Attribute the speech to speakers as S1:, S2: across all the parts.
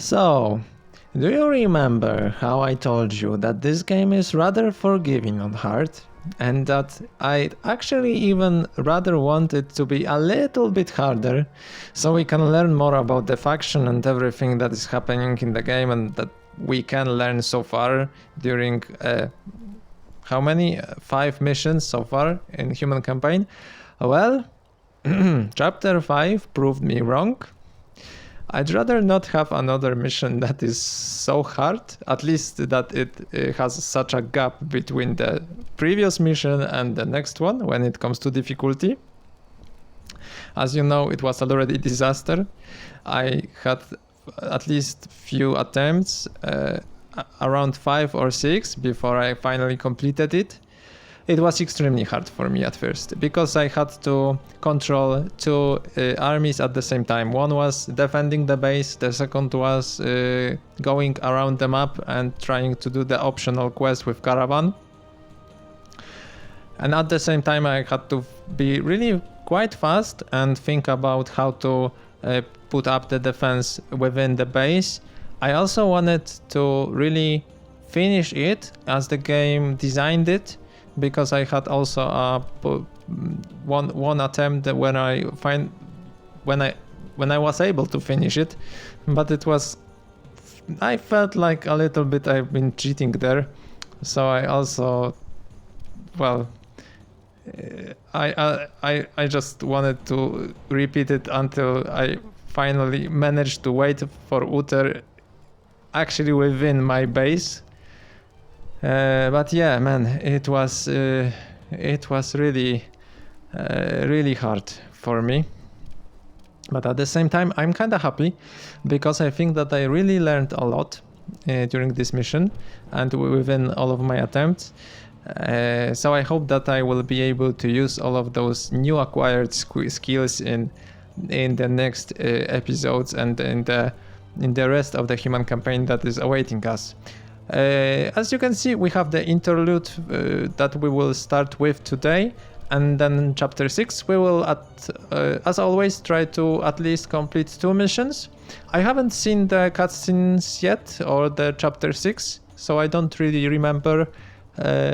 S1: So, do you remember how I told you that this game is rather forgiving on hard? And that I'd actually even rather want it to be a little bit harder, so we can learn more about the faction and everything that is happening in the game and that we can learn so far during how many? 5 missions so far in Human Campaign? Well, Chapter 5 proved me wrong. I'd rather not have another mission that is so hard, at least that it has such a gap between the previous mission and the next one when it comes to difficulty. As you know, it was already a disaster. I had at least few attempts, around 5 or 6 before I finally completed it. It was extremely hard for me at first because I had to control 2 armies at the same time. One was defending the base, the second was going around the map and trying to do the optional quest with Caravan. And at the same time I had to be really quite fast and think about how to put up the defense within the base. I also wanted to really finish it as the game designed it, because I had also one attempt when I was able to finish it, but I felt like a little bit I've been cheating there. So I also, well, I just wanted to repeat it until I finally managed to wait for Uther actually within my base. But yeah, man, it was really really hard for me. But at the same time, I'm kind of happy because I think that I really learned a lot during this mission and within all of my attempts. So I hope that I will be able to use all of those new acquired skills in the next episodes and in the rest of the Human Campaign that is awaiting us. As you can see, we have the interlude that we will start with today, and then chapter 6 we will as always try to at least complete 2 missions. I haven't seen the cutscenes yet or the chapter 6, so I don't really remember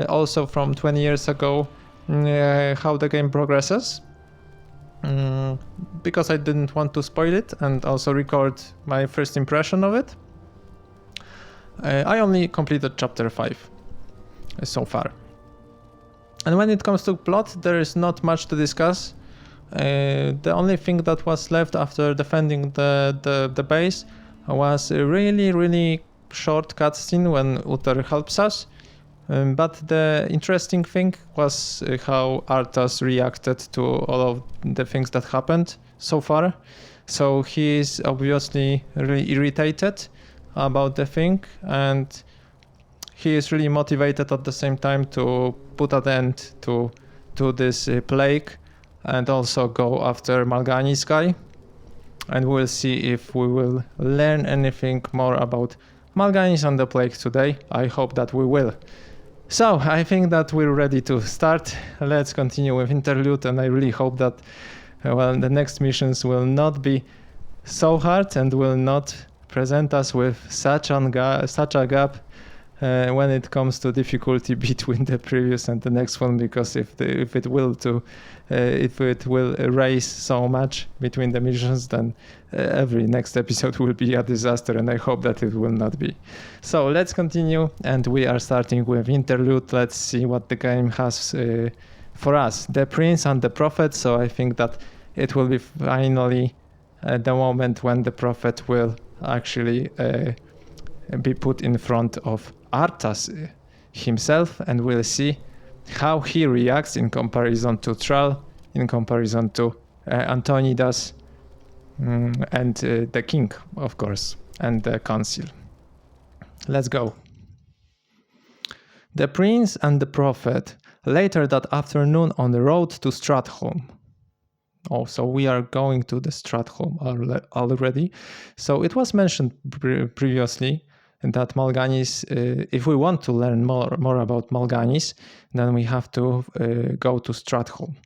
S1: also from 20 years ago how the game progresses, because I didn't want to spoil it and also record my first impression of it. I only completed chapter 5 so far. And when it comes to plot, there is not much to discuss. The only thing that was left after defending the base was a really, really short cutscene when Uther helps us. But the interesting thing was how Arthas reacted to all of the things that happened so far. So he is obviously really irritated about the thing, and he is really motivated at the same time to put an end to this plague and also go after Malgani's guy. And we'll see if we will learn anything more about Malganis and the plague today. I hope that we will. So I think that we're ready to start. Let's continue with interlude, and I really hope that the next missions will not be so hard and will not present us with such a gap when it comes to difficulty between the previous and the next one, because if it will raise so much between the missions, then every next episode will be a disaster, and I hope that it will not be. So let's continue, and we are starting with interlude. Let's see what the game has for us. The Prince and the Prophet. So I think that it will be finally the moment when the Prophet will actually be put in front of Arthas himself, and we'll see how he reacts in comparison to Thrall, in comparison to Antonidas, and the king, of course, and the council. Let's go. The Prince and the Prophet. Later that afternoon on the road to Stratholme. Oh, so we are going to the Stratholme already. So it was mentioned previously that Malganis, if we want to learn more about Malganis, then we have to go to Stratholme.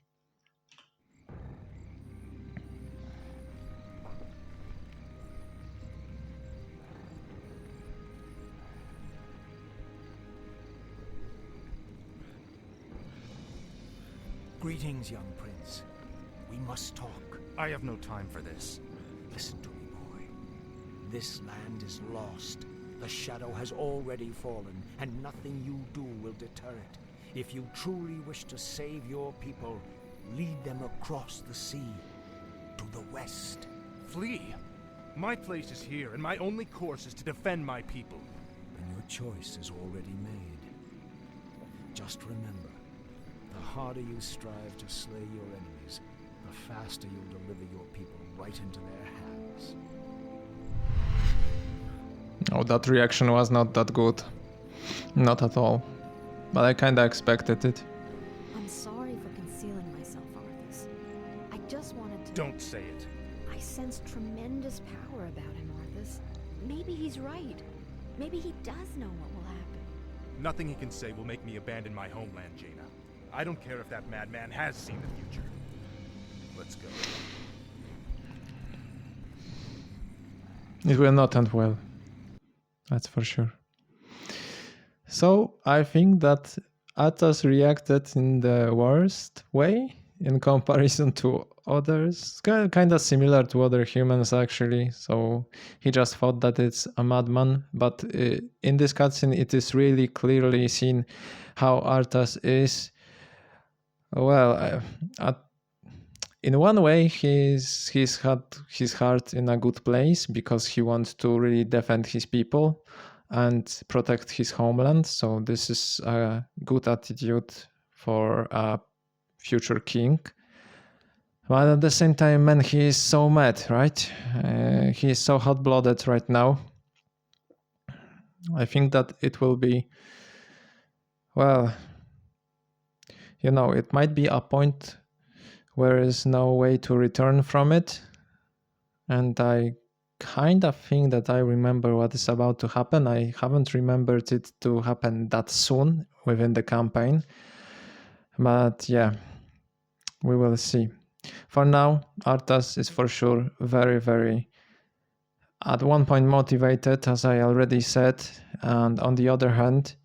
S2: Greetings, young prince. We must talk.
S3: I have no time for this.
S2: Listen to me, boy. This land is lost. The shadow has already fallen, and nothing you do will deter it. If you truly wish to save your people, lead them across the sea, to the west.
S3: Flee? My place is here, and my only course is to defend my people.
S2: Then your choice is already made. Just remember, the harder you strive to slay your enemies, the faster you'll deliver your people right into their hands.
S1: Oh, that reaction was not that good. Not at all. But I kinda expected it.
S4: I'm sorry for concealing myself, Arthas. I just wanted to...
S3: Don't say it.
S4: I sense tremendous power about him, Arthas. Maybe he's right. Maybe he does know what will happen.
S3: Nothing he can say will make me abandon my homeland, Jaina. I don't care if that madman has seen the future. Let's go.
S1: It will not end well. That's for sure. So I think that Arthas reacted in the worst way in comparison to others. Kind of similar to other humans actually. So he just thought that it's a madman. But in this cutscene it is really clearly seen how Arthas is. Well, in one way he's had his heart in a good place because he wants to really defend his people and protect his homeland. So this is a good attitude for a future king. But at the same time, man, he is so mad, right? He is so hot-blooded right now. I think that it will be, well, you know, it might be a point where there is no way to return from it. And I kind of think that I remember what is about to happen. I haven't remembered it to happen that soon within the campaign. But yeah, we will see. For now, Arthas is for sure very, very, at one point motivated, as I already said. And on the other hand,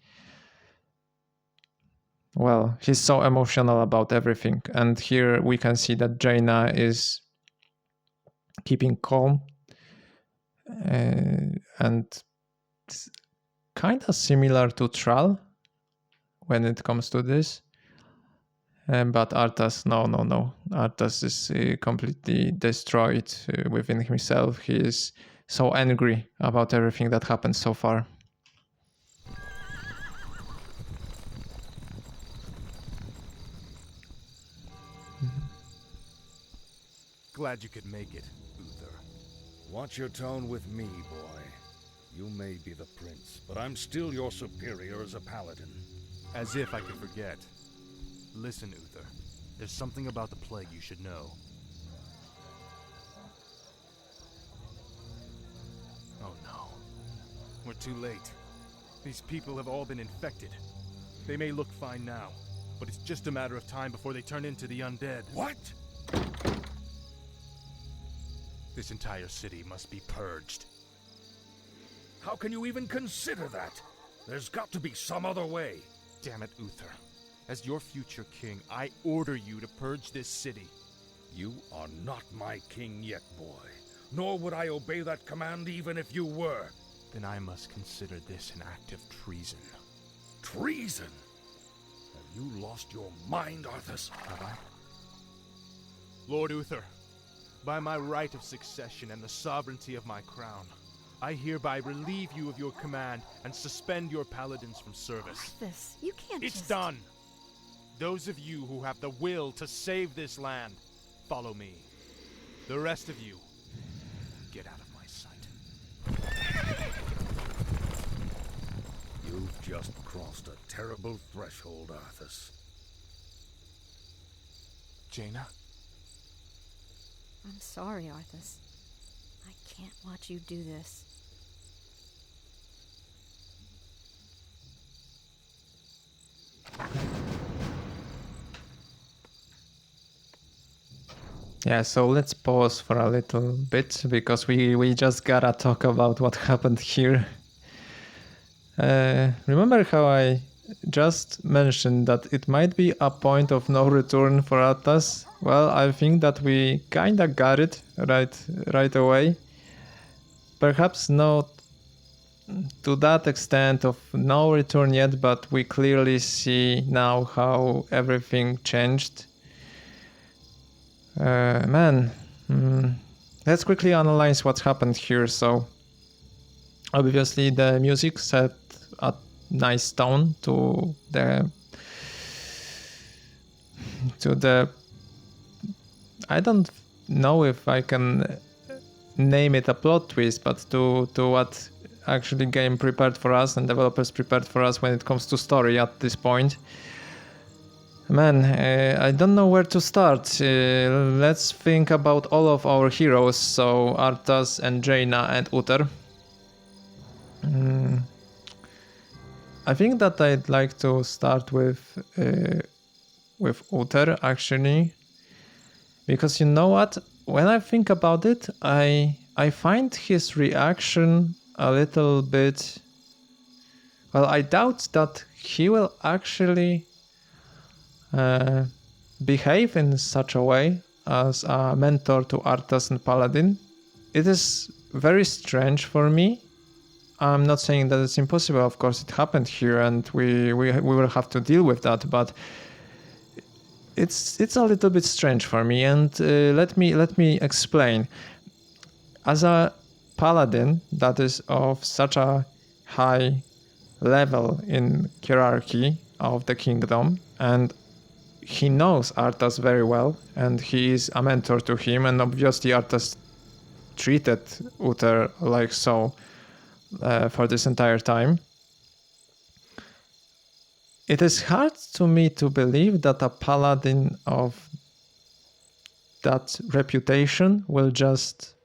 S1: well, he's so emotional about everything. And here we can see that Jaina is keeping calm. And kind of similar to Thrall when it comes to this. But Arthas, no. Arthas is completely destroyed within himself. He is so angry about everything that happened so far.
S3: Glad you could make it, Uther.
S5: Watch your tone with me, boy. You may be the prince, but I'm still your superior as a paladin.
S3: As if I could forget. Listen, Uther. There's something about the plague you should know. Oh no. We're too late. These people have all been infected. They may look fine now, but it's just a matter of time before they turn into the undead.
S5: What?
S3: This entire city must be purged.
S5: How can you even consider that? There's got to be some other way.
S3: Damn it, Uther. As your future king, I order you to purge this city.
S5: You are not my king yet, boy. Nor would I obey that command even if you were.
S3: Then I must consider this an act of treason.
S5: Treason? Have you lost your mind, Arthas?
S3: Have I? Lord Uther, by my right of succession and the sovereignty of my crown, I hereby relieve you of your command and suspend your paladins from service.
S4: Arthas, you can't
S3: It's
S4: just...
S3: done! Those of you who have the will to save this land, follow me. The rest of you, get out of my sight.
S5: You've just crossed a terrible threshold, Arthas.
S3: Jaina?
S4: I'm sorry, Arthas. I can't watch you do this.
S1: Yeah, so let's pause for a little bit because we just gotta talk about what happened here. Remember how I just mentioned that it might be a point of no return for Arthas. Well, I think that we kinda got it right away. Perhaps not to that extent of no return yet, but we clearly see now how everything changed. Let's quickly analyze what happened here. So obviously the music set a nice tone to the I don't know if I can name it a plot twist, but to what actually game prepared for us and developers prepared for us when it comes to story at this point. Man, I don't know where to start. Let's think about all of our heroes, so Arthas and Jaina and Uther. I think that I'd like to start with Uther, actually, because you know what? When I think about it, I find his reaction a little bit... Well, I doubt that he will actually behave in such a way as a mentor to Arthas and Paladin. It is very strange for me. I'm not saying that it's impossible, of course it happened here and we will have to deal with that, but it's a little bit strange for me, and let me explain. As a Paladin that is of such a high level in hierarchy of the kingdom, and he knows Arthas very well, and he is a mentor to him, and obviously Arthas treated Uther like so for this entire time. It is hard to me to believe that a paladin of that reputation will just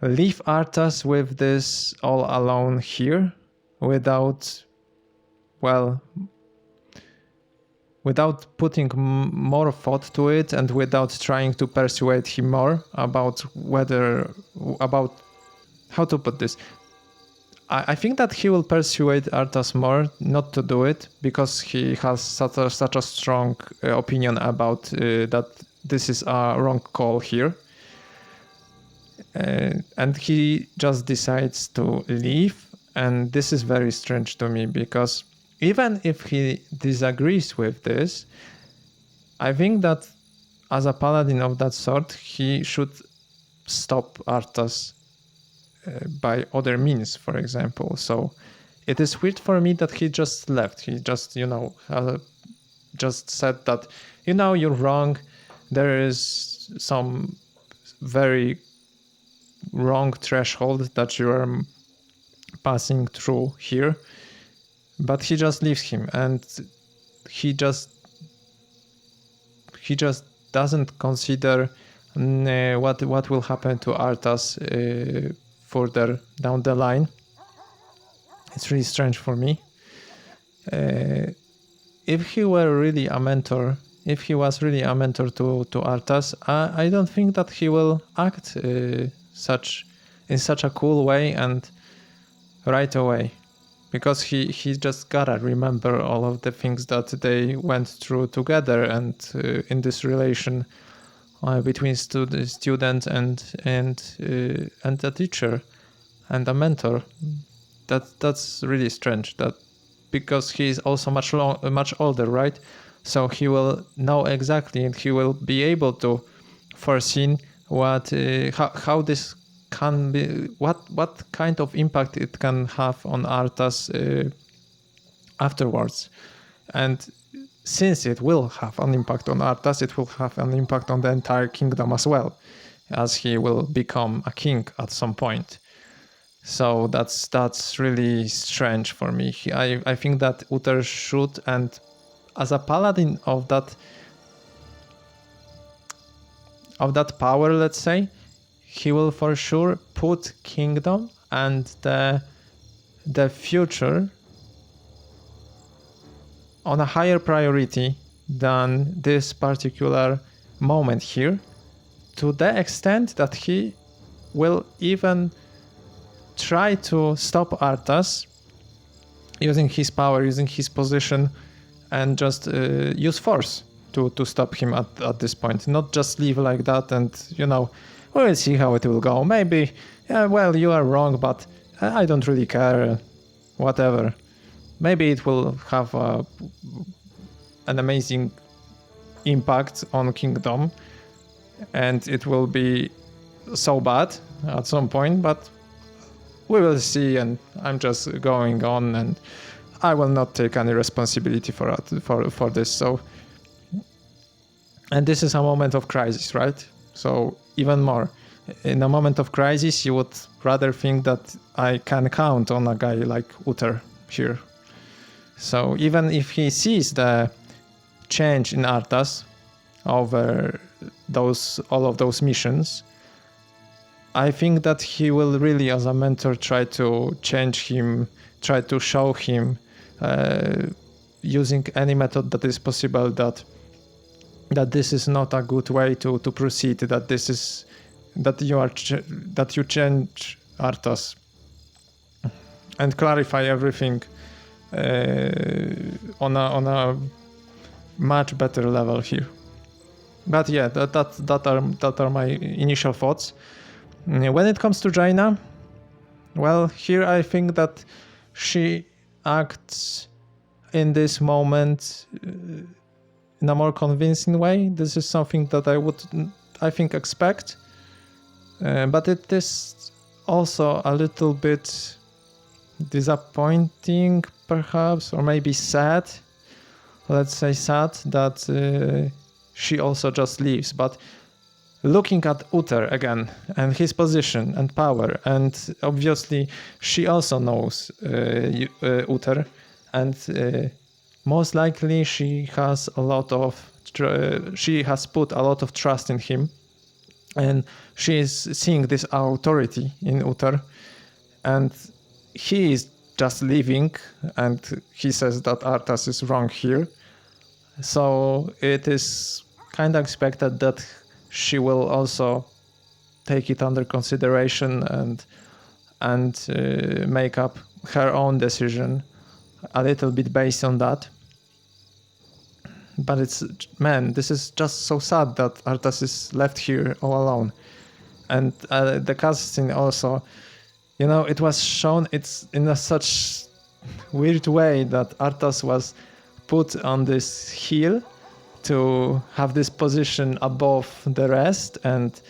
S1: leave Arthas with this all alone here without putting more thought to it and without trying to persuade him more about how to put this. I think that he will persuade Arthas more not to do it because he has such a strong opinion about that this is a wrong call here. And he just decides to leave, and this is very strange to me because even if he disagrees with this, I think that as a paladin of that sort, he should stop Arthas by other means, for example. So it is weird for me that he just left. He just, just said that, you're wrong. There is some very wrong threshold that you are passing through here. But he just leaves him, and he just doesn't consider what will happen to Arthas further down the line. It's really strange for me. If he was really a mentor to Arthas, I don't think that he will act in such a cool way and right away, because he just gotta remember all of the things that they went through together, and in this relation between student and a teacher and a mentor. That's really strange. That because he is also much older, right? So he will know exactly, and he will be able to foresee how this can be, what kind of impact it can have on Arthas afterwards. And since it will have an impact on Arthas, it will have an impact on the entire kingdom as well, as he will become a king at some point. So that's really strange for me. I think that Uther should, and as a paladin of that power, let's say, he will for sure put kingdom and the future on a higher priority than this particular moment here, to the extent that he will even try to stop Arthas using his power, using his position, and just use force to stop him at this point. Not just leave like that and, we'll see how it will go. Maybe, well, you are wrong, but I don't really care. Whatever. Maybe it will have an amazing impact on Kingdom, and it will be so bad at some point, but we will see, and I'm just going on, and I will not take any responsibility for this. So, and this is a moment of crisis, right? So even more, in a moment of crisis, you would rather think that I can count on a guy like Uther here. So even if he sees the change in Arthas over all of those missions, I think that he will really, as a mentor, try to change him, try to show him, using any method that is possible, that this is not a good way to proceed, that you change Arthas and clarify everything on a much better level here. But yeah, that are my initial thoughts. When it comes to Jaina, well, here I think that she acts in this moment in a more convincing way. This is something that I think expect, but it is also a little bit disappointing, perhaps, or maybe sad. Let's say sad that she also just leaves. But looking at Uther again and his position and power, and obviously she also knows Uther, and most likely she has put a lot of trust in him, and she is seeing this authority in Uther, and he is just leaving, and he says that Arthas is wrong here. So it is kind of expected that she will also take it under consideration and make up her own decision a little bit based on that. But this is just so sad that Arthas is left here all alone. And the casting also, it was shown, it's in a such weird way that Arthas was put on this hill to have this position above the rest and,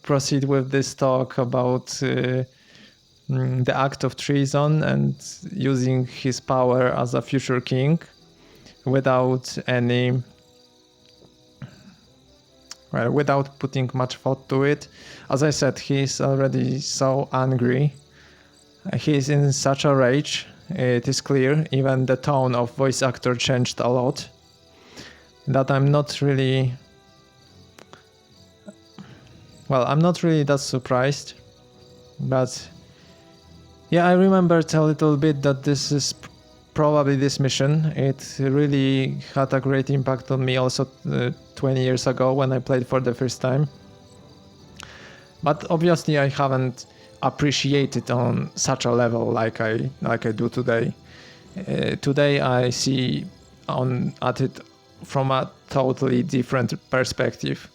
S1: proceed with this talk about the act of treason and using his power as a future king without putting much thought to it. As I said, he's already so angry. He's in such a rage. It is clear. Even the tone of voice actor changed a lot. That I'm not really that surprised. But yeah, I remembered a little bit that this is probably this mission. It really had a great impact on me also 20 years ago when I played for the first time. But obviously I haven't appreciated on such a level like I do today. Today I see at it from a totally different perspective,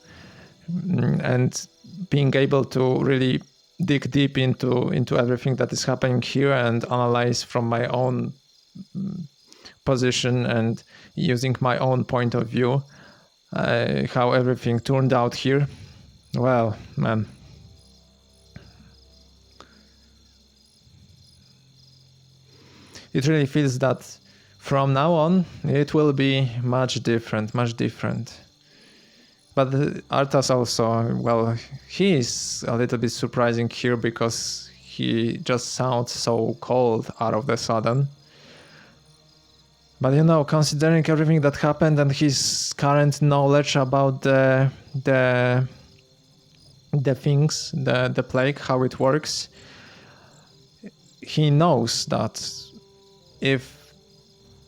S1: and being able to really dig deep into everything that is happening here and analyze from my own position and using my own point of view how everything turned out here. Well, man, it really feels that from now on it will be much different. But Arthas also, well, he is a little bit surprising here because he just sounds so cold out of the sudden. But considering everything that happened and his current knowledge about the things, the plague, how it works, he knows that if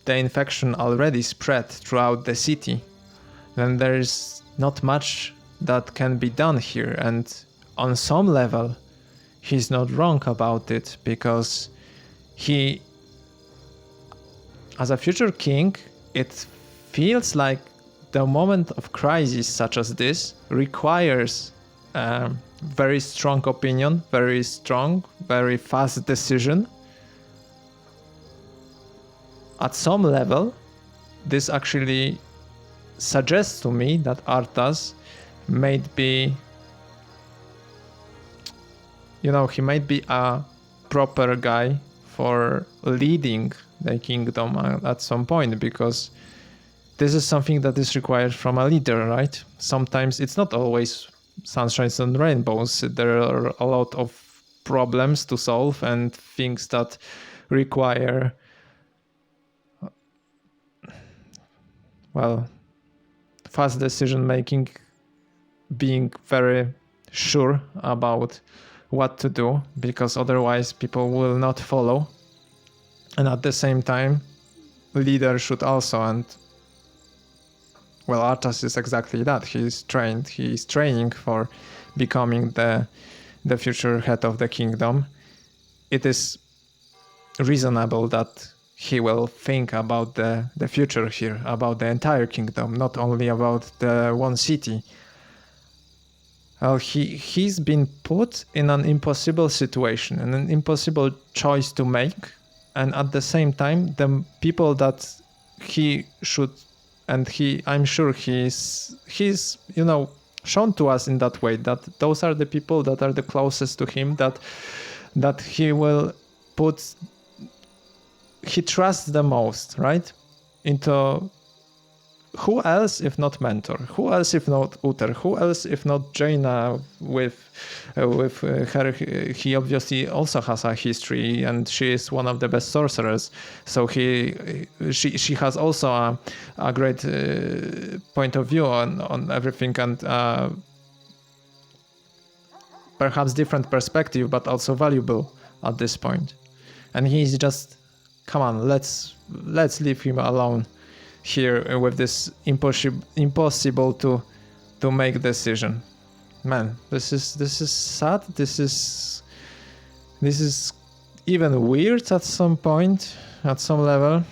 S1: the infection already spread throughout the city, then there is not much that can be done here. And on some level, he's not wrong about it, because he as a future king, it feels like the moment of crisis such as this requires very strong opinion, very strong, very fast decision. At some level, this actually suggests to me that Arthas might be, he might be a proper guy for leading the kingdom at some point, because this is something that is required from a leader, right? Sometimes it's not always sunshines and rainbows. There are a lot of problems to solve and things that require, fast decision making, being very sure about what to do, because otherwise people will not follow. And at the same time, leader should also, and Arthas is exactly that. He's training for becoming the future head of the kingdom. It is reasonable that he will think about the future here, about the entire kingdom, not only about the one city. Well, he's been put in an impossible situation, and an impossible choice to make, and at the same time, the people that he should, and I'm sure he's shown to us in that way, that those are the people that are the closest to him, that he will put, he trusts the most, right? Into who else if not Mentor? Who else if not Uther? Who else if not Jaina? With her, he obviously also has a history, and she is one of the best sorcerers. So she has also a great point of view on everything, and perhaps different perspective, but also valuable at this point. And he's just, come on, let's leave him alone here with this impossible to make decision. Man, this is sad. This is even weird at some point, at some level.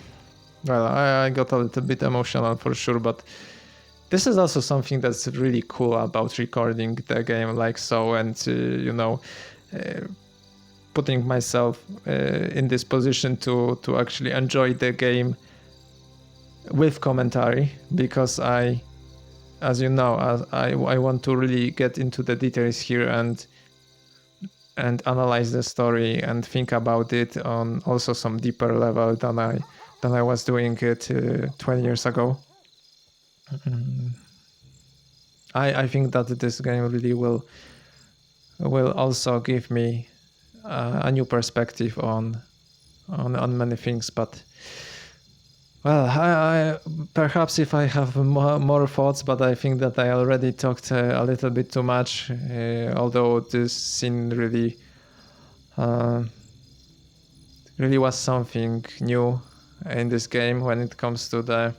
S1: Well, I got a little bit emotional for sure, but this is also something that's really cool about recording the game like so, and putting myself in this position to actually enjoy the game with commentary, because I want to really get into the details here and analyze the story and think about it on also some deeper level than I was doing it 20 years ago. I think that this game really will also give me a new perspective on many things, but well, I perhaps if I have more thoughts, but I think that I already talked a little bit too much, although this scene really was something new in this game when it comes to the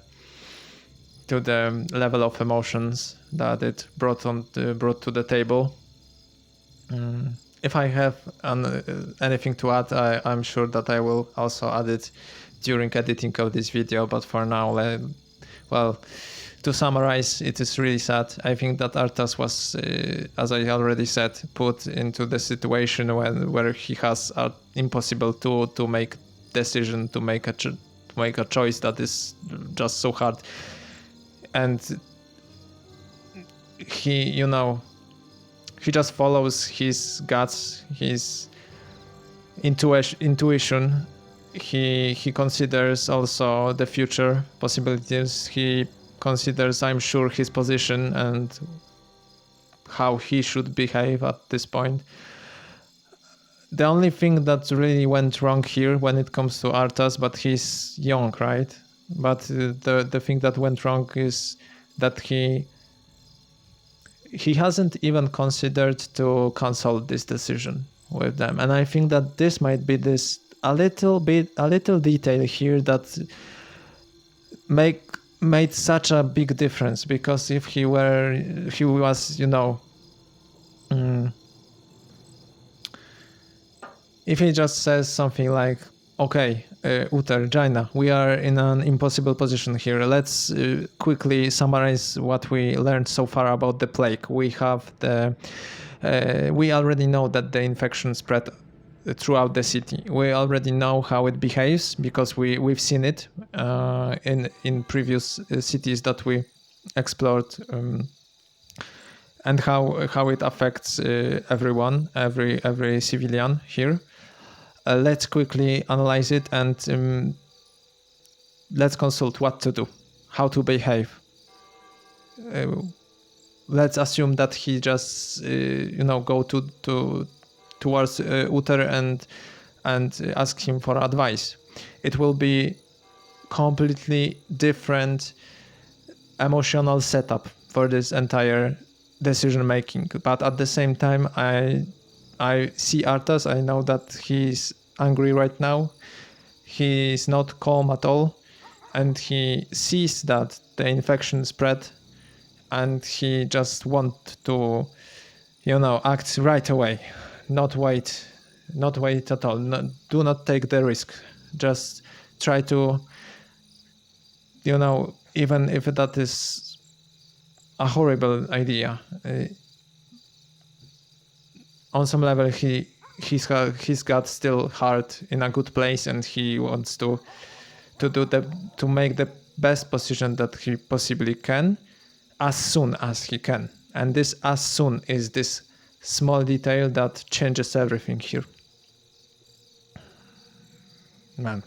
S1: level of emotions that it brought to the table. If I have anything to add, I'm sure that I will also add it during editing of this video, but for now, to summarize, it is really sad. I think that Arthas was, as I already said, put into the situation where he has impossible to make decision, to make a choice that is just so hard, and he just follows his guts, his intuition. He considers also the future possibilities. He considers, I'm sure, his position and how he should behave at this point. The only thing that really went wrong here when it comes to Arthas, but he's young, right? But the thing that went wrong is that he hasn't even considered to consult this decision with them. And I think that this might be a little detail here that made such a big difference, because if he was if he just says something like, Okay, Uther, Jaina, we are in an impossible position here. Let's quickly summarize what we learned so far about the plague. We already know that the infection spread throughout the city. We already know how it behaves because we've seen it in previous cities that we explored, and how it affects everyone, every civilian here. Let's quickly analyze it and let's consult what to do, how to behave. Let's assume that he just go towards Uther and ask him for advice. It will be completely different emotional setup for this entire decision making. But at the same time, I see Arthas. I know that he's angry right now. He's not calm at all, and he sees that the infection spread, and he just wants to, act right away, not wait at all. Do not take the risk. Just try to, even if that is a horrible idea. On some level, he's got still heart in a good place, and he wants to make the best position that he possibly can, as soon as he can. And this as soon is this small detail that changes everything here. Man.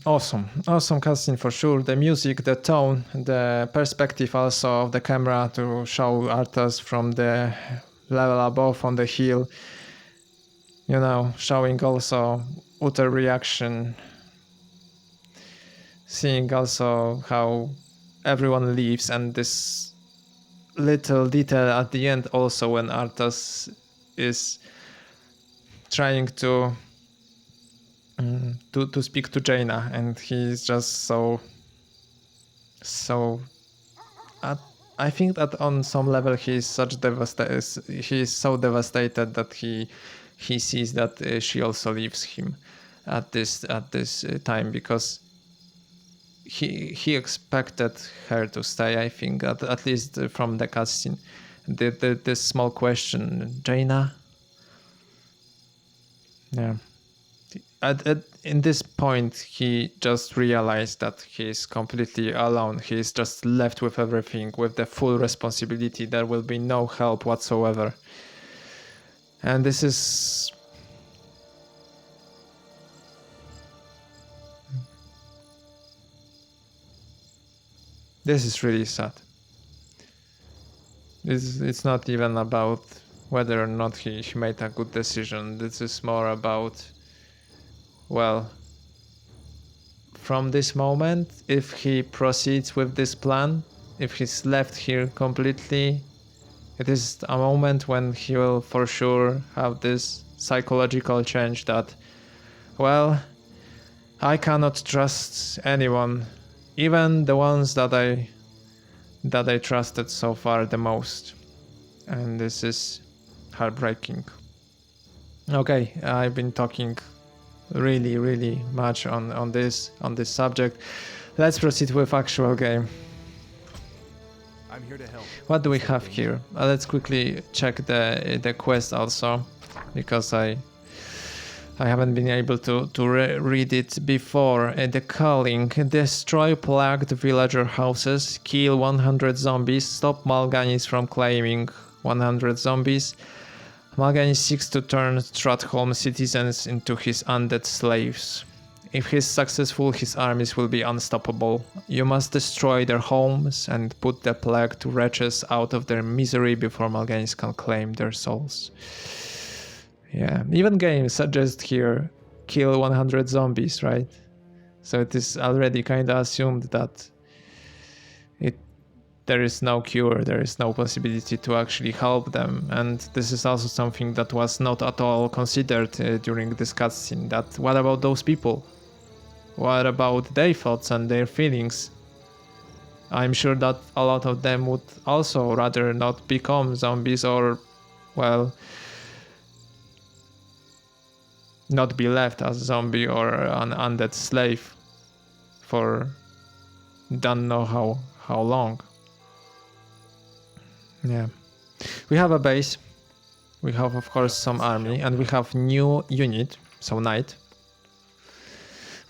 S1: Awesome cutscene for sure. The music, the tone, the perspective also of the camera to show Arthas from the level above on the hill. Showing also Uther reaction. Seeing also how everyone leaves, and this little detail at the end also when Arthas is trying to speak to Jaina, and he's just so I think that on some level he's so devastated that he sees that she also leaves him at this time, because he expected her to stay. I think at least from the cutscene, this small question, Jaina. Yeah. In this point, he just realized that he's completely alone. He's just left with everything, with the full responsibility. There will be no help whatsoever. And this is... This is really sad. It's not even about whether or not he made a good decision. This is more about... Well, from this moment, if he proceeds with this plan, if he's left here completely, it is a moment when he will for sure have this psychological change that, well, I cannot trust anyone, even the ones that I trusted so far the most. And this is heartbreaking. Okay, I've been talking really much on this subject. Let's proceed with actual game.
S3: I'm here to help.
S1: What do we have here? Let's quickly check the quest also, because I haven't been able to read it before. The calling: destroy plagued villager houses, kill 100 zombies, stop Mal'Ganis from claiming 100 zombies. Mal'Ganis seeks to turn Stratholme citizens into his undead slaves. If he's successful, his armies will be unstoppable. You must destroy their homes and put the plague to wretches out of their misery before Mal'Ganis can claim their souls. Yeah, even games suggest here kill 100 zombies, right? So it is already kind of assumed that there is no cure, there is no possibility to actually help them. And this is also something that was not at all considered during this cutscene. That what about those people? What about their thoughts and their feelings? I'm sure that a lot of them would also rather not become zombies, or, well, not be left as zombie or an undead slave for don't know how long. Yeah, we have a base, we have of course some army, and we have new unit, so knight.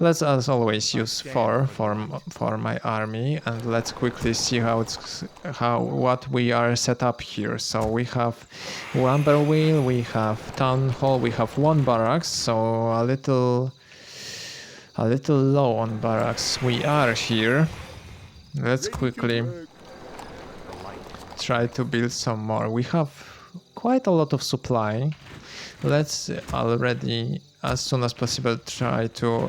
S1: Let's as always use 4 for my army, and let's quickly see what we are set up here. So we have lumber wheel, we have town hall, we have 1 barracks, so a little low on barracks. We are here. Let's quickly try to build some more. We have quite a lot of supply. Let's already, as soon as possible, try to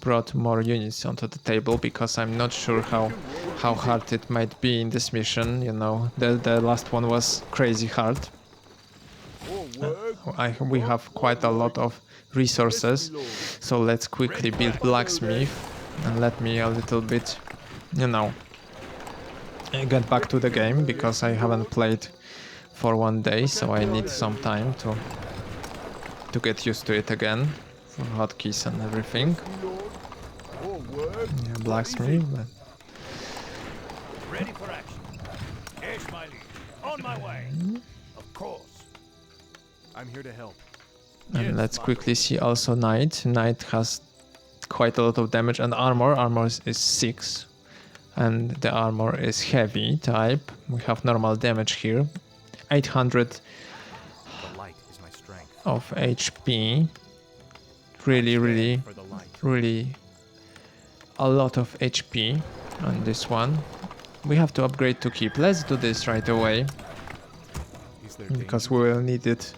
S1: brought more units onto the table, because I'm not sure how hard it might be in this mission. You know, the last one was crazy hard. We have quite a lot of resources, so let's quickly build blacksmith and let me a little bit, you know, get back to the game, because I haven't played for 1 day, so I need some time to get used to it again, for hotkeys and everything. Yeah, blacksmith.
S2: Ready for action. Yes, my liege. On my way. Of course.
S3: I'm here to help.
S1: And let's quickly see also knight. Knight has quite a lot of damage and armor. Armor is 6, and the armor is heavy type. We have normal damage here. 800
S3: The light is my strength.
S1: of HP. Really a lot of HP on this one. We have to upgrade to keep. Let's do this right away, because we will need it.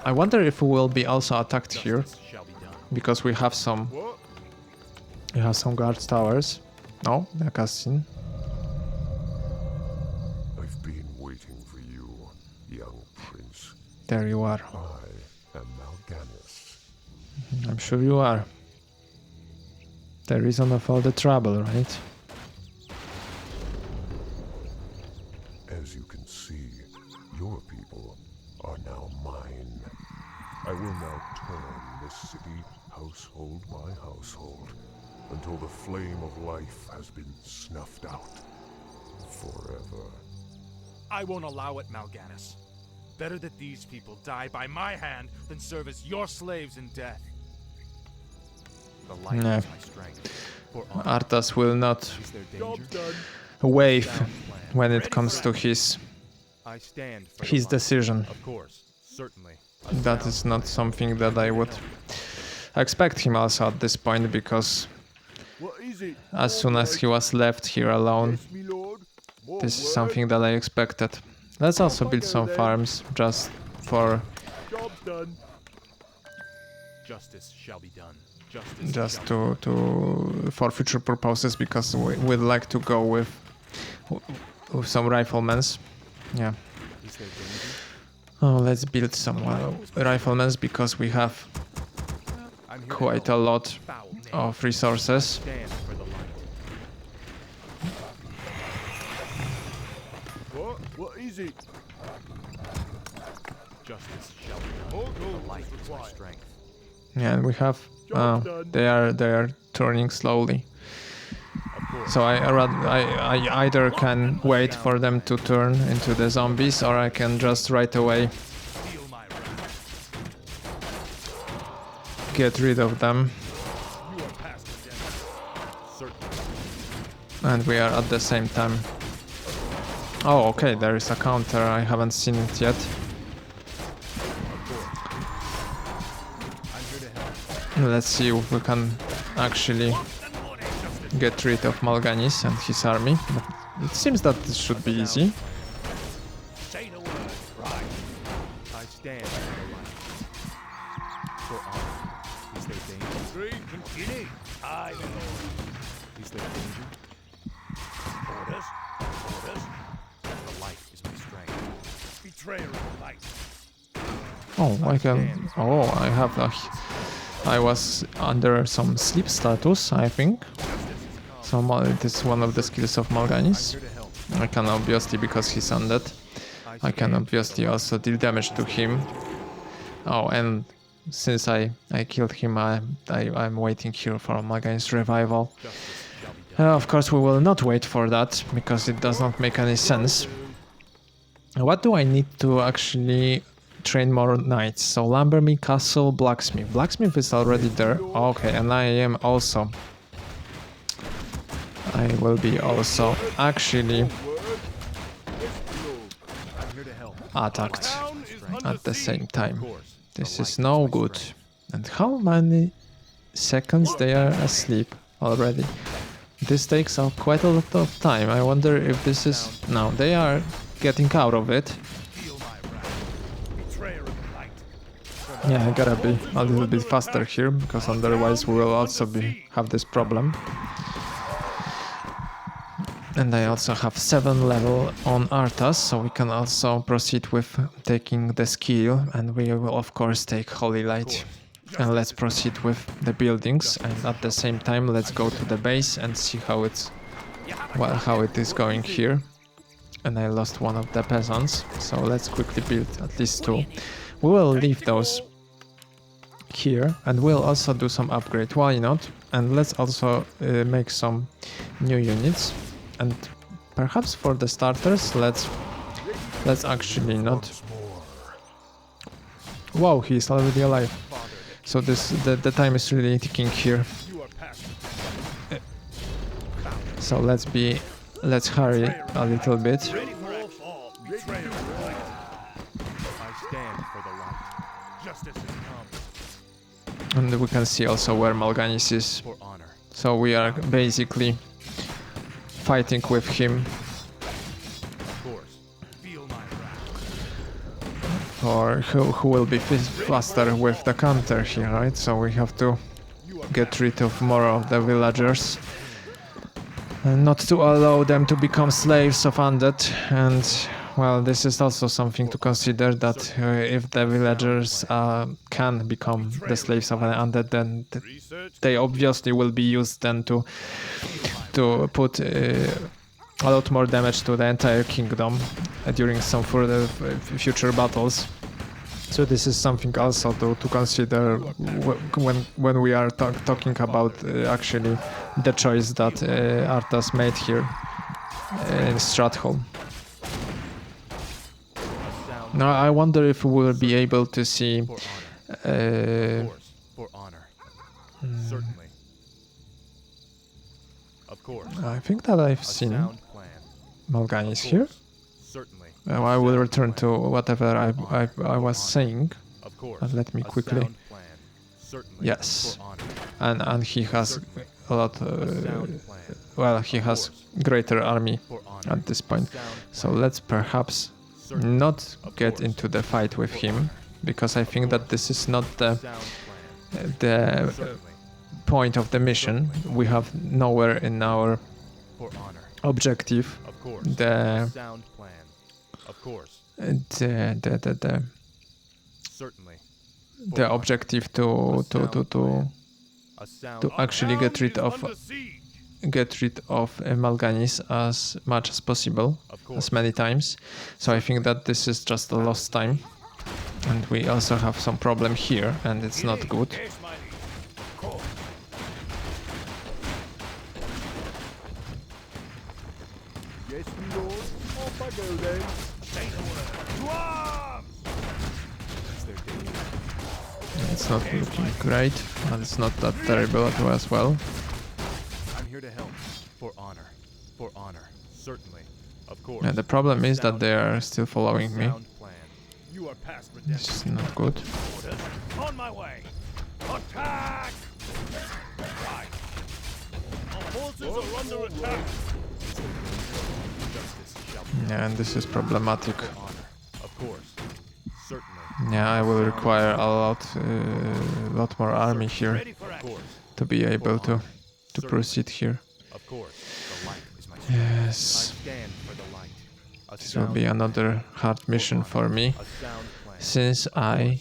S1: I wonder if we will be also attacked here, because we have some guard towers. No, the cutscene.
S6: I've been waiting for you, young prince.
S1: There you are.
S6: I am Mal'Ganis.
S1: I'm sure you are. The reason of all the trouble, right?
S6: As you can see, your people are now mine. I will now turn this city household by household until the flame of life has been snuffed out forever.
S3: I won't allow it, Mal'Ganis. Better that these people die by my hand than serve as your slaves in death. The light
S1: No.
S3: is my strength. For honor.
S1: Arthas will not
S3: Is there danger?
S1: wave when it comes to his
S3: I stand for the
S1: his
S3: light.
S1: decision.
S3: Of course, certainly.
S1: That is not something that I would expect him also at this point, because
S6: What is it?
S1: as soon as he was left here alone,
S6: Yes, me lord. More
S1: this is
S6: work?
S1: something that I expected. Let's also build some farms just for
S6: Job's done.
S3: Justice shall be done. Justice
S1: just
S3: shall
S1: to for future purposes, because we'd like to go with some riflemen. Yeah.
S3: be. Is there danger?
S1: Oh, let's build some riflemen, because we have
S3: I'm here to
S1: quite a
S3: help.
S1: lot
S3: Foul name.
S1: of resources.
S3: Stand for the light.
S6: What is it?
S3: Justice shall be done. The light is my strength.
S1: Yeah, and we have they are turning slowly.
S3: Of course.
S1: So I either can wait for them to turn into the zombies, or I can just right away
S3: Feel my wrath.
S1: get rid of them.
S3: You are past redemption. Certainly.
S1: And we are at the same time. Oh, okay, there is a counter. I haven't seen it yet.
S3: Of course. I'm here to help.
S1: Let's see if we can actually get rid of Mal'Ganis and his army. But it seems that this should be easy.
S3: Say the word, right? I stand for the light. For honor. Is there danger?
S2: Three, continue. Aye, my lord.
S3: Is there danger?
S2: Orders. Orders.
S3: The light is my strength.
S2: Betrayer of the light.
S1: Oh, I can. Oh, I have a. I was under some sleep status, I think. So this is one of the skills of
S3: I'm
S1: Mal'Ganis.
S3: here to help.
S1: I can obviously, because he's undead.
S3: I
S1: I can obviously also deal damage to him. Oh, and since I killed him, I'm waiting here for Malgani's revival. Of course, we will not wait for that, because it does not make any sense. What do I need to actually train more knights? So Lumberman, Castle, Blacksmith. Blacksmith is already there. Okay, and I will be also actually attacked at the same time. This is no good. And how many seconds they are asleep already? This takes up quite a lot of time. I wonder if this is... No, they are getting out of it. Yeah, I gotta be a little bit faster here, because otherwise we will also have this problem. And I also have 7 level on Arthas, so we can also proceed with taking the skill, and we will of course take Holy Light. And let's proceed with the buildings, and at the same time let's go to the base and see how it is going here. And I lost one of the peasants, so let's quickly build at least 2. We will leave those here, and we'll also do some upgrade, why not? And let's also make some new units. And perhaps for the starters, let's actually not... Wow, he's already alive. So the time is really ticking here. So let's hurry a little bit. And we can see also where Malganis is. So we are basically fighting with him or who will be faster with the counter here, right? So we have to get rid of more of the villagers and not to allow them to become slaves of undead. And well, this is also something to consider, that if the villagers can become the slaves of an undead, then they obviously will be used then to put a lot more damage to the entire kingdom during some further future battles. So this is something also to consider when we are talking about actually the choice that Arthas made here in Stratholme. Now I wonder if we will be able to see I think that I've seen Malganis here. I will return to whatever I was saying. And let me quickly... Yes. And he has a lot... well, he has greater army at this point. So let's perhaps not get into the fight with him, because I think that this is not the point of the mission. We have nowhere in our objective the objective to actually get rid of Malganis as much as possible, as many times. So I think that this is just a lost time, and we also have some problem here, and it's not good.
S3: Yes, my lord. Off I go then.
S1: It's not looking great, but it's not that terrible as well.
S3: I'm here to help. For honor, certainly, of course.
S1: And the problem is that they are still following me.
S3: You are past
S1: This is not good.
S3: On my way. Attack! Right. Our forces are under attack.
S1: Yeah, and this is problematic.
S3: Of course, certainly.
S1: Yeah, I will require a lot more army here to be able to proceed here.
S3: Of course, the light is my
S1: Yes.
S3: stand for the light.
S1: This will be another hard mission for me, since I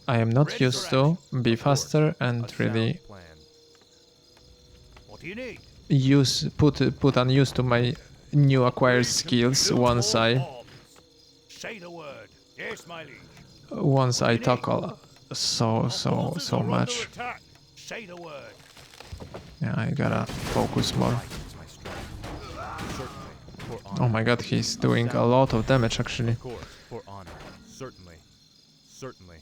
S1: am not used to be faster and really
S3: What do you need?
S1: put unused to my new acquired skills once I
S2: Say the word. Yes, my liege.
S1: once I talk so much.
S2: Attack. Say the word.
S1: Yeah, I gotta focus more.
S3: It's my strength. Certainly, for honor.
S1: Oh my god, he's doing a lot of damage actually.
S3: Of course, for honor. Certainly. Certainly.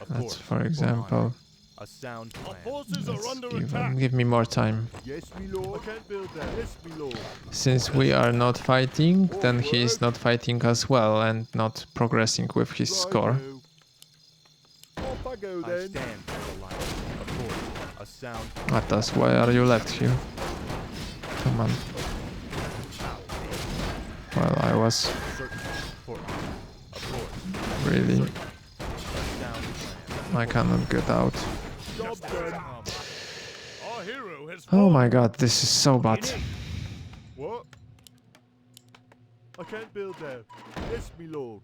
S3: Of
S1: Let's,
S3: course,
S1: for example,
S3: honor. A sound plan.
S1: give me more time.
S3: Yes, my lord. I can't build that. Yes, my lord.
S1: Since we are not fighting, then he is not fighting as well and not progressing with his score.
S3: Off I go then. I stand for the light. Of course, a sound.
S1: Arthas, why are you left here? Come on. Well, I was
S3: Certainly, for honor. Of course,
S1: really...
S3: a sound plan.
S1: I cannot get out.
S3: Job done. Our hero has
S1: Oh my god, this is so bad.
S3: What? I can't build there. Yes, my lord.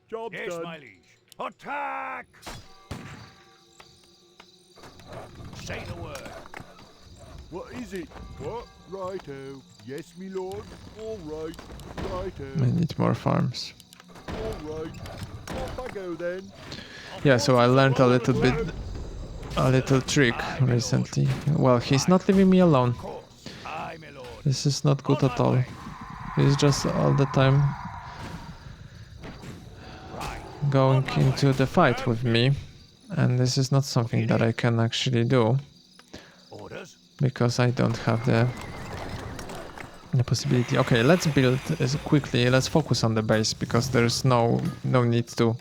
S3: Job
S2: Yes,
S3: done.
S2: my liege. Attack! Say the word.
S3: What is it? What? Righto. Yes, my lord. All right. Righto.
S1: I need more farms.
S3: All right. Off I go then.
S1: Yeah, so I learned a little trick recently. Well, he's not leaving me alone.
S2: Of course. Aye, my lord.
S1: This is not good at all. He's just all the time going into the fight with me, and this is not something that I can actually do
S2: Orders.
S1: because I don't have the possibility. Okay, let's build quickly. Let's focus on the base because there's no need to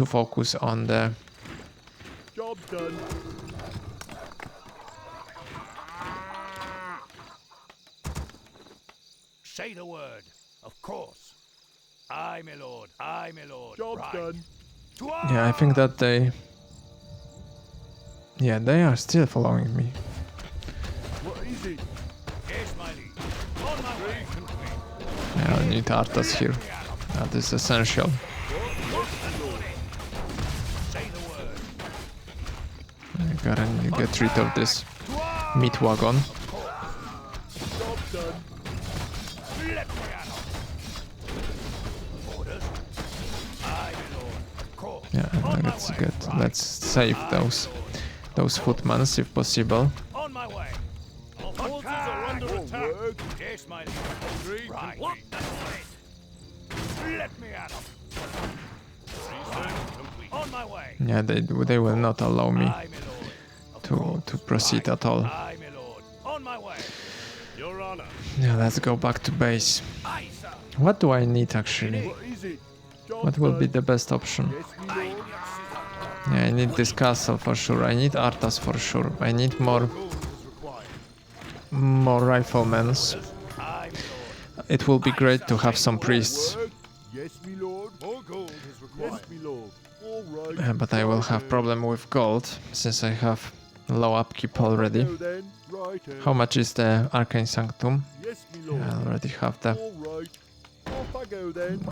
S1: focus on the...
S3: Job done.
S2: Say the word. Of course. Aye, my lord. Aye, my lord.
S3: Job
S2: Right.
S3: done.
S2: To
S1: Yeah, I think that they... Yeah, they are still following me.
S3: What is it?
S2: Yes, my liege. On my way.
S1: Yeah, I need Arthas here. That is essential.
S2: Say the word.
S1: I gotta get rid of this meat wagon.
S3: Job done.
S2: Let me at 'em. Orders. Aye, my lord. Of course.
S1: Yeah, let's save those footmans if possible.
S2: On my way. Our forces are under attack. Yes, my liege. Right. What? Let me at 'em. On my way.
S1: Yeah, they will not allow me
S2: Aye, my lord.
S1: to proceed at all.
S2: Aye, my lord. On my way. Your honor.
S1: Yeah, let's go back to base.
S2: Aye, sir.
S1: What do I need actually?
S3: What is it? Job
S1: What will be
S3: done.
S1: the best option?
S3: Yes, my lord.
S1: Yeah, I need this castle for sure. I need Arthas for sure. I need more riflemen.
S2: Aye, my lord.
S1: It will be great to have some priests,
S3: Word. Yes, my lord. More gold is required. Yes, my lord. All right.
S1: but I will have problem with gold since I have low upkeep already.
S3: Go then. Righto.
S1: How much is the Arcane Sanctum?
S3: Yes, my lord.
S1: I already have the
S3: All right. Off I go then.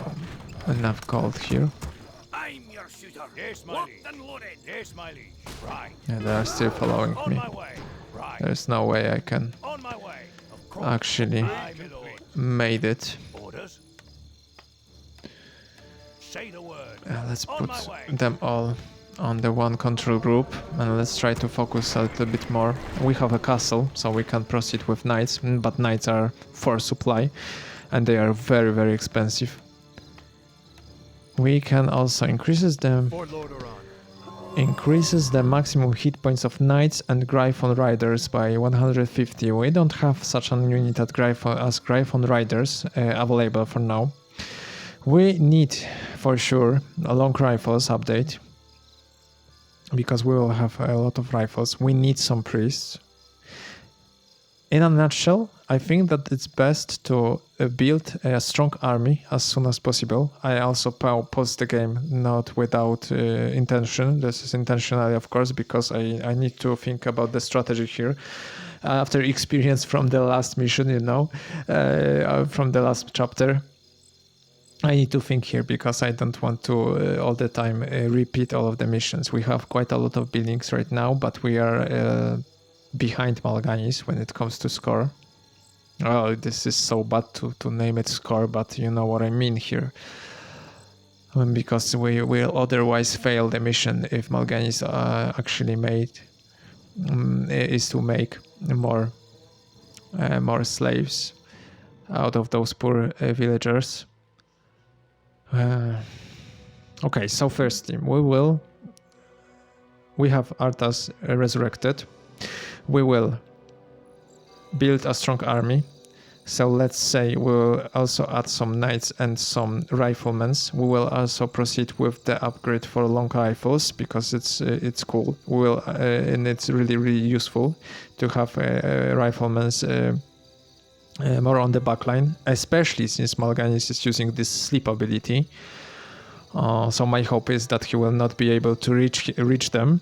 S1: enough gold here.
S2: I'm your shooter. Yes, my liege. And loaded. Yes, my liege. Right.
S1: Yeah, they are still following
S2: On
S1: me.
S2: my way. Right.
S1: There's no way I can
S2: On my way. Of course.
S1: actually
S2: Aye, my lord.
S1: made it.
S2: Orders. Say the word.
S1: Let's
S2: On
S1: put
S2: my way.
S1: them all on the one control group and let's try to focus a little bit more. We have a castle, so we can proceed with knights, but knights are for supply and they are very, very expensive. We can also increases the maximum hit points of knights and Gryphon riders by 150. We don't have such an unit as Gryphon riders available for now. We need for sure a long rifles update because we will have a lot of rifles. We need some priests. In a nutshell, I think that it's best to build a strong army as soon as possible. I also paused the game not without intention. This is intentionally, of course, because I need to think about the strategy here. After experience from the last mission, from the last chapter, I need to think here because I don't want to all the time repeat all of the missions. We have quite a lot of buildings right now, but we are behind Malganis when it comes to score. Oh, this is so bad to name it score, but you know what I mean here. because we will otherwise fail the mission if Mal'Ganis actually is to make more slaves out of those poor villagers. Okay, so firstly, we have Arthas resurrected. We will build a strong army. So let's say we will also add some knights and some riflemen. We will also proceed with the upgrade for long rifles because it's cool. We will and it's really useful to have riflemen more on the backline, especially since Mal'Ganis is using this sleep ability. So my hope is that he will not be able to reach them,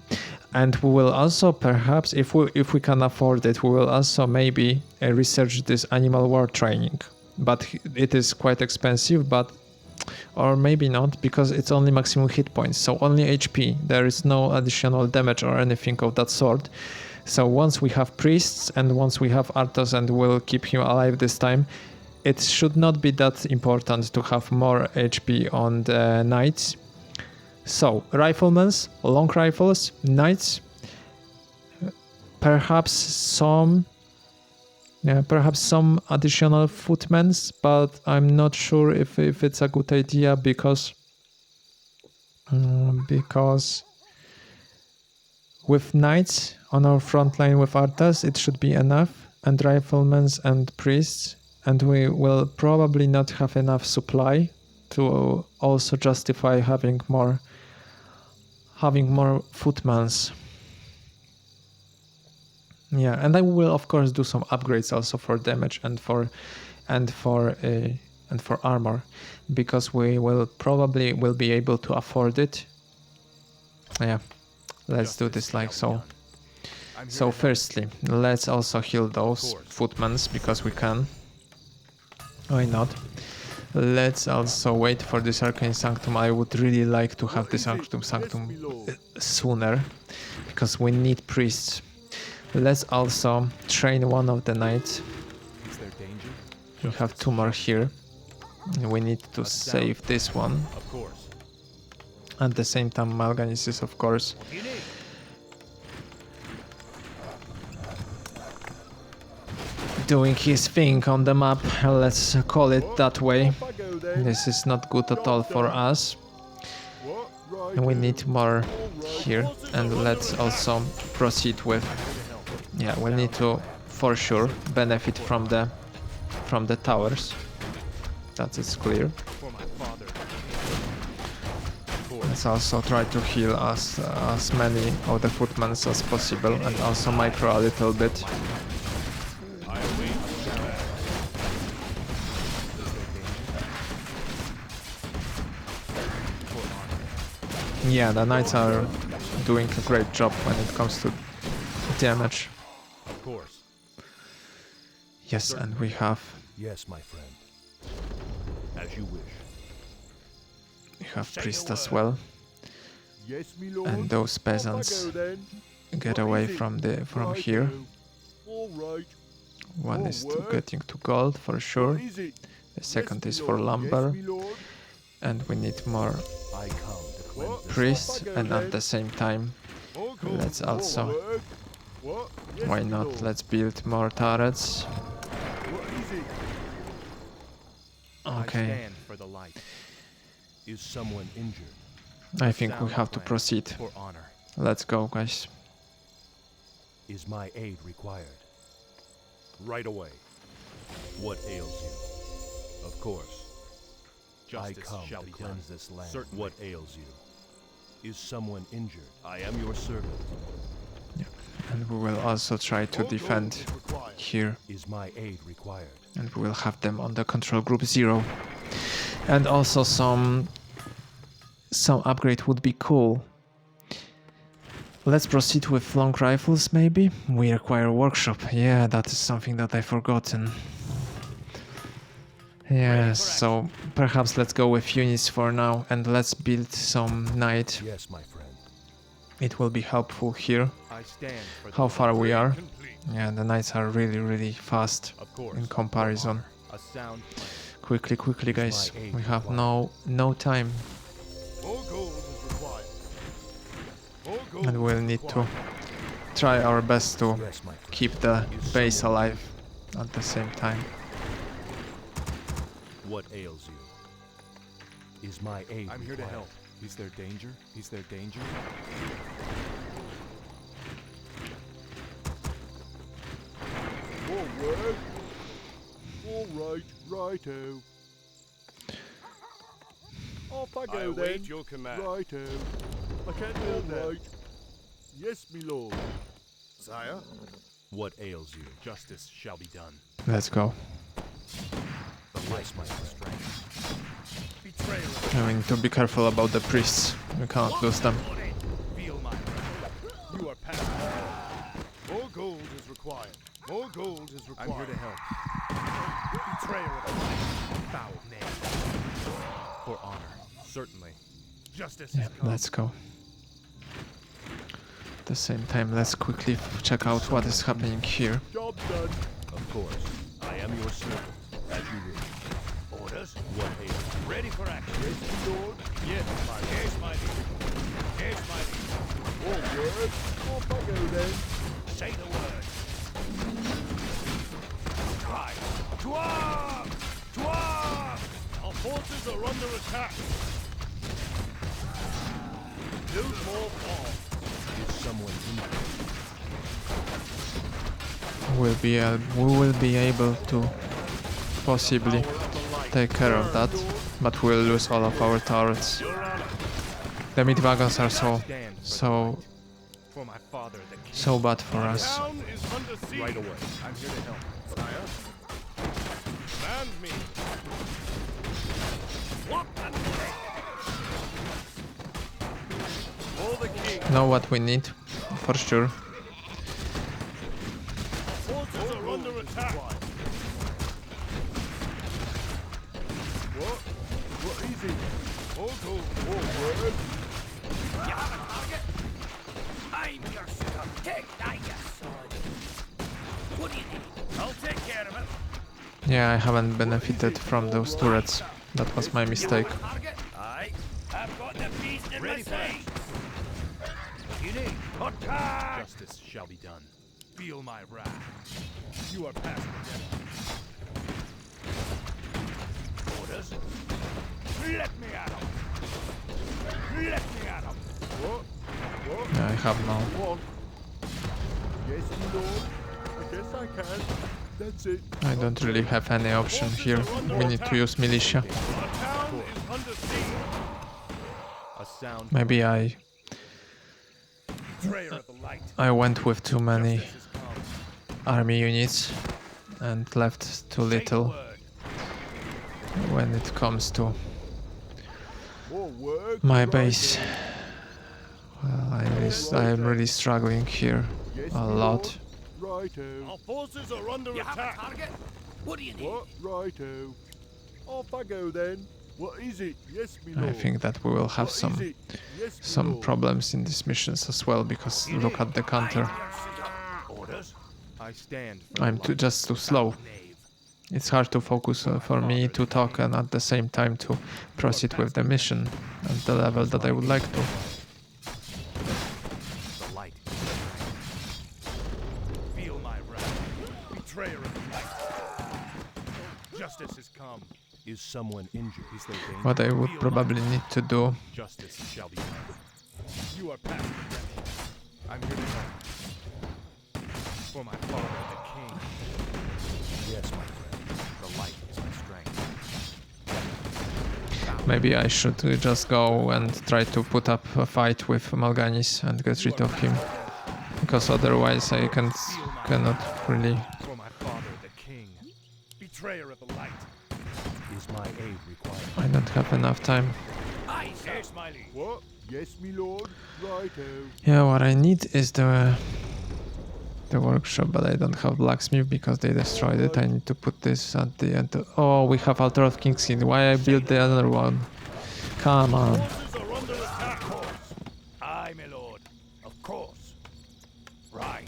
S1: and we will also perhaps, if we can afford it, we will also maybe research this animal war training. But it is quite expensive, or maybe not, because it's only maximum hit points, so only HP. There is no additional damage or anything of that sort. So once we have priests and once we have Arthas and we'll keep him alive this time, it should not be that important to have more HP on the knights. So, riflemen, long rifles, knights, perhaps some additional footmen, but I'm not sure if it's a good idea because with knights on our front line with Arthas, it should be enough, and riflemen and priests. And we will probably not have enough supply to also justify having more footmen. Yeah, and I will of course do some upgrades also for damage and for armor, because we will probably be able to afford it. Yeah, let's do this like so. So firstly, let's also heal those footmen because we can. Why not? Let's also wait for this Arcane Sanctum. I would really like to have this Arcane Sanctum sooner, because we need priests. Let's also train one of the knights. We have 2 more here. We need to save this one. At the same time, Mal'Ganis is of course doing his thing on the map, let's call it that way. This is not good at all for us. And we need more here, and let's also proceed with, yeah, we need to for sure benefit from the towers. That is clear. Let's also try to heal as many of the footmen as possible, and also micro a little bit. Yeah, the knights are doing a great job when it comes to damage.
S3: Of course.
S1: Yes, and we have...
S5: Yes, my friend. As you wish.
S1: We have priests as well.
S3: Yes, my lord.
S1: And those peasants get away from here. One is getting to gold for sure. The second is for lumber. And we need more priests, and at the same time let's also, why not, let's build more turrets. Okay,
S5: Is someone injured?
S1: I think we have to proceed. Let's go, guys.
S5: Is my aid required? Right away. What ails you? Of course. I come to cleanse this land. Certainly. What ails you? Is someone injured? I am your servant.
S1: Yeah. And we will also try to defend here.
S5: Is my aid required?
S1: And we will have them on the control group 0. And also some upgrade would be cool. Let's proceed with long rifles maybe. We require a workshop. Yeah, that is something that I've forgotten. Yes, so perhaps let's go with units for now, and let's build some knight.
S5: Yes, my friend.
S1: It will be helpful here. How far we are. Yeah, the knights are really fast in comparison. Quickly, guys. We have no time. and we'll need to try our best to
S5: Yes, my friend.
S1: keep the base alive at the same time.
S5: What ails you? Is my aid
S3: I'm here to
S5: required?
S3: help. Is there danger? Is there danger?
S6: Forward. All right, righto. Off I go then.
S5: await your command.
S6: Righto. I can't do that. Right. Yes, me lord.
S5: Sire? What ails you?
S3: Justice shall be done.
S1: Let's go.
S5: The light my strength. Betrayer.
S1: And we need to be careful about the priests. We cannot lose them.
S3: Feel my wrath. You are past.
S5: More gold is required. More gold is required.
S3: I'm here to help.
S5: Betrayer of the light.
S3: Foul name. For honor. Certainly.
S5: Justice
S1: Yeah,
S5: is come.
S1: let's go. At the same time, let's quickly check out what is happening here.
S6: Job done.
S5: Of course. I am your servant. As you wish. Orders? What ails you? Ready for action.
S6: Yes, me lord.
S5: Yes, my liege. Yes, my liege.
S6: Forward. Off I go then.
S5: Say the word. Right. To arms! To arms! Our forces are under attack. Lose more fall. Is someone
S1: We will be able to possibly take care of that, but we'll lose all of our turrets. The mid wagons are so
S3: For my father, the king.
S1: so bad for us.
S5: Town is under siege.
S3: Right away. I'm here to help.
S5: Sire. Command me. What and for the king.
S1: Know what we need, for sure.
S5: Forces are under attack.
S6: What? What is it?
S5: All gold.
S6: Forward.
S2: You have a target? I'm your shooter. Take that, you sword. What do you need?
S5: I'll take care of it.
S1: Yeah, I haven't benefited from those turrets. That was my mistake.
S2: Target?
S5: Aye. I've got the beast in my sight. You need attack.
S3: Justice shall be done.
S5: Feel my wrath. You are past the deadline. Orders? Let me at him. Let me at him.
S6: What? What?
S1: Yeah, I have no.
S6: One. Yes, me lord. I guess I can. That's it.
S1: I don't really have any option here. We need to use militia.
S5: Our town is under siege.
S3: A sound.
S1: Maybe I
S5: Betrayer of the light.
S1: went with too many
S3: Justice has come.
S1: army units and left too
S5: Say the
S1: little
S5: word.
S1: when it comes to
S6: Forward.
S1: my
S6: Righto.
S1: base. Well, I am really struggling here
S6: Yes,
S1: a
S6: me
S1: lot.
S6: lord. Righto.
S5: Our forces are under
S2: You have a
S5: attack.
S2: target? What do you need?
S6: What? Righto. Off I go then. What is it? Yes, me
S1: I
S6: lord.
S1: think that we will have
S6: What is
S1: some
S6: it? Yes, me
S1: some
S6: lord.
S1: problems in these missions as well, because look at the counter.
S5: Orders?
S3: I stand. For
S1: I'm
S3: the light.
S1: just too slow.
S5: Knave.
S1: It's hard to focus for me to talk and at the same time to proceed with the mission at the level that I would like to.
S3: The light.
S5: Feel my wrath. Betrayer of the light. Justice has come.
S3: Is someone injured? Is there danger?
S1: What I would probably need to do.
S3: Justice shall be done.
S5: You are past the deadline.
S3: I'm here to help. For my father, the king.
S5: Yes, my friend.
S3: The light is my strength.
S1: Maybe I should just go and try to put up a fight with Malganis and get rid of him, because otherwise I cannot really.
S3: For my father, the king.
S5: Betrayer of the light.
S3: Is my aid required?
S1: I don't have enough time.
S2: Aye, sir.
S5: Yes, my liege.
S6: What? Yes, me lord. Righto.
S1: Yeah, what I need is the workshop, but I don't have blacksmith because they destroyed it. I need to put this at the end. Oh, we have Altar of Kingskin. Why I built the other one? Come on.
S5: Forces are under attack. Aye, my lord. Of course. Right.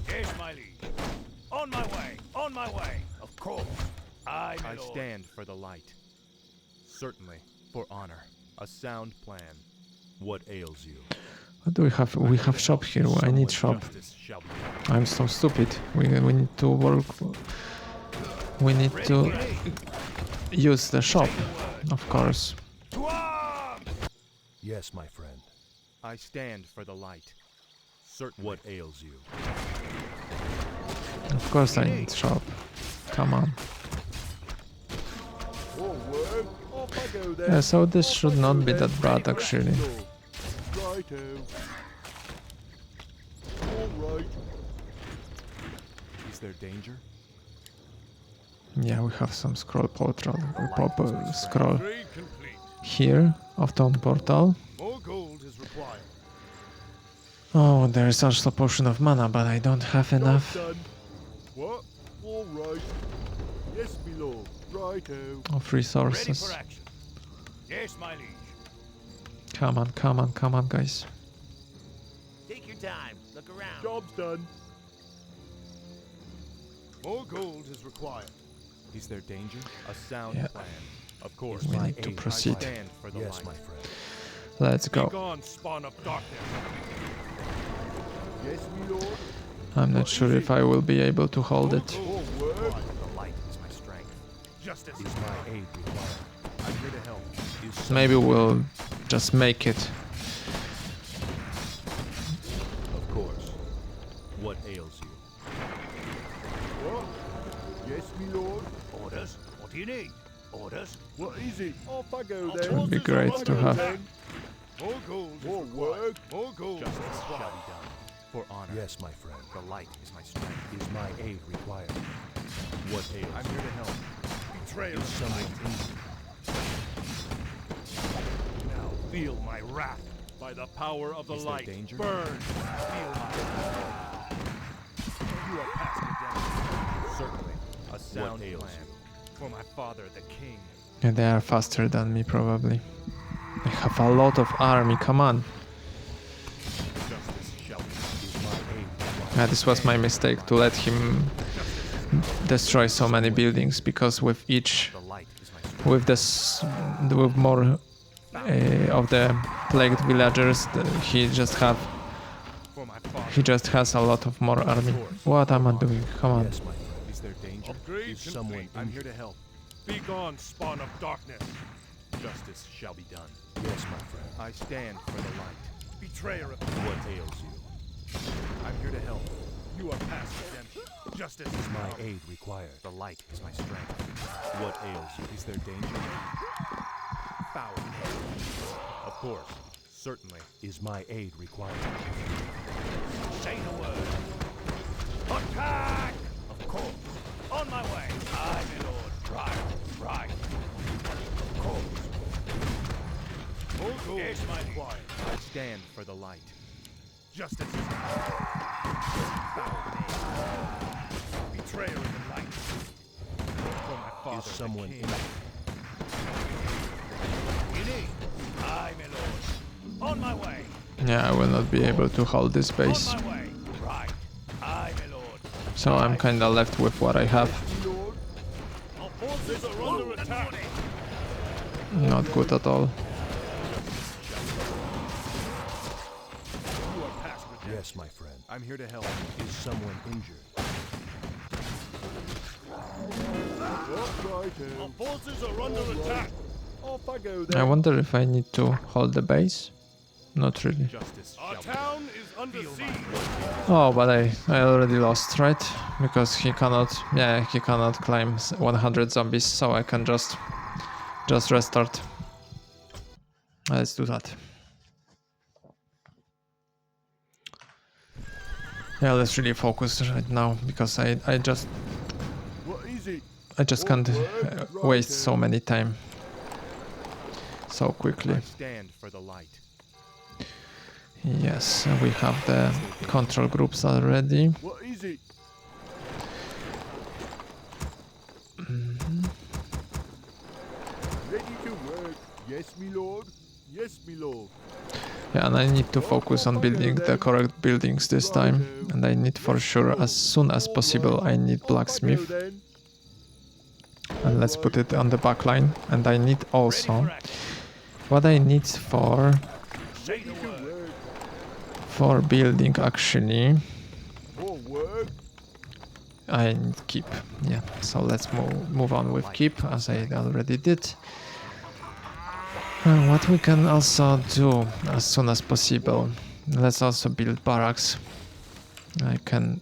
S5: Yes, my liege. On my way. On my way. Of course. Aye, my
S3: I
S5: lord.
S3: stand for the light. Certainly, for honor. A sound plan.
S5: What ails you?
S1: What do we have? We have shop here. I need shop.
S5: Justice shall be done.
S1: I'm so stupid. We need to work. We need to use the shop, of course.
S5: Yes, my friend.
S3: I stand for the light. Certainly.
S5: What ails you?
S1: Of course I need shop. Come on.
S3: Forward. Off I go then.
S1: Yeah, so this should not be that bad actually.
S3: Righto. All right. Is there danger?
S1: Yeah, we have some scroll portal. We pop a scroll
S3: Trade complete.
S1: here of the portal.
S3: More gold is required.
S1: Oh, there is also a potion of mana, but I don't have enough
S3: Done. What? All right. Yes, my lord. Righto.
S1: of resources.
S3: action. Yes, my liege.
S1: Come on, come on, come on, guys.
S7: Take your time. Look around.
S3: Job's done. More gold is required. Is there danger? A sound
S1: Yeah.
S3: plan. Of course.
S1: We
S5: my
S1: need to
S5: aid.
S1: proceed.
S3: I stand for the
S5: Yes,
S3: light.
S5: my friend.
S1: Let's
S3: Be
S1: go.
S3: gone, spawn of darkness. Yes, my lord.
S1: I'm not sure if I will be able to hold it.
S3: Forward. The light is my strength. Justice
S5: Is my aid required?
S3: I'm here to help.
S5: Is
S1: Maybe we'll just make it.
S5: Of course. What ails you?
S3: What? Yes, my lord.
S7: Orders? What do you need? Orders?
S3: What is it? Off I go
S7: It
S3: then.
S1: would be great to have.
S3: More gold. More work. More gold. Justice shall be done. For honor.
S5: Yes, my friend.
S3: The light is my strength.
S5: Is my aid required? What ails
S3: I'm here to help. Betrayer
S5: Is
S3: of the
S5: someone
S3: light.
S5: injured?
S3: Now feel my wrath. By the power of the
S5: Is there
S3: light.
S5: danger?
S3: Burn. Feel my wrath. You are past redemption. Certainly. A sound
S5: ails
S3: plan. For my father, the king.
S1: And they are faster than me probably. I have a lot of army, come on.
S3: Justice shall be
S5: Is my aid required?
S1: Yeah, this was my mistake to let him destroy so many buildings, because with each,
S3: the light is my strength.
S1: with this, with more of the plagued villagers, he just
S3: For my father.
S1: he just has a lot of more army. What am I doing? Come on.
S5: Yes, my friend.
S3: Is there danger?
S5: Upgrade Is someone complete.
S3: I'm here to help. Be gone, spawn of darkness. Justice shall be done.
S5: Yes, my friend.
S3: I stand for the light. Betrayer of
S5: What ails you?
S3: I'm here to help. You are past redemption. Justice
S5: Is my aid required?
S3: The light is my strength.
S5: What ails you?
S3: Is there danger? Foul. Of course. Certainly.
S5: Is my aid required?
S7: Say the word. Attack! Of course. On my way. Aye, my lord. Right. Right. Of course.
S3: More gold
S7: Yes, my liege.
S3: required. I stand for the light. Justice is foul name. Betrayer of the light. For my father,
S5: Is someone
S3: the king.
S5: injured?
S7: You need? Aye, my lord. On my way.
S1: Yeah, I will not be able to hold this base.
S7: On my way. Right. Aye, my lord.
S1: So I'm kinda left with what I have.
S3: Our forces are under attack.
S1: Not good at all.
S3: You are past redemption.
S5: Yes, my friend.
S3: I'm here to help.
S5: Is someone injured?
S3: Our forces are under attack. Off I go
S1: I
S3: then.
S1: wonder if I need to hold the base. Not really.
S3: Justice Our town is under siege.
S1: Oh, but I already lost, right? Because he cannot climb 100 zombies, so I can just restart. Let's do that. Yeah, let's really focus right now, because I just
S3: What is it?
S1: can't waste so many time so quickly.
S3: I stand for the light.
S1: Yes, we have the control groups already.
S3: What is it? Ready to work. Yes, my lord. Yes, my lord.
S1: Yeah, and I need to focus on building the correct buildings this time. And I need for sure, as soon as possible, I need blacksmith. And let's put it on the back line. And I need also, what I need for
S7: Say the word.
S1: For building, actually,
S6: More work.
S1: I need keep. Yeah, so let's move on with keep, as I already did. What we can also do as soon as possible, let's also build barracks. I can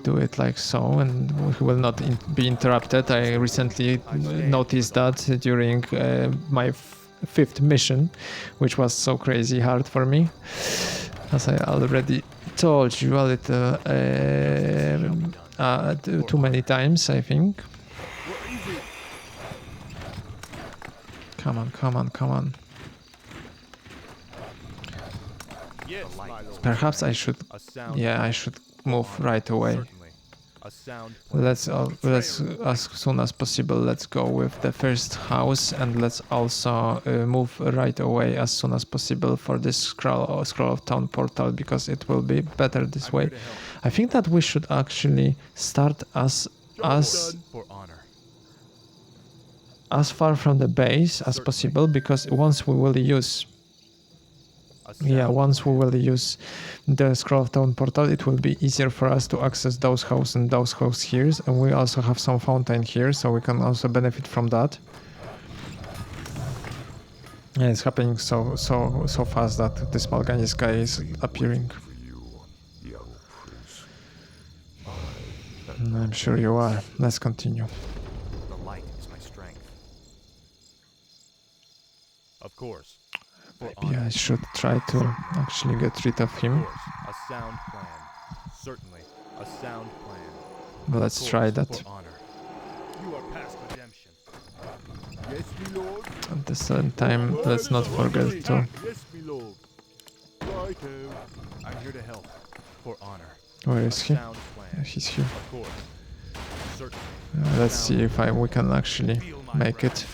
S1: do it like so, and we will not be interrupted. I recently noticed that during my fifth mission, which was so crazy hard for me, as I already told you a little too many times, I think. Come on, come on, come on.
S3: Yes, my lord.
S1: Perhaps I should, yeah, I should move right away.
S3: Certainly. A sound plan.
S1: Let's as soon as possible. Let's go with the first house, and let's also move right away as soon as possible for this scroll of town portal, because it will be better this way. I think that we should actually start as
S3: For honor.
S1: far from the base as possible, because once we will use the scroll of town portal, it will be easier for us to access those houses and those houses here, and we also have some fountain here, so we can also benefit from that. And it's happening so fast that this Malganis guy is appearing.
S6: For you, young prince.
S1: I'm sure you are. Let's continue.
S5: The light is my strength.
S3: Of course. For
S1: Maybe
S3: honor.
S1: I should try to actually get rid of
S3: Of
S1: him.
S3: course. A sound plan. Certainly. A sound plan.
S1: Let's
S3: Of
S1: try
S3: course,
S1: that.
S3: For honor. You are past redemption. Yes, my lord.
S1: At the same time, let's not forget to...
S3: Yes, my lord. Righto. I'm here to help. For honor.
S1: Where is he?
S3: Sound plan.
S1: He's here.
S3: Of course. Certainly.
S1: Let's see if we can actually make it.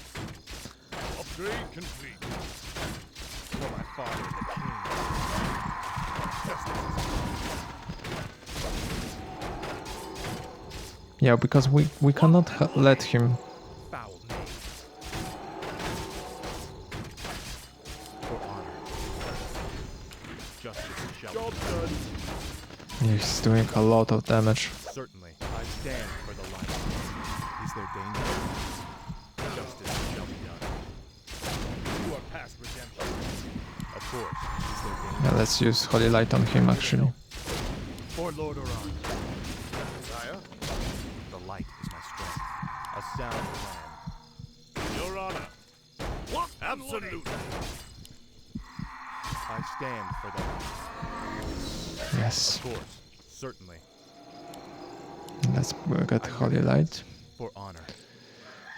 S3: Upgrade complete. For my father, the king. Justice is
S1: Yeah, because we cannot let him.
S3: foul name. For honor. Justice shall be done.
S1: He's doing a lot of damage.
S3: Certainly, I stand for the light. Is there danger? Justice shall be done. You are past redemption. Of course. Is there danger?
S1: Yeah, let's use holy light on him actually.
S3: For Lord Oran. Sire?
S5: The light is my strength.
S3: A sound plan.
S7: Your honor. What? Absolutely.
S3: I stand for the light.
S1: Yes,
S3: Of course. Certainly.
S1: let's get holy light.
S3: For honor.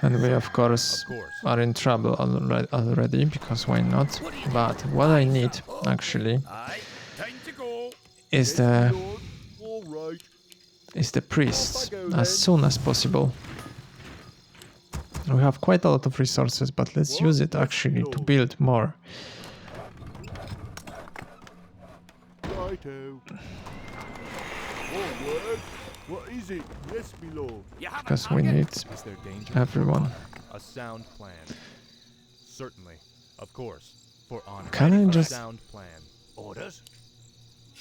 S1: And we of course
S3: Of course.
S1: are in trouble already, because why not? But what I need actually
S7: Aye. Time to go.
S1: is
S3: All right.
S1: the priest as soon as possible. We have quite a lot of resources, but let's use it actually to build more.
S3: Righto. Forward. What is it? Yes, my lord.
S7: You have a
S1: Because we
S7: target?
S1: need
S3: Is there danger?
S1: everyone.
S3: A sound plan. Certainly. Of course. For honor.
S1: Can I
S3: A
S1: just...
S3: sound plan.
S7: Orders?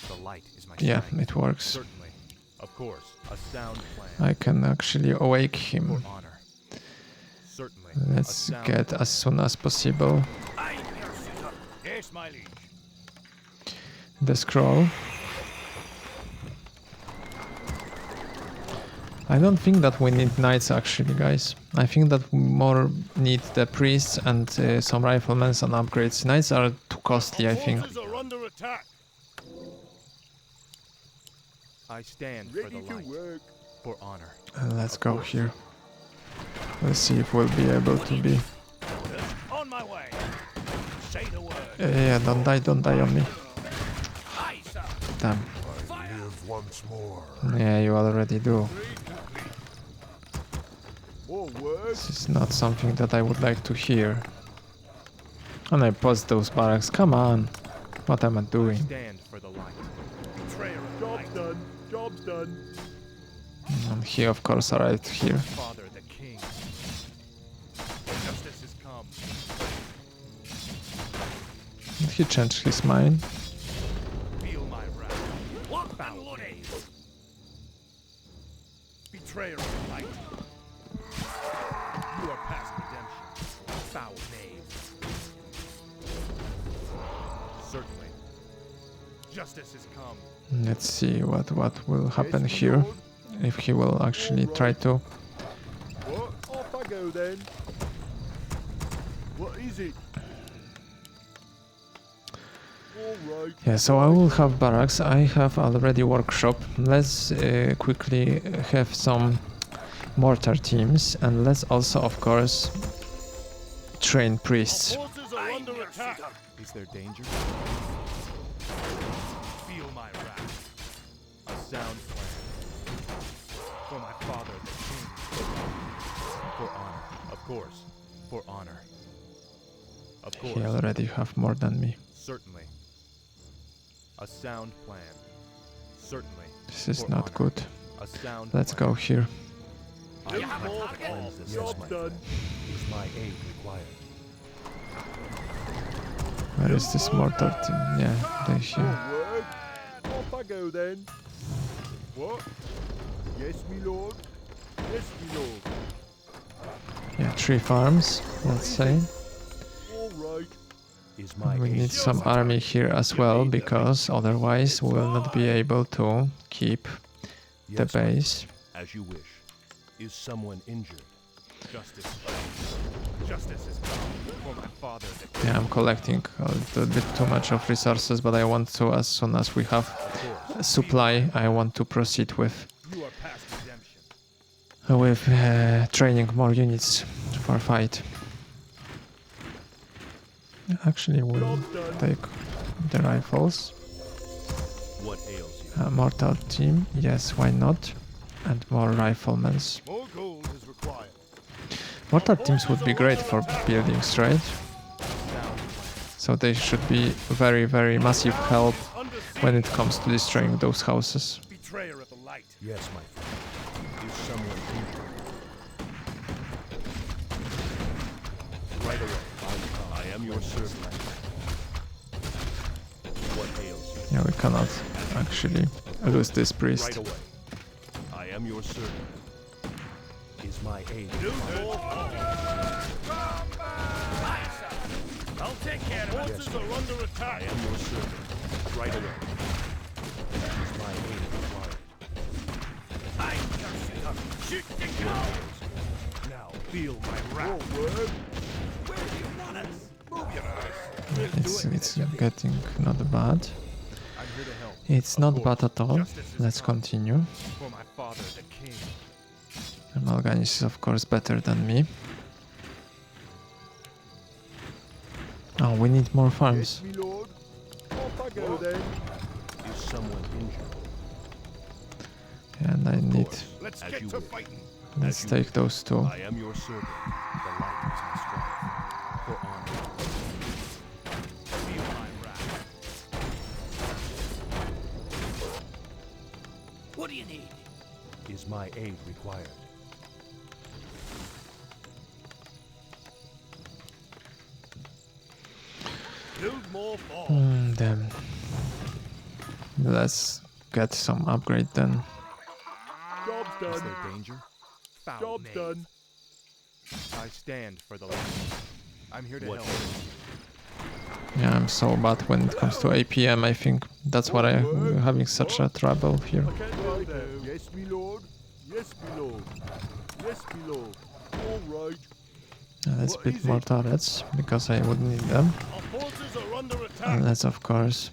S5: The light is my
S1: Yeah,
S5: strength.
S1: it works.
S3: Certainly. Of course. A sound plan.
S1: I can actually awake
S3: For
S1: him.
S3: honor. Certainly.
S1: Let's
S3: A sound
S1: get
S3: plan.
S1: as soon as possible
S7: Aye, your suitor. Yes, my liege.
S1: the scroll. I don't think that we need knights actually, guys. I think that we more need the priests and some riflemen and upgrades. Knights are too costly, I think.
S7: Forces are under attack.
S3: I stand for the light. For honor.
S1: Let's go here. Let's see if we'll be able to be...
S7: Orders? On my way. Say the word.
S1: Yeah, don't die on me.
S7: Aye, sir.
S1: Damn.
S6: I live once more.
S1: Yeah, you already do.
S3: Forward.
S1: This is not something that I would like to hear. And I paused those barracks. Come on. What am I doing?
S3: Stand for the light.
S7: Betrayer of
S3: Job's
S7: light.
S3: done. Job's done.
S1: And he, of course, arrived here.
S3: Father, the king. Justice has come.
S1: He changed his mind.
S7: Feel my wrath. Locked and loaded. Betrayer of the light. You are past redemption. Foul knave. Certainly. Justice has come.
S1: Let's see what will happen here. If he will actually try to.
S5: What? Off I go then. What is it? Alright.
S1: Yeah, so I will have barracks. I have already workshop. Let's quickly have some mortar teams, and let's also, of course, train priests.
S7: Forces are under attack. Is there danger? Feel my wrath. A sound plan. For my father, the king. For honor, of course. For honor. Of course.
S1: He already have more than me.
S7: Certainly. A sound plan. Certainly.
S1: This is
S7: For
S1: not
S7: honor.
S1: good.
S7: A sound
S1: Let's
S7: plan.
S1: go here.
S7: You have a target?
S5: Job done. Is my aid required?
S1: Where is this mortar team? Yeah, they're here.
S5: Forward. Off I go then. What? Yes, me lord. Yes, me lord.
S1: Yeah, 3 farms, let's say.
S5: Alright. Is my
S1: We
S5: aid
S1: need some army here as well, because otherwise we will not be able to keep the
S5: Yes, my
S1: base.
S5: As you wish. Is someone injured?
S7: Justice. Justice is come for my father, the king.
S1: Yeah, I'm collecting a little bit too much of resources, but I want to, as soon as we have
S7: Of course.
S1: supply, I want to proceed with
S7: You are past redemption.
S1: training more units for fight. Actually, we'll take the rifles.
S5: What ails you?
S1: Mortar team, yes, why not? And more riflemen.
S7: More gold is required.
S1: Mortar teams would be great for buildings, right? So they should be very, very massive help when it comes to destroying those houses.
S7: Betrayer of the light.
S5: Yes, my friend. Is someone injured? Right away. I am your servant. What ails you?
S1: Yeah, we cannot actually lose this priest.
S5: Right away. I am your servant. Is my aid?
S7: I'll take care of it.
S5: Yes,
S7: Forces are under
S5: I
S7: attack.
S5: am your servant. Right away. Is my aid required?
S7: I'm your shooter. Shoot the cow. Now feel my wrath. Where do you want us? Move your ass.
S1: It's getting not bad.
S7: I'm here to help.
S1: It's
S7: Of
S1: not
S7: course.
S1: bad at all.
S7: Justice is
S1: Let's
S7: come
S1: continue.
S7: for my father, the king.
S1: Malganis is of course better than me. Oh, we need more farms.
S5: me lord. Off I go then. Is someone injured?
S1: And I need...
S7: Let's
S5: As
S7: get
S5: you
S7: to
S5: wish.
S7: fighting.
S1: Let's take those two.
S5: I am your servant. The light is my strength. For honor.
S7: Feel my wrath. What do you need?
S5: Is my aid required?
S7: Build more forts.
S1: Then let's get some upgrade then.
S5: Job's
S7: Is
S5: done.
S7: there danger? Foul
S5: Job's
S7: knave.
S5: done.
S7: I stand for the land. I'm here to
S5: What?
S7: help.
S1: Yeah, I'm so bad when it comes to APM. I think that's why I'm having such a trouble here.
S5: I can't lie there. Yes, me lord. Yes, me lord. Yes, me lord. All right.
S1: Let's
S5: What
S1: build
S5: is
S1: more
S5: it?
S1: turrets because I would need them.
S7: Our forces are under attack.
S1: And let's of course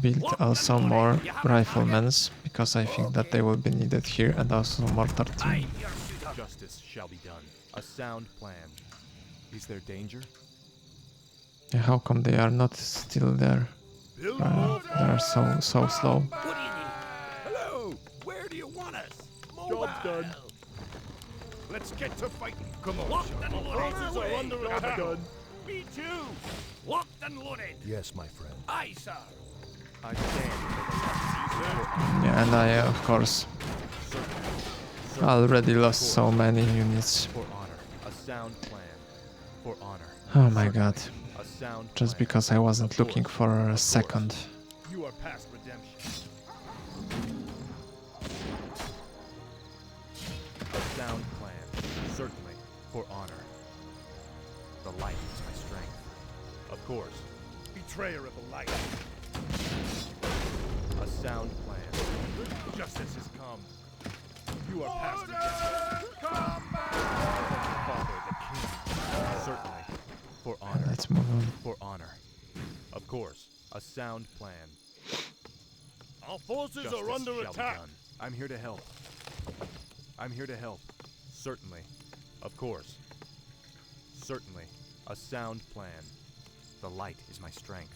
S1: build also more riflemen because I think that they will be needed here, and also mortar team.
S7: Your shooter. Justice shall be done. A sound plan. Is there danger?
S1: Yeah, how come they are not still there?
S7: Build
S1: They are so slow.
S7: What do you need? Hello. Where do you want us?
S5: Job's done.
S7: Let's get to fighting. Come on. Locked and loaded. Forces are under
S5: Job's
S7: attack.
S5: done.
S7: Me too. Locked and loaded.
S5: Yes, my friend.
S7: Aye, sir. I stand for the
S1: Yeah, and I of course already lost so many units.
S7: for honor. A sound plan. For honor.
S1: Oh my god.
S7: A sound
S1: Just
S7: plan.
S1: because I wasn't
S7: Of
S1: looking
S7: course.
S1: for a
S7: Of course.
S1: second.
S7: You are past redemption. A sound plan. Certainly. For honor. The light is my strength. Of course. Betrayer of the light. A sound plan. Justice has come. You are past redemption. Come back! Father, the king. Certainly. For honor.
S1: Let's move on.
S7: For honor. Of course. A sound plan. Our forces are under attack. I'm here to help. I'm here to help. Certainly. Of course. Certainly. A sound plan. The light is my strength.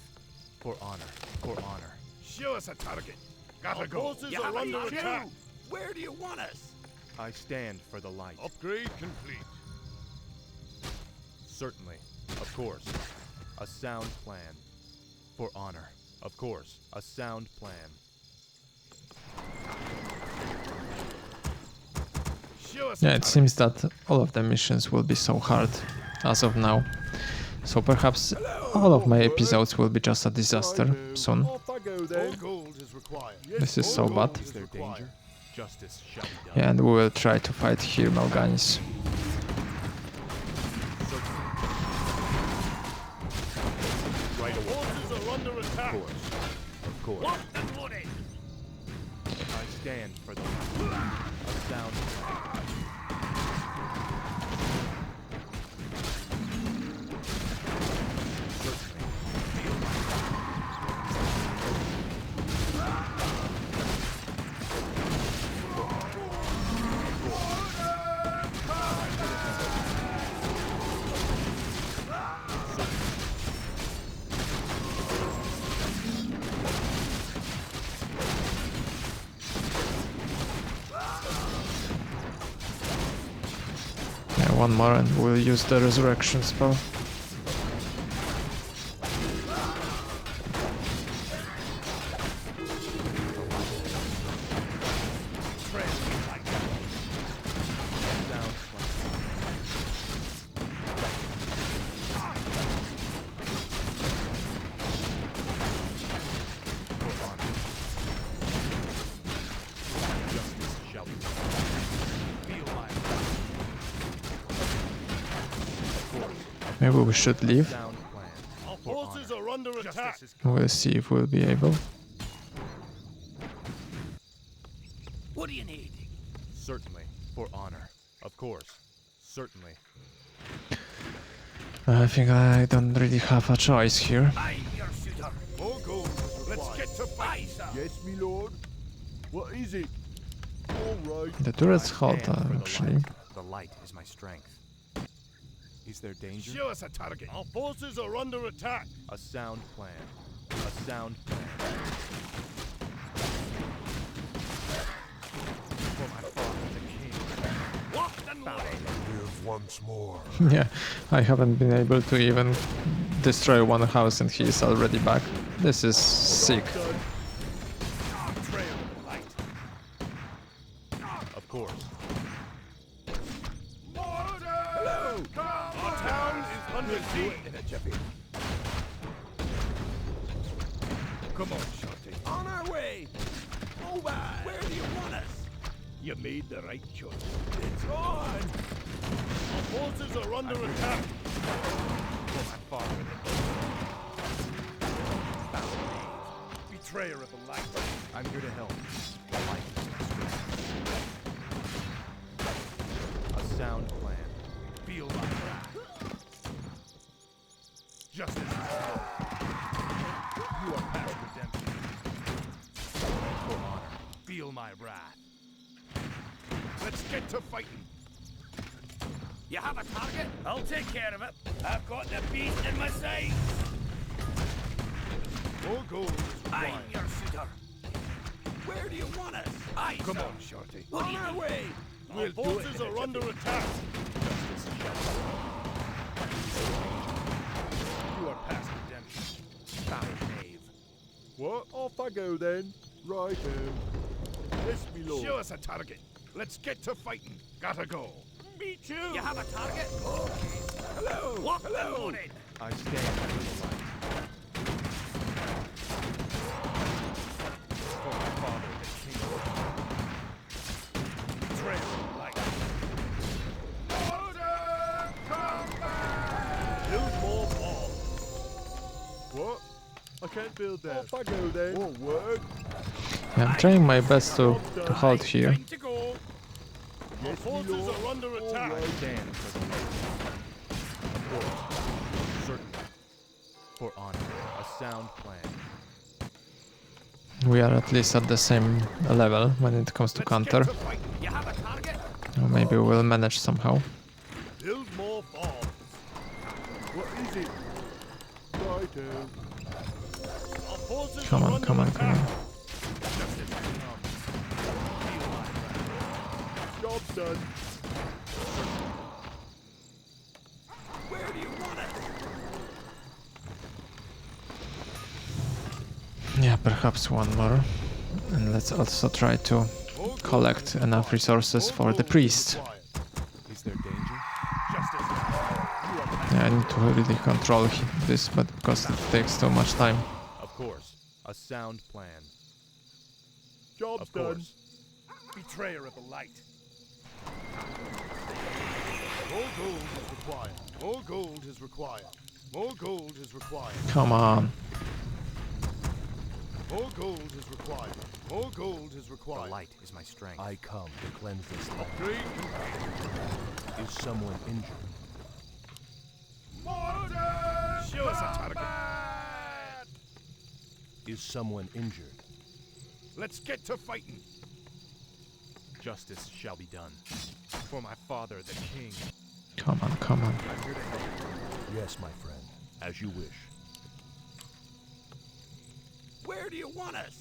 S7: For honor. For honor.
S5: Show us a target. Gotta go.
S7: Forces are under attack.
S5: Where do you want us?
S7: I stand for the light.
S5: Upgrade complete.
S7: Certainly. Of course. A sound plan. For honor. Of course. A sound plan.
S5: Show us
S1: Yeah,
S5: a
S1: it
S5: target.
S1: seems that all of the missions will be so hard as of now. So perhaps all of my episodes will be just a disaster soon.
S5: Off I go then. More gold is required.
S1: This is so bad.
S7: Is there danger? Justice shall be done.
S1: Yeah, and we will try to fight here Mal'Ganis.
S7: Right away.
S5: Forces are under attack.
S7: Of course. Of course.
S5: Lock and loaded.
S7: I stand for the light. A sound plan. Certainly. Feel my
S1: Yeah, one more and we'll use the resurrection spell.
S7: sound plan. For honor. Justice shall be done. Feel my Of course.
S1: Maybe we should leave.
S7: Sound plan.
S5: Our
S7: For
S5: forces
S7: honor.
S5: are under attack.
S7: Justice is coming.
S1: We'll see if we'll be able.
S5: What do you need?
S7: Certainly. For honor. Of course. Certainly.
S1: I think I don't really have a choice here.
S5: I'm your shooter. More gold is required. Let's get to fight, sir. Yes, me lord. What is it? All right.
S1: The turret's
S7: I
S1: hot
S7: stand for the
S1: actually.
S7: light. The light is my strength. Is there danger?
S5: Show us a target. Our forces are under attack.
S7: A sound plan. A sound plan. For my father, the king.
S5: Locked and loaded.
S6: Live once more.
S1: Yeah, I haven't been able to even destroy one house and he is already back. This is sick.
S5: Betrayer of the light.
S7: Of course.
S5: Hello. Our town is under siege. Come on, Shorty. On our way. Move on. Where do you want us? You made the right choice. It's on. Our forces are under attack.
S7: For my father, the
S5: Betrayer of the light.
S7: I'm here to help. The light is my strength. A sound plan.
S5: Feel my wrath. Justice is slow. You are past redemption.
S7: For honor.
S5: Feel my wrath. Let's get to fighting. You have a target? I'll take care of it. I've got the beast in my sights. More gold is required. I'm your shooter. Where do you want us? Come on, Shorty. On our way. Our forces are under attack.
S7: Justice shall be done. You are past redemption. Foul knave.
S5: What? Off I go then. Right. Yes, me lord. Show us a target. Let's get to fighting. Gotta go. Me too. You have a target? Okay. Hello. Lock
S3: I stand for the light. For my father, the king. Betrayal of light.
S5: Build more walls.
S3: What? I can't build that.
S5: Off I go then. Won't work.
S1: Yeah, I'm trying my best to hold here.
S5: To go. Our forces are under attack.
S3: I stand for the light. Of course. Certainly. For honor. A sound plan.
S1: We are at least at the same level when it comes to counter.
S5: You have a target?
S1: Or maybe we'll manage somehow.
S5: Build more bombs.
S3: What is it? Righto.
S5: Our forces
S1: Come
S5: are
S1: on,
S5: under
S1: come on,
S5: attack.
S1: come on.
S3: Job's done.
S5: Where do you want it?
S1: Yeah, perhaps one more. And let's also try to collect enough resources for the priest.
S3: Is there danger?
S1: Yeah, I need to really control this, but because it takes too much time.
S3: Of course. A sound plan.
S5: Job's
S3: Of
S5: done.
S3: course.
S5: Betrayer of the light. More gold is required. More gold is required. More gold is required.
S1: Come on.
S5: More gold is required. More gold is
S2: The
S5: required.
S2: light is my strength.
S5: I come to cleanse this land. Upgrade complete. Is someone injured? Show us a target. Is someone injured? Let's get to fighting.
S3: Justice shall be done. For my father, the king.
S1: Come on, come on.
S3: I'm here to help.
S5: Yes, my friend. As you wish.
S2: Where do you want us?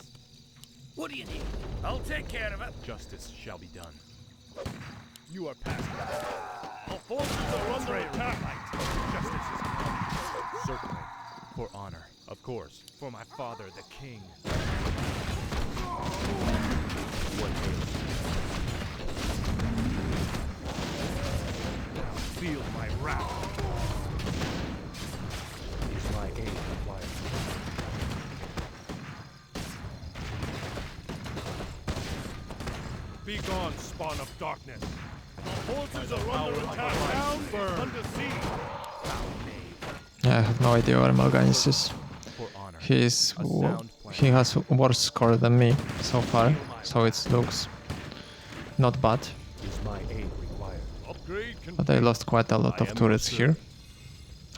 S2: What do you need? I'll take care of it.
S3: Justice shall be done.
S5: You are past that. Our forces are under attack.
S3: Justice is come. Certainly. For honor. Of course. For my father, the king.
S5: What is? Feel my wrath. Is my aid required? Be gone, spawn of darkness. Our forces are under attack. Down, under siege.
S1: Yeah, I have no idea where Mal'Ganis is.
S3: For honor.
S1: He has worse score than me so far, so it looks not bad.
S5: Is my aid required? Upgrade
S1: But I lost quite a lot of turrets here.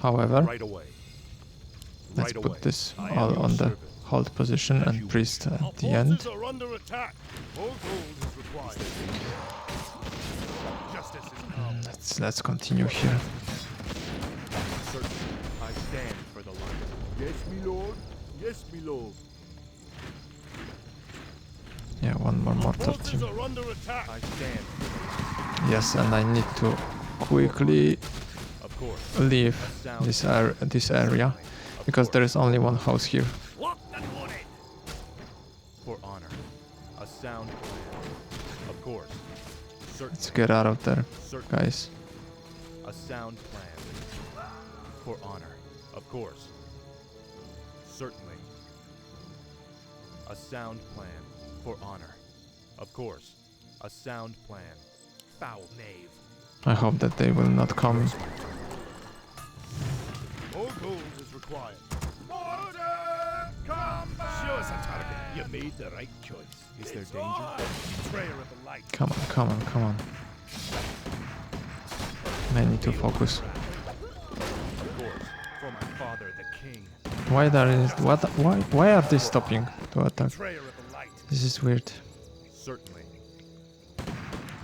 S1: However,
S5: right away.
S1: let's put this all on the hold position and priest at the end.
S5: Are under attack. More gold is required.
S3: Justice is come.
S1: Let's continue here.
S3: Certainly. I stand for the light.
S5: Yes, my lord. Yes, my lord.
S1: Yeah, one more mortar
S5: Forces
S1: team.
S5: are under attack.
S3: I stand for the light.
S1: Yes, and I need to quickly
S3: Of course.
S1: leave this area because there is only one house here.
S2: Lock and loaded.
S3: For honor. A sound plan. Of course. Certainly.
S1: Let's get out of there,
S3: Certainly.
S1: guys.
S3: A sound plan. For honor. Of course. Certainly. A sound plan. For honor. Of course. A sound plan. Foul knave.
S1: I hope that they will not come.
S5: More gold is required. Order! Combat! Show us a target. You made the right choice.
S3: Is there danger?
S5: Betrayer of the light.
S1: Come on, come on, come on. I need to focus.
S3: Of course. For my father, the king.
S1: Why are they stopping to attack?
S5: Betrayer of the light.
S1: This is weird.
S3: Certainly.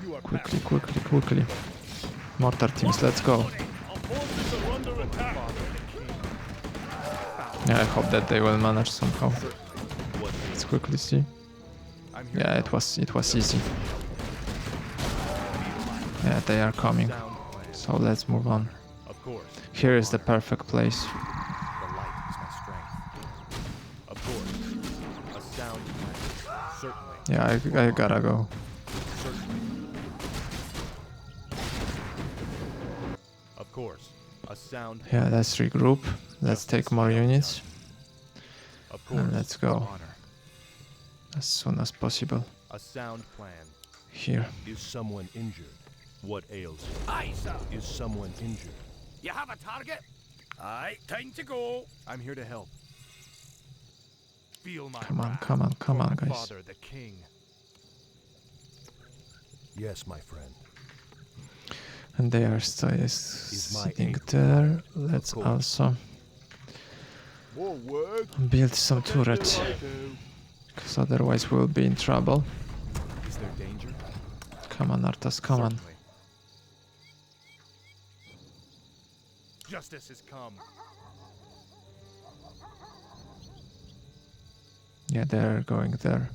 S5: You are
S1: Quickly, quickly, quickly. Mortar teams, let's go.
S5: Our forces are under attack.
S3: Father, the king.
S1: Yeah, I hope that they will manage somehow. Let's quickly see.
S3: I'm here.
S1: Yeah, it was easy. Yeah, they are coming.
S3: Sound plan.
S1: So let's move on.
S3: Of course.
S1: Here is the perfect place.
S2: The light is my strength.
S3: Of course. A sound plan. Certainly.
S1: Yeah, I gotta go.
S3: Certainly. Of course.
S7: A sound
S1: Yeah, let's regroup. Let's take more units.
S7: Of course,
S1: And let's
S7: for
S1: go
S7: honor.
S1: as soon as possible.
S7: A sound plan.
S1: Here.
S5: Is someone injured? What ails you?
S2: Aye, sir.
S5: Is someone injured?
S2: You have a target? Aye, time to go.
S7: I'm here to help. Feel my
S1: Come on,
S7: wrath
S1: come on, come
S7: for
S1: on,
S7: my
S1: guys.
S7: Father, the king.
S5: Yes, my friend.
S1: And they are sitting there. Let's also
S3: More work.
S1: build some turrets, because otherwise we'll be in trouble.
S7: Is there danger?
S1: Come on, Arthas, come on.
S7: Certainly. Justice has come.
S1: Yeah, they're going there.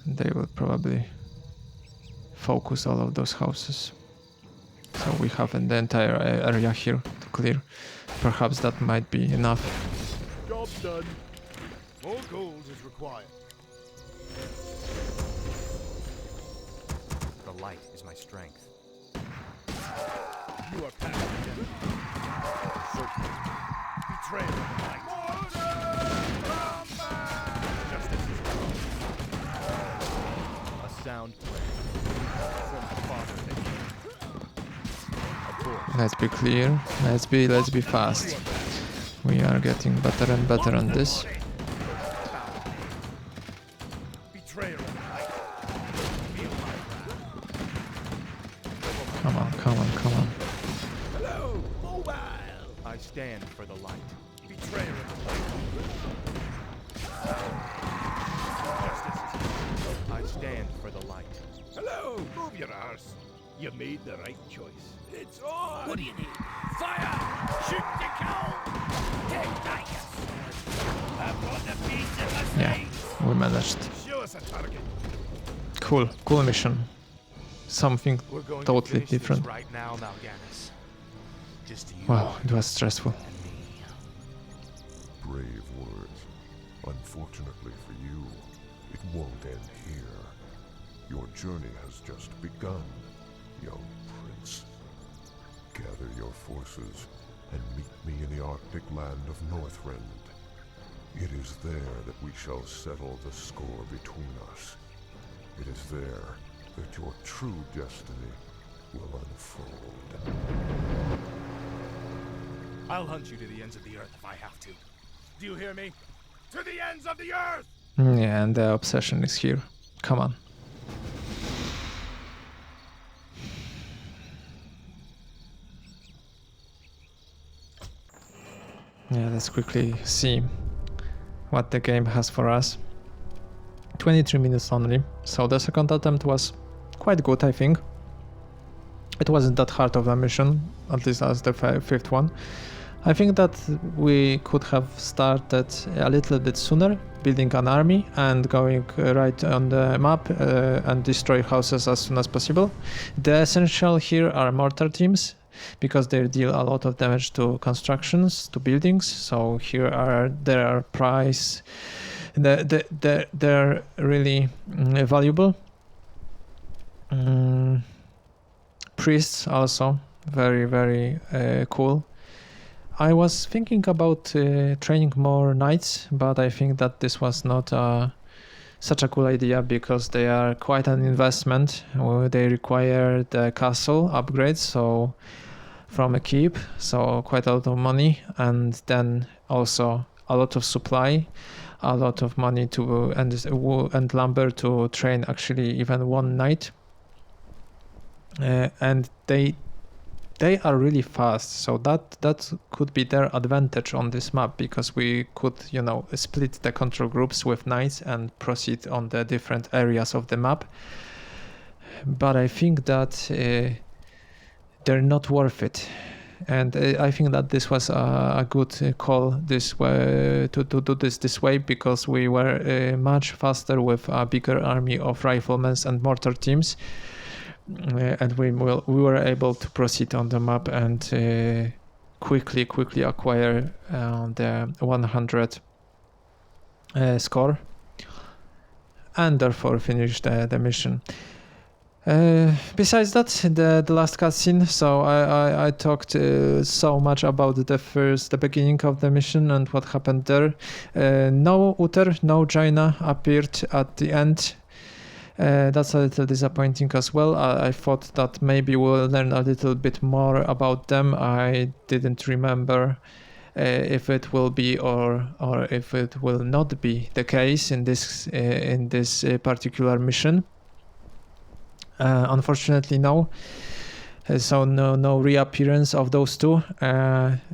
S1: And they will probably focus all of those houses. So we have the entire area here to clear. Perhaps that might be enough.
S3: Job's done. More gold is required.
S7: The light is my strength.
S3: You are past redemption.
S7: Certainly.
S3: Betrayal of the light.
S7: Justice has come. A sound plan. For my father, the king. Of course.
S1: Let's be clear. Let's be fast. We are getting better and better on this.
S3: Betrayer of the light.
S7: Feel my wrath.
S1: Come on, come on, come on.
S2: Hello, mobile.
S7: I stand for the light.
S3: Betrayer of the light.
S7: Justice has come. I stand for the light.
S2: Hello.
S3: Move your arse. You made the right choice.
S2: It's on. What do you need? Fire! Shoot to kill! Take tigers! I've got the beast in my
S1: Yeah,
S2: face!
S1: we managed.
S3: Show us a target.
S1: Cool mission. Something
S7: We're going
S1: totally
S7: to finish
S1: different.
S7: this right now, Mal'Ganis. Just you
S1: Wow, it was stressful.
S7: and me.
S6: Brave words. Unfortunately for you, it won't end here. Your journey has just begun, young prince. Gather your forces and meet me in the Arctic land of Northrend. It is there that we shall settle the score between us. It is there that your true destiny will unfold.
S3: I'll hunt you to the ends of the earth if I have to. Do you hear me? To the ends of the earth!
S1: Yeah, and the obsession is here. Come on. Yeah, let's quickly see what the game has for us. 23 minutes only, so the second attempt was quite good, I think. It wasn't that hard of a mission, at least as the fifth one. I think that we could have started a little bit sooner, building an army and going right on the map and destroy houses as soon as possible. The essential here are mortar teams, because they deal a lot of damage to constructions, to buildings. So there are price. They're really valuable. Priests also very cool. I was thinking about training more knights, but I think that this was not such a cool idea because they are quite an investment. They require the castle upgrades, so from a keep, so quite a lot of money, and then also a lot of supply, a lot of money to and lumber to train actually even one knight. And they are really fast, so that could be their advantage on this map, because we could, split the control groups with knights and proceed on the different areas of the map. But I think that they're not worth it, and I think that this was a good call this way to do this way, because we were much faster with a bigger army of riflemen and mortar teams. And we were able to proceed on the map and quickly acquire the 100 score, and therefore finish the mission. Besides that, the last cutscene. So I talked so much about the beginning of the mission and what happened there. No Uther, no Jaina appeared at the end. That's a little disappointing as well. I thought that maybe we'll learn a little bit more about them. I didn't remember if it will be or if it will not be the case in this particular mission. Unfortunately, no. So no reappearance of those two.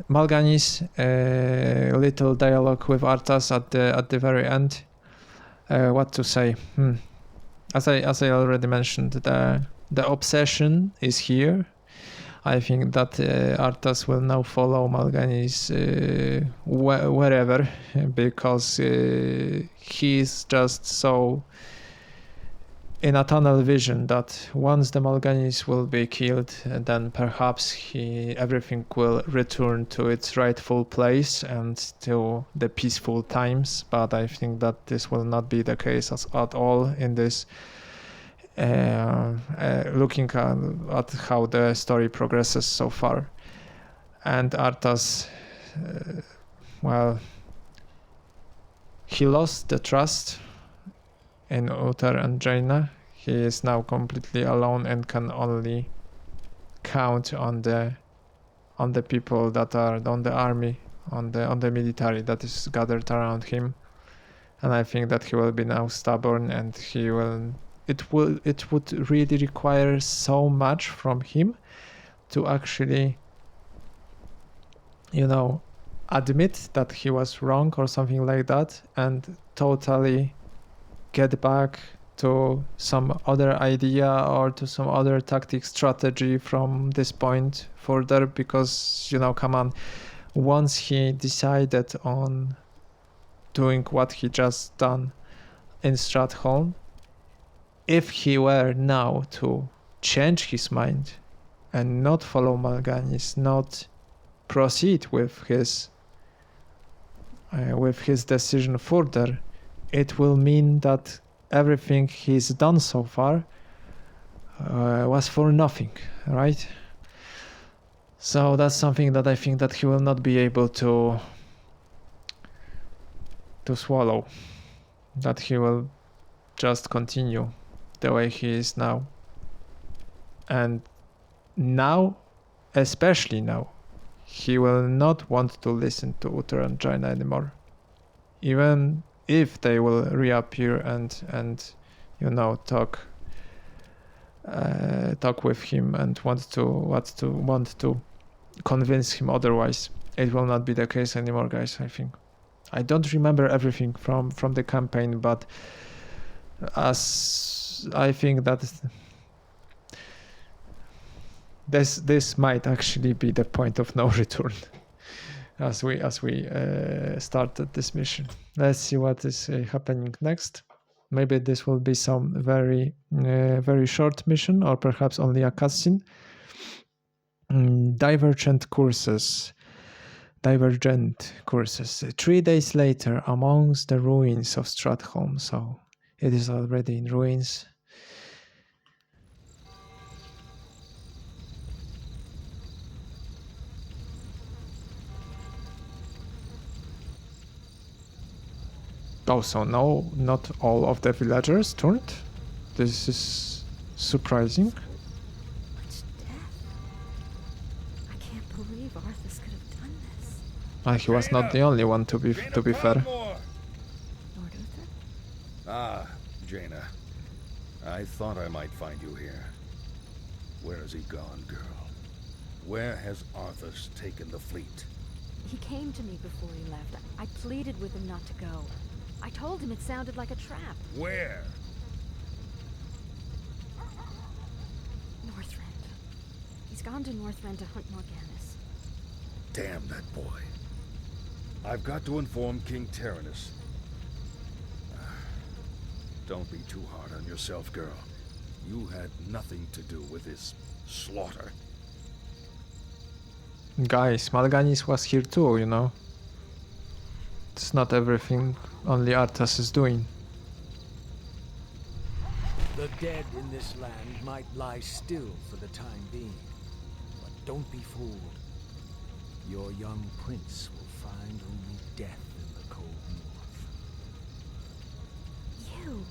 S1: Malgani's little dialogue with Arthas at the very end. What to say? As I already mentioned, the obsession is here. I think that Arthas will now follow Malgani's wherever, because he's just so in a tunnel vision that once the Malganis will be killed, then perhaps everything will return to its rightful place and to the peaceful times. But I think that this will not be the case at all in this. Looking at how the story progresses so far, and Arthas, well, he lost the trust in Uther and Jaina. He is now completely alone and can only count on the people that are on the army, on the military that is gathered around him. And I think that he will be now stubborn, and it would really require so much from him to actually, admit that he was wrong or something like that, and totally get back to some other idea or to some other tactic strategy from this point further. Because, come on, once he decided on doing what he just done in Stratholme, if he were now to change his mind and not follow Malganis, not proceed with his decision further, it will mean that everything he's done so far was for nothing, right? So that's something that I think that he will not be able to swallow, that he will just continue the way he is now. And now, especially now, he will not want to listen to Uther and Jaina anymore, even if they will reappear and talk with him and want to convince him otherwise. It will not be the case anymore, guys. I think I don't remember everything from the campaign, but as I think that this might actually be the point of no return. As we started this mission. Let's see what is happening next. Maybe this will be some very short mission, or perhaps only a cutscene. Divergent courses. 3 days later, amongst the ruins of Stratholme. So it is already in ruins. Oh, so no, not all of the villagers turned? This is surprising.
S4: Much death. I can't believe Arthas could have done this.
S1: He was not the only one, to be fair.
S4: Lord Uther?
S5: Ah, Jaina. I thought I might find you here. Where has he gone, girl? Where has Arthas taken the fleet?
S4: He came to me before he left. I pleaded with him not to go. I told him it sounded like a trap.
S5: Where?
S4: Northrend. He's gone to Northrend to hunt Morganis.
S5: Damn that boy. I've got to inform King Tyrannus. Don't be too hard on yourself, girl. You had nothing to do with this slaughter.
S1: Guys, Malganis was here too, It's not everything only Arthas is doing.
S3: The
S2: dead in this land might lie still for the time being. But don't be fooled. Your young prince will find only death in the cold north.
S4: You!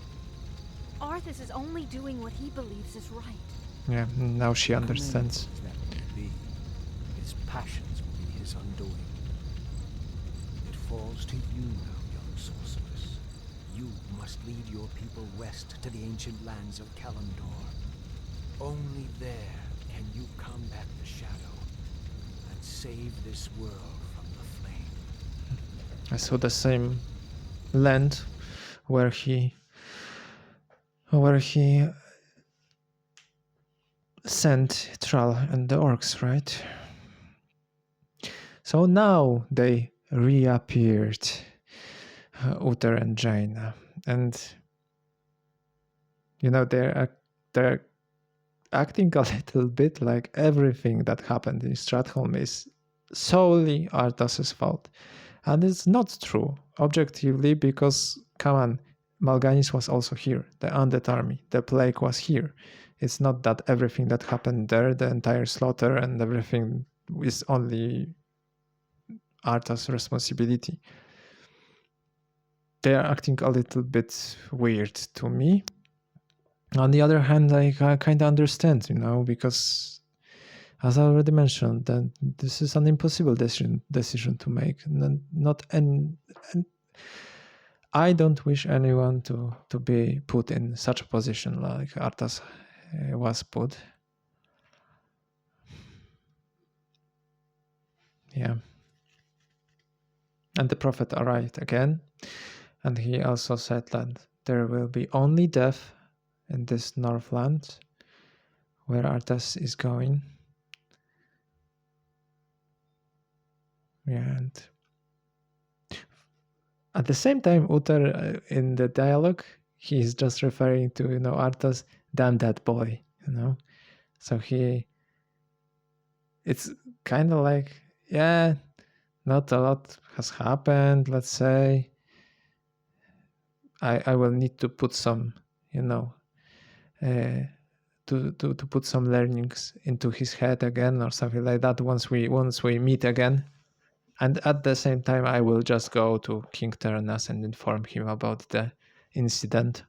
S4: Arthas is only doing what he believes is right.
S1: Yeah, now she understands.
S2: That may be. His passions will be his undoing. It falls to you now, young sorceress. You must lead your people west to the ancient lands of Kalimdor. Only there can you combat the shadow and save this world from the flame.
S1: I saw the same land where he sent Thrall and the orcs, right? So now they reappeared, Uther and Jaina, and you know they're acting a little bit like everything that happened in Stratholme is solely Arthas's fault, and it's not true objectively because come on, Mal'Ganis was also here, the undead army, the plague was here. It's not that everything that happened there, the entire slaughter and everything, is only Arthas' responsibility. They are acting a little bit weird to me. On the other hand, I kind of understand, because as I already mentioned, that this is an impossible decision to make. And I don't wish anyone to be put in such a position like Arthas was put. Yeah. And the prophet arrived again, and he also said that there will be only death in this Northland where Arthas is going. Yeah, and at the same time, Uther in the dialogue, he is just referring to, Arthas, damn that boy, So it's kind of like, yeah, not a lot has happened, let's say. I will need to put some, to put some learnings into his head again or something like that once we meet again. And at the same time, I will just go to King Terenas and inform him about the incident.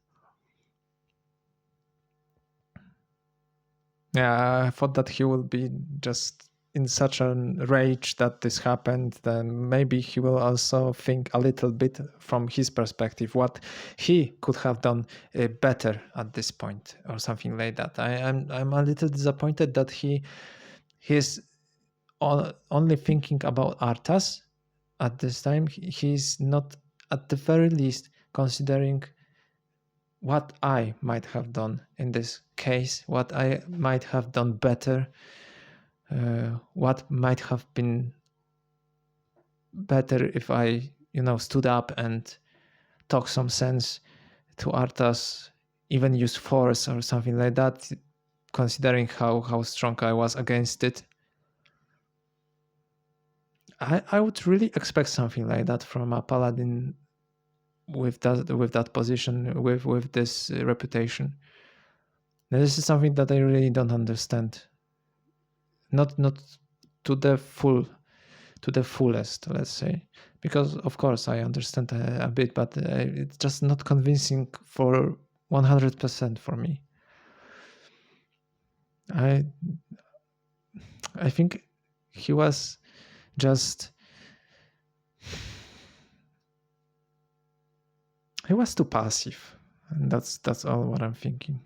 S1: Yeah, I thought that he will be just in such a rage that this happened, then maybe he will also think a little bit from his perspective what he could have done better at this point or something like that. I'm a little disappointed that he's only thinking about Arthas at this time. He's not, at the very least, considering what I might have done in this case, what I might have done better, what might have been better if I, stood up and talked some sense to Arthas, even use force or something like that, considering how strong I was against it. I would really expect something like that from a paladin with that position, with this reputation. Now, this is something that I really don't understand. Not to the fullest, let's say, because of course I understand a bit, but it's just not convincing for 100% for me. I think he was just, he was too passive, and that's all what I'm thinking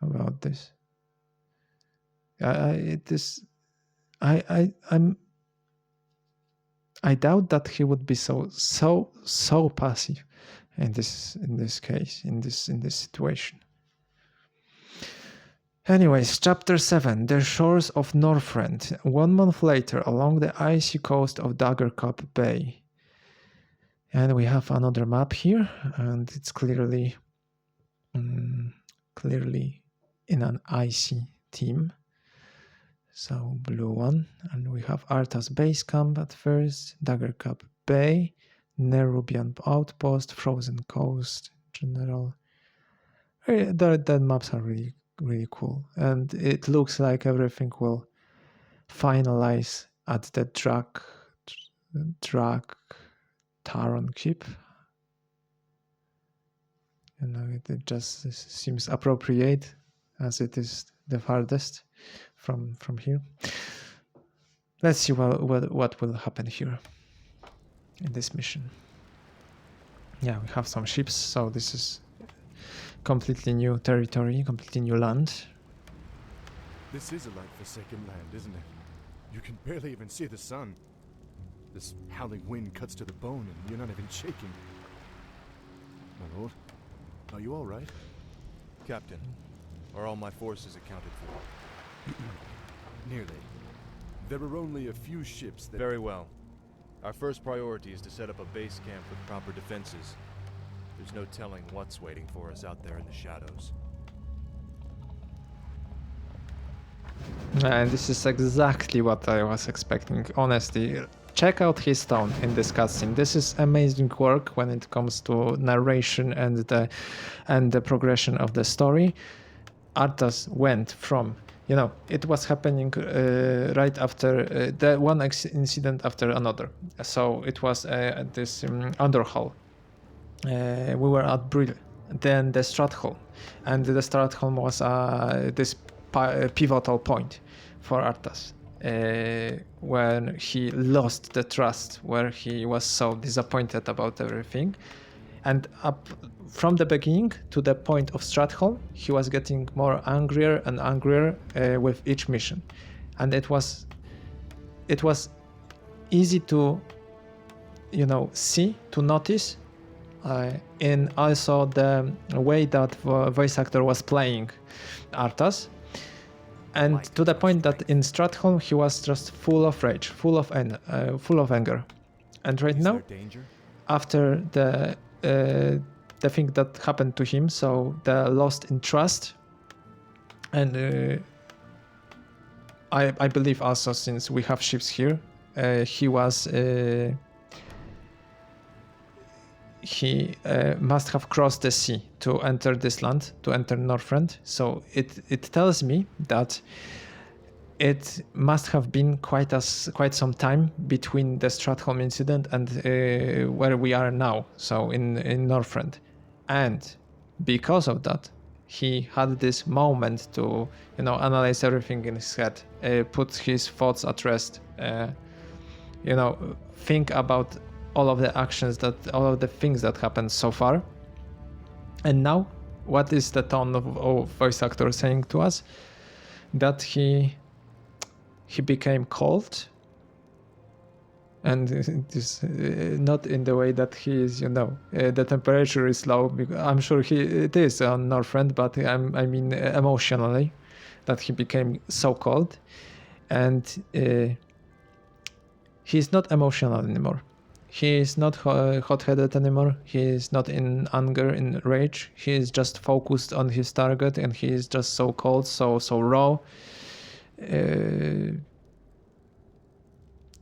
S1: about this. I doubt that he would be so passive in this case, in this situation. Anyways, chapter 7, the shores of Northrend. 1 month later, along the icy coast of Daggercup Bay. And we have another map here, and it's clearly in an icy theme. So blue one, and we have Arthas base camp at first, Daggercup Bay, Nerubian outpost, Frozen Coast, general The maps are really cool, and it looks like everything will finalize at the drag Taron keep. You know, it just seems appropriate as it is the farthest from here. Let's see what will happen here in this mission. Yeah, we have some ships, so this is completely new territory, completely new land.
S8: This is a like forsaken land, isn't it? You can barely even see the sun. This howling wind cuts to the bone and you're not even shaking. My lord, are you all right?
S3: Captain, are all my forces accounted for?
S8: Nearly. There are only a few ships that...
S3: Very well. Our first priority is to set up a base camp with proper defenses. There's no telling what's waiting for us out there in the shadows.
S1: And this is exactly what I was expecting, honestly. Check out his tone in this cutscene. This is amazing work when it comes to narration and the progression of the story. Arthas went from, you know, it was happening right after the one incident after another. So it was this Underhall. We were at Brill, then the Stratholm, and the Stratholm was this pivotal point for Arthas, when he lost the trust, where he was so disappointed about everything. And up from the beginning to the point of Stratholm, he was getting more angrier and angrier with each mission. And it was easy to, you know, see, to notice in also the way that voice actor was playing Arthas. And to the point that in Stratholm he was just full of rage, full of anger. And right now, after the thing that happened to him, so the lost in trust, and I believe also, since we have ships here, he must have crossed the sea to enter this land, to enter Northrend. So it tells me that it must have been quite some time between the Stratholm incident and where we are now, so in Northrend. And because of that, he had this moment to, you know, analyze everything in his head, put his thoughts at rest, you know, think about all of the things that happened so far. And now, what is the tone of voice actor saying to us? That he became cold, and this not in the way that he is, you know, the temperature is low. I'm sure it is on Northrend, but I mean emotionally, that he became so cold, and he's not emotional anymore. He is not hot-headed anymore. He is not in anger, in rage. He is just focused on his target, and he is just so cold, so raw.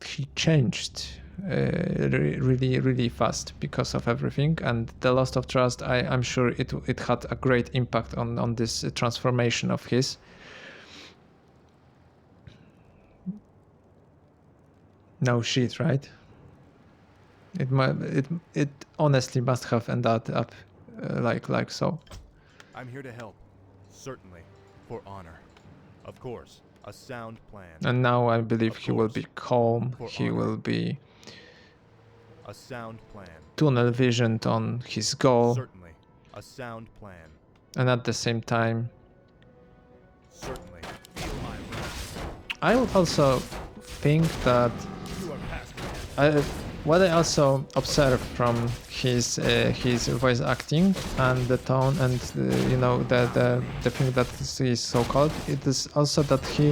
S1: He changed really fast because of everything, and the loss of trust. I'm sure it had a great impact on this transformation of his. No shit, right? It honestly must have ended up like so.
S3: I'm here to help, certainly, for honor. Of course, a sound plan.
S1: And now I believe he will be calm. He will be
S3: a sound plan.
S1: Tunnel visioned on his goal.
S3: Certainly, a sound plan.
S1: And at the same time,
S3: certainly, feel my wrath.
S1: I would also think that what I also observed from his voice acting and the tone and you know the thing that he is so called, it is also that he,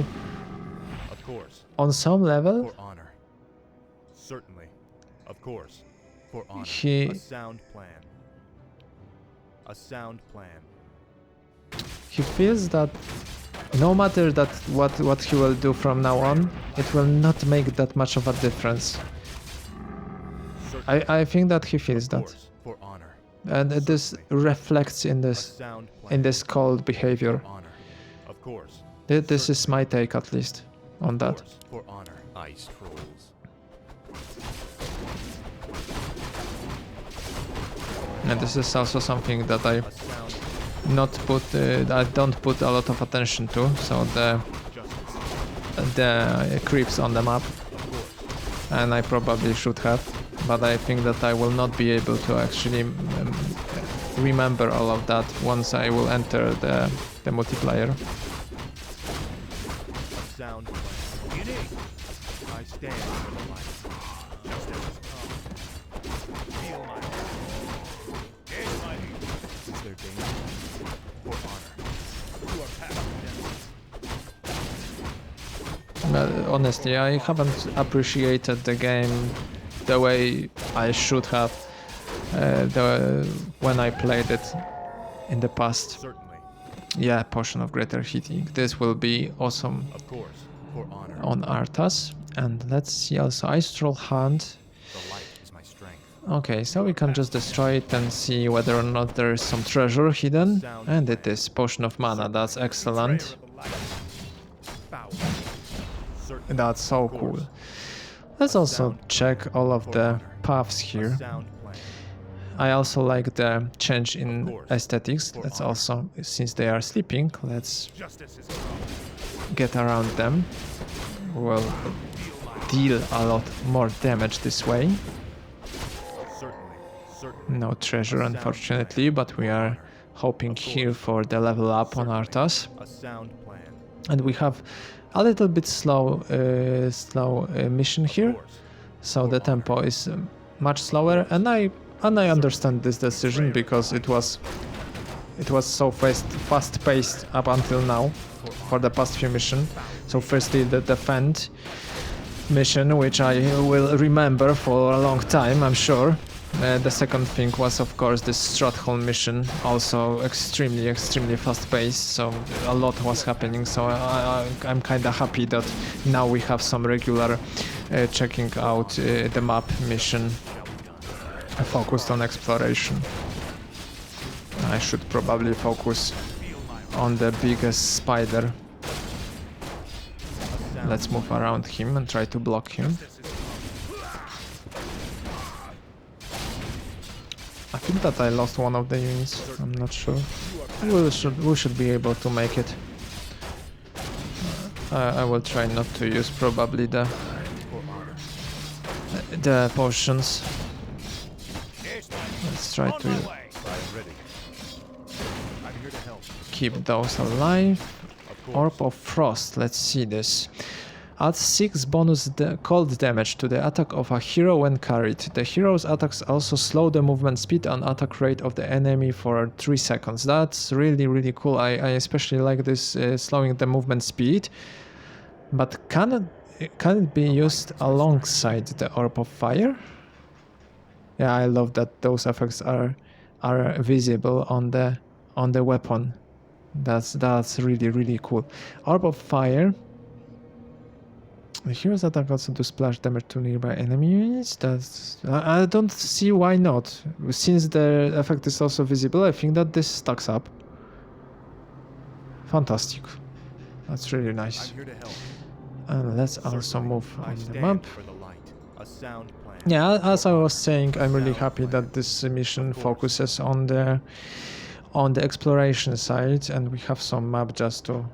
S3: of course,
S1: on some level,
S3: for honor, certainly, of course, for honor,
S1: a
S3: sound plan, a sound plan.
S1: He feels that no matter that what he will do from now on, it will not make that much of a difference. I think that he feels that.
S3: For honor.
S1: and this reflects in this cold behavior.
S7: Honor. Of course.
S1: This is my take, at least, on that.
S7: For honor.
S5: Ice trolls.
S1: And this is also something that I
S7: A sound
S1: I don't put a lot of attention to. So the creeps on the map, and I probably should have, but I think that I will not be able to actually remember all of that once I will enter the multiplayer.
S7: A sound plan. Unique. I stand for the light. Justice has come. Feel my heart. Gaze my heat. Is there danger? For honor. You are past redemption.
S1: Honestly, I haven't appreciated the game the way I should have when I played it in the past.
S7: Certainly.
S1: Yeah, Potion of Greater Heating. This will be awesome
S7: Of course. For honor.
S1: on Arthas. And let's see also Ice Troll Hunt.
S7: The light is my strength.
S1: Okay, so we can just destroy it and see whether or not there is some treasure hidden. And it is Potion of Mana. That's excellent.
S7: Foul. Certainly.
S1: That's so cool. Let's also check all of the paths here.
S7: Sound plan.
S1: I also like the change in aesthetics. Let's also, since they are sleeping, let's
S7: Justice is come.
S1: get around them. We'll deal a lot more damage this way.
S7: Certainly. Certainly.
S1: No treasure, unfortunately, but we are hoping here for the level up on Arthas.
S7: A sound plan.
S1: And we have a little bit slow mission here, so the tempo is much slower, and I understand this decision because it was so fast paced up until now for the past few missions. So firstly the defend mission, which I will remember for a long time, I'm sure. The second thing was, of course, this Stratholm mission, also extremely fast paced, so a lot was happening, so I'm kinda happy that now we have some regular checking out the map mission focused on exploration. I should probably focus on the biggest spider. Let's move around him and try to block him. I think that I lost one of the units, I'm not sure. We should be able to make it. I will try not to use probably the potions. Let's try to keep those alive. Orb of Frost, let's see this. Adds 6 bonus cold damage to the attack of a hero when carried. The hero's attacks also slow the movement speed and attack rate of the enemy for 3 seconds. That's really cool. I especially like this slowing the movement speed. But can it be used alongside the Orb of Fire? Yeah, I love that those effects are visible on the weapon. That's really cool. Orb of Fire. The hero's attack also do splash damage to nearby enemy units. I don't see why not. Since the effect is also visible, I think that this stacks up. Fantastic. That's really nice. And let's also move on the map. Yeah, as I was saying, I'm really happy that this mission focuses on the exploration side, and we have some map just to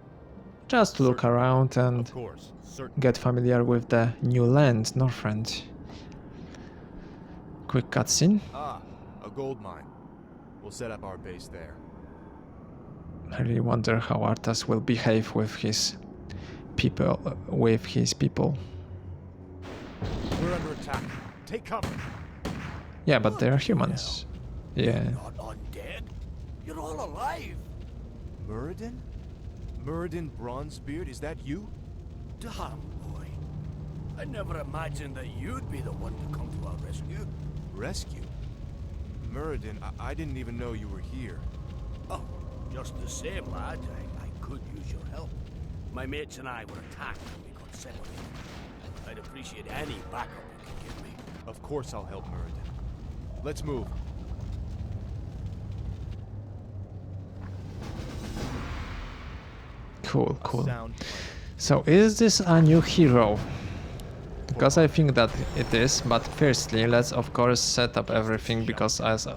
S1: look around and get familiar with the new land, Northrend. Quick cutscene.
S8: Ah, a gold mine. We'll set up our base there.
S1: I really wonder how Arthas will behave with his people.
S8: We're under attack. Take cover.
S1: Yeah, but they're humans. Yeah.
S2: Not undead. You're all alive.
S8: Muradin? Muradin Bronzebeard, is that you?
S2: Damn, boy. I never imagined that you'd be the one to come to our rescue.
S8: Rescue? Muradin, I didn't even know you were here.
S2: Oh, just the same, lad. I could use your help. My mates and I were attacked and we got separated. I'd appreciate any backup you can give me.
S8: Of course I'll help Muradin. Let's move.
S1: Cool,
S7: A
S1: cool.
S7: sound plan.
S1: So is this a new hero? Because I think that it is, but firstly, let's of course set up everything, because as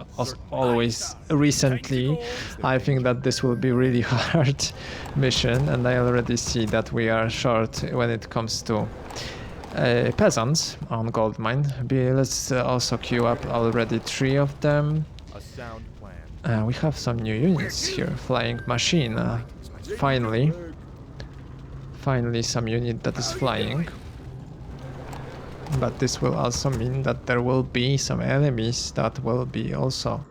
S1: always recently, I think that this will be really hard mission, and I already see that we are short when it comes to peasants on gold mine. Let's also queue up already 3 of them.
S7: A sound plan.
S1: We have some new units here. Flying machine, finally some unit that is flying. But this will also mean that there will be some enemies that will be also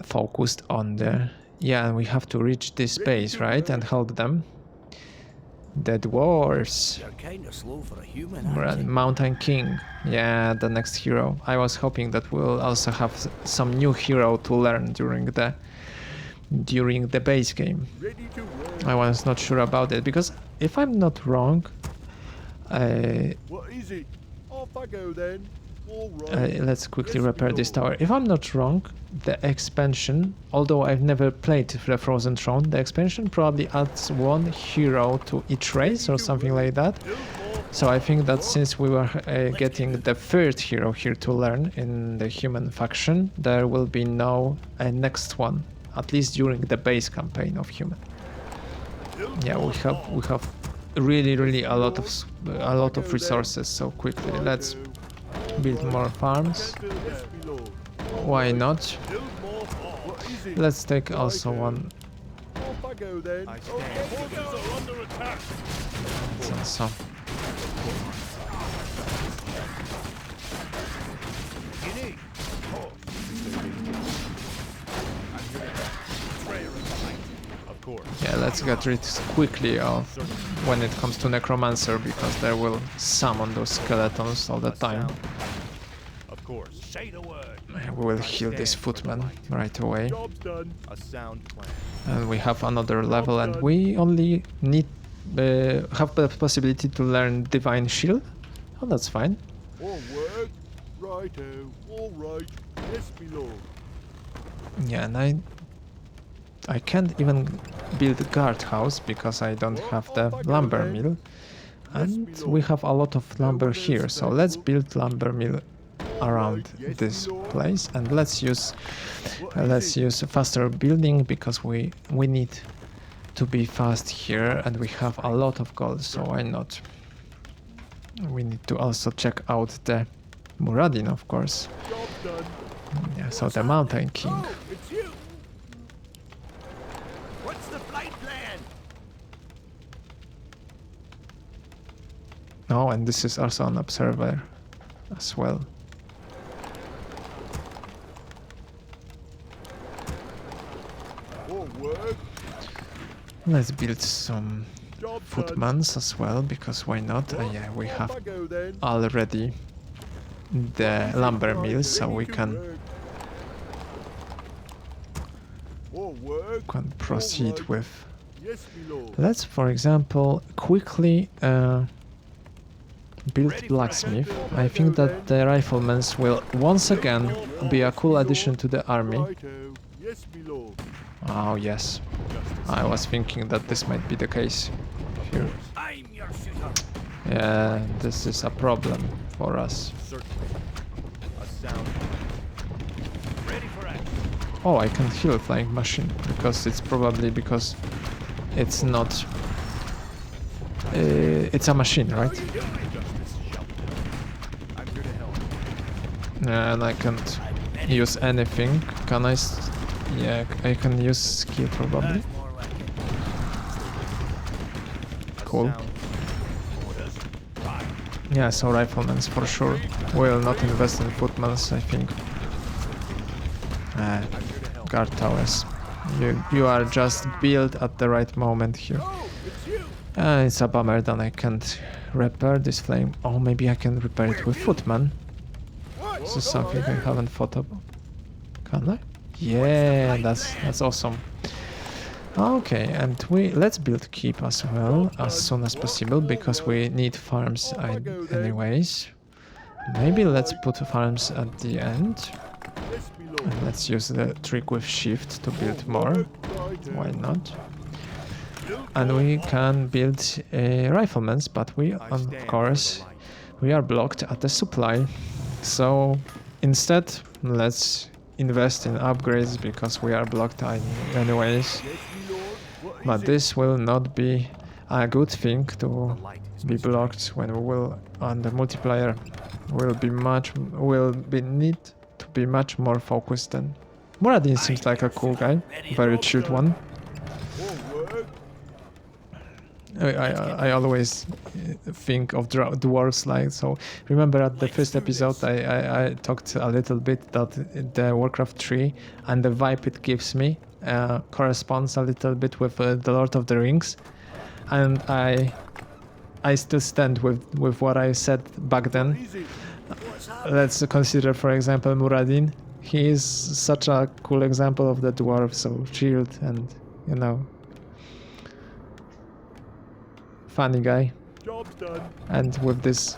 S1: focused on the... Yeah, we have to reach this base, right? And help them. The dwarves.
S2: You're kind of slow for a human, aren't you?
S1: Mountain King. Yeah, the next hero. I was hoping that we'll also have some new hero to learn during the base game. I was not sure about it, because if I'm not wrong,
S8: What is it? Off I go then. All right.
S1: let's quickly repair this tower. If I'm not wrong, the expansion, although I've never played the Frozen Throne, the expansion probably adds 1 hero to each race or something like that. So I think that since we were getting the 3rd hero here to learn in the human faction, there will be no next one, at least during the base campaign of human. Yeah, we have really a lot of resources. So quickly, let's build more farms. Why not? Let's take also one.
S8: Off I go then.
S7: I stand.
S1: So.
S7: Of course.
S1: Yeah, let's get rid quickly of when it comes to Necromancer, because they will summon those skeletons all the time.
S7: Of course. Say the word.
S1: We will heal this footman right away.
S8: Job's done.
S7: A sound plan.
S1: And we have another level, and we only need have the possibility to learn Divine Shield. Oh, that's fine.
S8: All work. Righto. All right. Yes, my lord.
S1: Yeah, and I can't even build a guardhouse because I don't have the lumber mill. And we have a lot of lumber here, so let's build lumber mill around this place, and let's use faster building, because we need to be fast here, and we have a lot of gold, so why not? We need to also check out the Muradin, of course.
S8: Job done.
S1: Yeah, so the Mountain King.
S2: Oh, it's you. What's the flight plan?
S1: Oh, and this is also an observer as well.
S8: All work.
S1: Let's build some
S8: Job done.
S1: footmans as well, because why not? Yeah, we
S8: Off
S1: have
S8: I go then.
S1: already the lumber mill, so we can proceed with.
S8: Yes, my lord.
S1: Let's, for example, quickly build blacksmith. I think that the riflemen will once again be a cool addition to the army.
S8: Righto. Yes, my lord.
S1: Oh yes, I was thinking that this might be the case here.
S2: I'm your shooter.
S1: Yeah, this is a problem for us.
S7: Certainly. A sound plan. Ready for action.
S1: Oh, I can heal flying machine, because it's probably because it's not. It's a machine, right?
S7: Justice shall be done. I'm here to help.
S1: And I can't use anything. Can I? Yeah, I can use skill probably.
S2: That's more like it.
S7: A
S1: Cool.
S7: sound plan.
S1: Yeah, so riflemen's for sure. Will not invest in footmans, I think.
S7: I'm here to help.
S1: Guard towers. You are just built at the right moment here.
S8: Oh, it's you.
S1: It's a bummer that I can't repair this flame. Oh, maybe I can repair it with footman. This is something I haven't thought about. Can I? Yeah, that's awesome. Okay, and let's build keep as well as soon as possible, because we need farms anyways. Maybe let's put farms at the end.
S8: Yes, my lord.
S1: And let's use the trick with shift to build more. Why not? and we can build riflemen, but we, of course, we are blocked at the supply. So instead, let's invest in upgrades because we are blocked anyways. But this will not be a good thing to be blocked when we will on the multiplayer will be need to be much more focused. Than Muradin seems like a cool guy, very chilled one. I always think of dwarves like so. Remember at the first episode I talked a little bit that the Warcraft 3 and the vibe it gives me corresponds a little bit with the Lord of the Rings, and I still stand with what I said back then. Let's consider, for example, Muradin. He is such a cool example of the dwarf, so chilled and, you know, funny guy.
S8: Job's done.
S1: And with this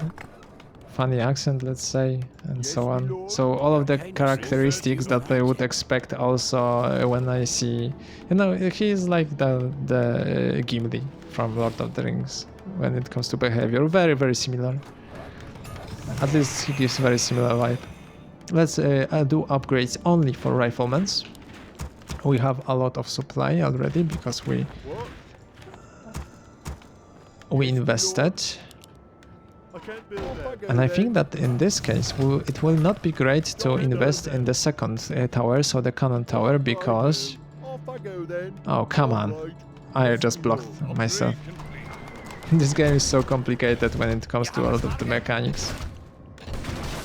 S1: funny accent, let's say, and so on. So all of the characteristics that I would expect also when I see, you know, he is like the Gimli from Lord of the Rings when it comes to behavior. Very, very similar. At least he gives very similar vibe. Let's do upgrades only for riflemen. We have a lot of supply already because we invested. And I think that in this case it will not be great to invest in the second tower, so the cannon tower, because... Oh, come on. I just blocked myself. This game is so complicated when it comes to all of the mechanics.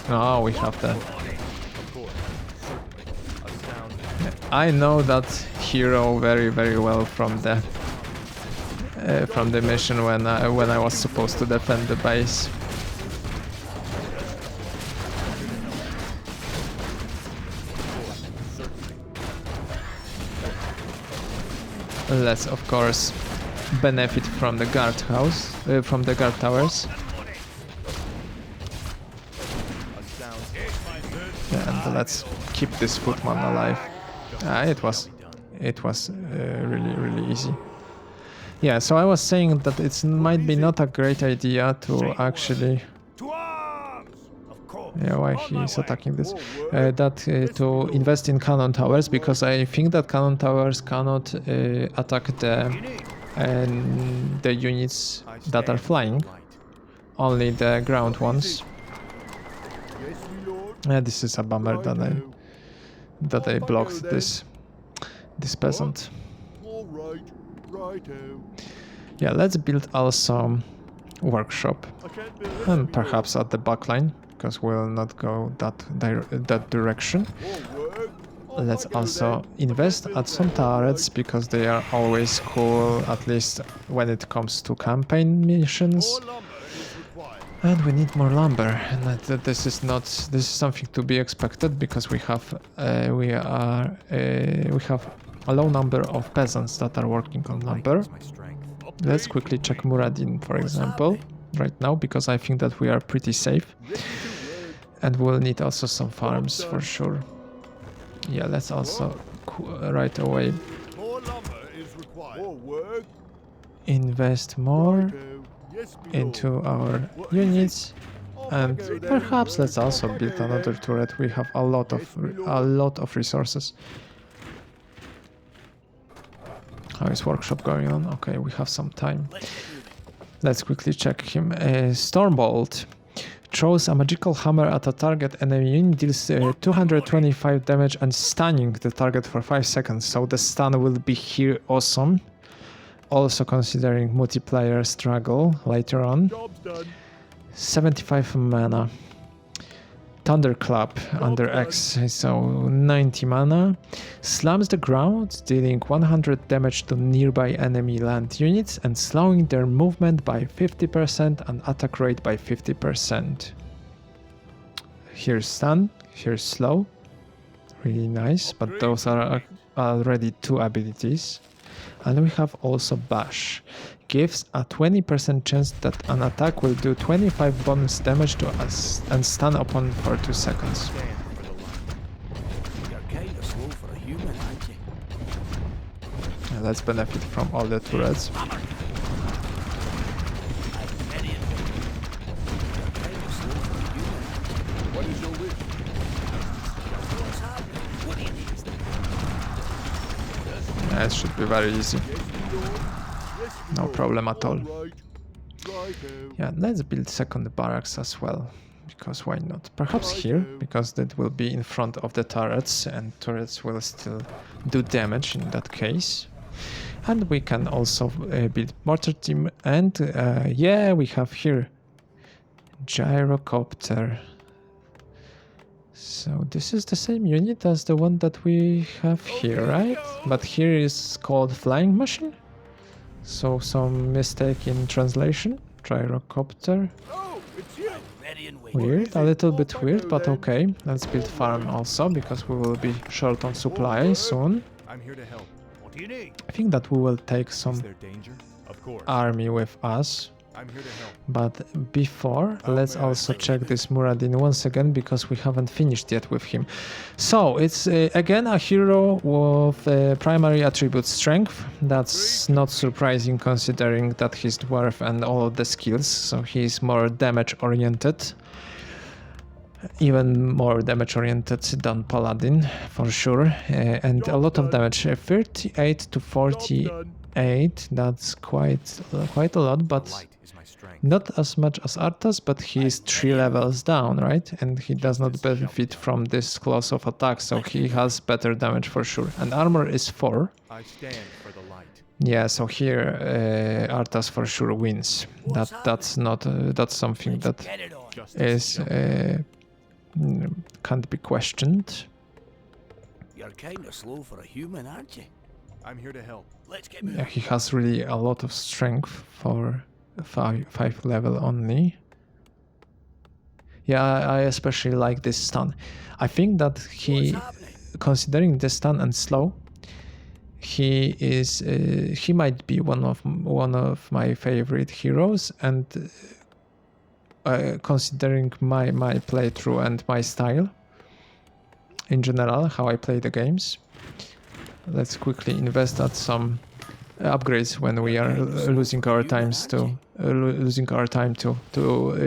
S1: Oh, we have that. I know that hero very, very well from the mission when I was supposed to defend the base. Let's of course benefit from the guardhouse, from the guard towers. And let's keep this footman alive. It was really easy. Yeah, so I was saying that it might be not a great idea to actually... Yeah, why he's attacking this? To invest in cannon towers, because I think that cannon towers cannot attack the units that are flying, only the ground ones. This is a bummer that I blocked this peasant. Yeah, let's build also workshop, and perhaps at the backline, because we'll not go that direction. Let's also invest at some turrets, because they are always cool, at least when it comes to campaign missions. And we need more lumber, and this is something to be expected, because we have a low number of peasants that are working on lumber. Let's quickly check Muradin, for example, right now, because I think that we are pretty safe. And we'll need also some farms for sure. Yeah, let's also right away invest more into our units, and perhaps let's also build another turret. We have a lot of resources. How is workshop going on? Okay, we have some time. Let's quickly check him. Stormbolt throws a magical hammer at a target enemy unit, deals 225 damage and stunning the target for 5 seconds. So the stun will be here awesome. Also considering multiplayer struggle later on. 75 mana. Thunderclap under X, so 90 mana. Slams the ground, dealing 100 damage to nearby enemy land units and slowing their movement by 50% and attack rate by 50%. Here's stun, here's slow. Really nice, but those are already 2 abilities. And we have also Bash. Gives a 20% chance that an attack will do 25 bonus damage to us and stun opponent for 2 seconds. let's benefit from all the turrets.
S3: What is your wish?
S1: Yeah, it should be very easy. No problem at all. Yeah, let's build second barracks as well, because why not? Perhaps here, because that will be in front of the turrets, and turrets will still do damage in that case. And we can also build mortar team, and yeah, we have here gyrocopter. So this is the same unit as the one that we have here, right? But here is called flying machine. So some mistake in translation. Gyrocopter. Weird, a little bit weird, but okay. Let's build farm also, because we will be short on supply soon.
S3: I'm here to help. What do you need?
S1: I think that we will take some army with us.
S3: I'm here to help.
S1: But before, let's also check this Muradin once again, because we haven't finished yet with him. So, it's again a hero with primary attribute strength. That's not surprising considering that he's dwarf and all of the skills, so he's more damage oriented. Even more damage oriented than Paladin, for sure. And a lot of damage, 38 to 48, that's quite a lot, but not as much as Arthas, but he is 3 levels down, right? And he does not benefit from this class of attack, so he has better damage for sure. And armor is 4. Yeah, so here Arthas for sure wins. That's something that is can't be questioned.
S2: You're kind of slow for a human, aren't you?
S3: I'm here to help.
S2: Let's get
S1: Yeah, he has really a lot of strength for 5 level only. Yeah, I especially like this stun. I think that he, considering the stun and slow, he is he might be one of my favorite heroes, and considering my playthrough and my style in general, how I play the games. Let's quickly invest at some upgrades when we are losing our time to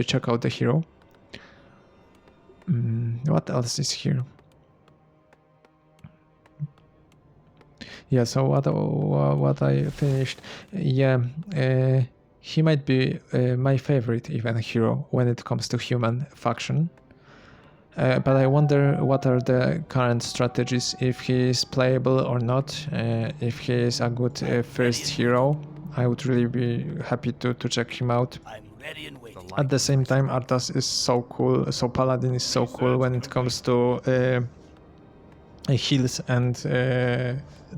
S1: check out the hero. What else is here? Yeah, so what I finished. Yeah, he might be my favorite even hero when it comes to human faction. But I wonder what are the current strategies, if he is playable or not, if he is a good first hero. I would really be happy to check him out. At the same time, Arthas is so cool, so Paladin is so cool when it comes to heals and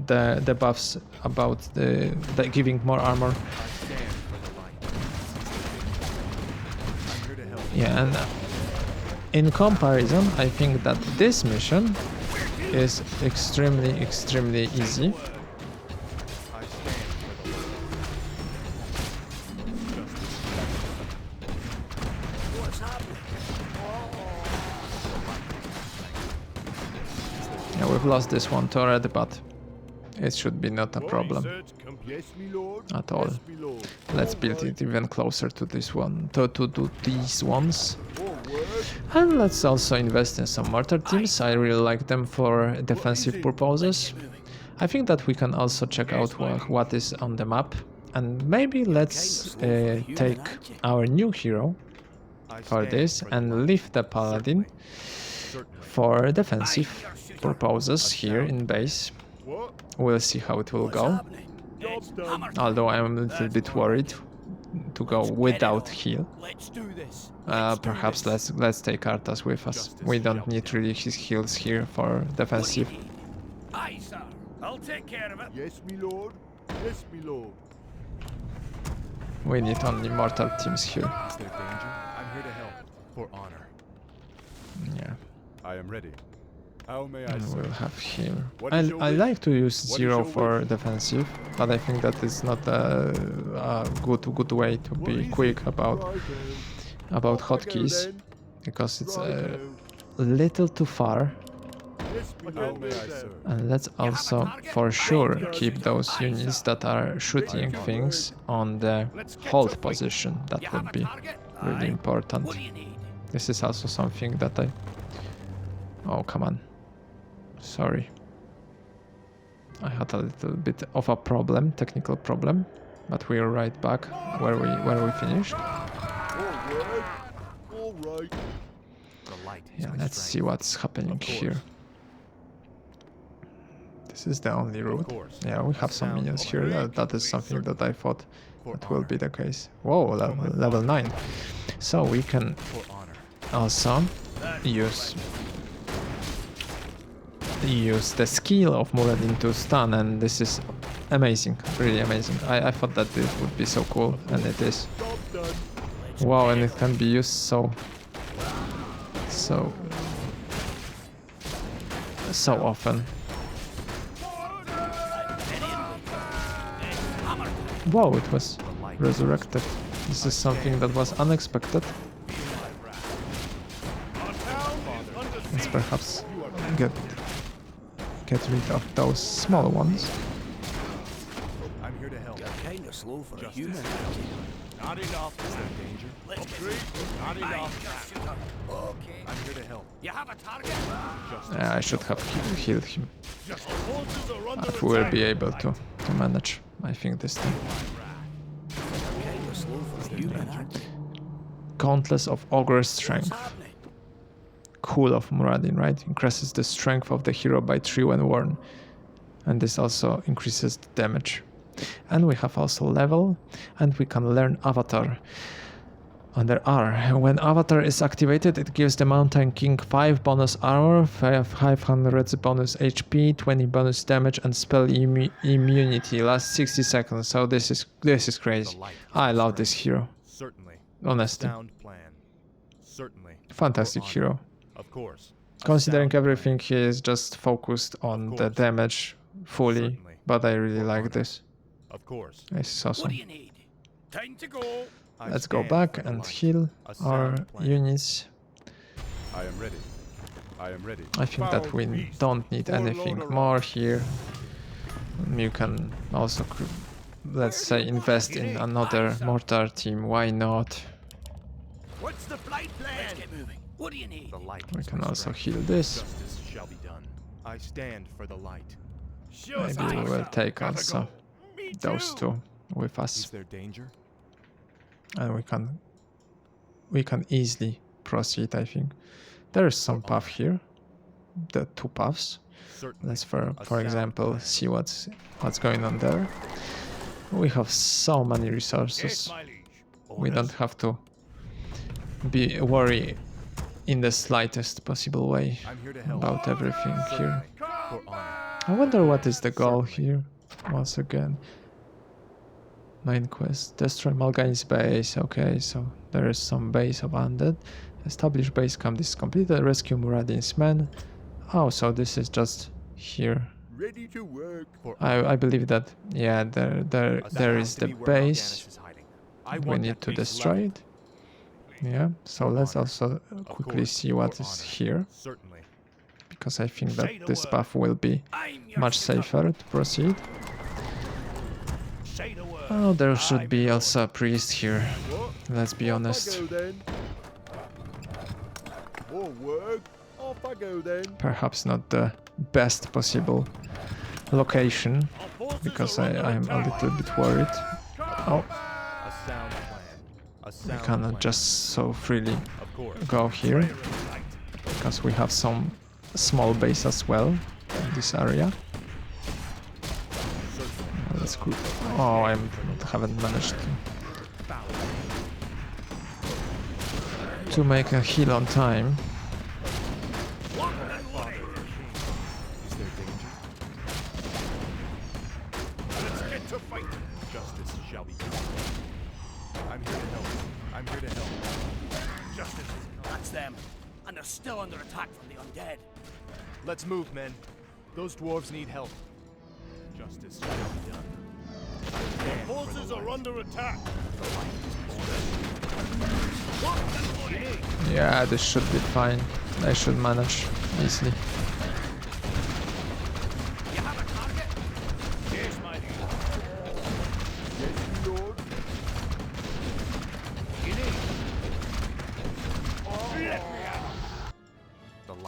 S1: the buffs about the giving more armor. Yeah, and in comparison, I think that this mission is extremely easy. Yeah, we've lost this one turret, but it should be not a problem at all. Let's build it even closer to this one, to these ones. And let's also invest in some mortar teams. I really like them for defensive purposes. I think that we can also check out what is on the map. And maybe let's take our new hero for this and leave the Paladin for defensive purposes here in base. We'll see how it will go. Although I'm a little bit worried to go without heal. Perhaps let's take Arthas with us. We don't need really his heals here for defensive.
S2: Aye, sir. I'll take care of it.
S3: Yes, me lord. Yes, me lord.
S1: We need only mortal teams here.
S3: Is there danger? I'm here to help. For honor.
S1: Yeah.
S3: I am ready. How may I
S1: And
S3: serve?
S1: we'll have here. I like to use 0 for defensive, but I think that is not a good way to be quick about hotkeys, because it's a little too far
S8: How may I serve?
S1: And let's also for sure keep those units that are shooting things on the hold position. That would be really important. This is also something that I... Oh, come on. Sorry. I had a little bit of a problem, technical problem, but we're right back where we finished.
S8: All right.
S1: Yeah, let's see what's happening here. This is the only route. Yeah, we have some minions here. That is something that I thought that will be the case. Whoa, level 9. So we can also use the skill of Muradin to stun, and this is amazing, really amazing. I thought that this would be so cool, and it is. Wow, and it can be used so often. Wow, it was resurrected. This is something that was unexpected. Let's perhaps get rid of those small ones.
S2: I'm here to help. You're kind of slow for a human.
S3: Not enough. Is there danger? Not enough.
S2: Okay.
S3: I'm here to help.
S2: You have a target?
S1: I should have healed him. But we will be able to manage, I think, this time.
S2: Kind of slow for a human.
S1: Gauntlets of Ogre Strength. Cool of Muradin, right? Increases the strength of the hero by 3 when worn. And this also increases the damage. And we have also level, and we can learn Avatar. Under R, when Avatar is activated, it gives the Mountain King 5 bonus armor, 500 bonus HP, 20 bonus damage, and spell immunity lasts 60 seconds. So this is crazy. I love this hero.
S3: Certainly.
S1: Honestly.
S3: Sound plan. Certainly.
S1: Fantastic hero.
S3: Of course.
S1: Considering everything, he is just focused on the damage fully,
S3: Certainly.
S1: but I really like this.
S3: Of course.
S1: This is awesome.
S2: What do you need? Time to go.
S1: Let's go back and heal our units.
S8: I am ready. I am ready.
S1: I think that we don't need anything more here. You can also, let's say, invest in another mortar team. Why not?
S2: What's the flight plan? Let's get moving. What do you need?
S3: The light.
S1: We
S3: is
S1: can
S3: my
S1: also
S3: strength.
S1: heal this.
S3: Justice shall be done. I stand for the light.
S1: Maybe we will take also those two with
S3: Is
S1: us,
S3: there danger?
S1: and we can easily proceed. I think there is some path here, the 2 paths.
S3: Certainly.
S1: Let's for example see what's going on there. We have so many resources. We don't have to be worried in the slightest possible way
S3: I'm here to help.
S1: about everything here.
S3: For honor.
S1: I wonder what is the goal here. Once again, main quest: destroy Malgani's base. Okay, so there is some base of undead. Establish base camp. This is completed. Rescue Muradin's men. Oh, so this is just here.
S8: Ready to work.
S3: For
S1: I believe that, yeah, there is the base. We need to destroy it. Yeah, so let's also quickly see what is here,
S3: Certainly.
S1: because I think that this path will be much safer to proceed. Oh, there should be also a priest here, let's be honest.
S8: Off I go then. More work. Off I go then.
S1: Perhaps not the best possible location, because I am a little bit worried. Oh,
S3: A sound plan. A
S1: we
S3: sound
S1: cannot
S3: plan.
S1: just so freely
S3: Of course.
S1: go here, because we have some small base as well in this area. Let's go. Oh, I haven't managed to make a heal on time.
S3: Is there danger? Let's get to fight. Justice shall be done. I'm here to help. I'm here to help. Justice is
S2: That's them. And they're still under attack from the undead.
S3: Let's move, men. Those dwarves need help. Justice shall be done. Forces are under attack.
S1: Yeah, this should be fine. I should manage easily.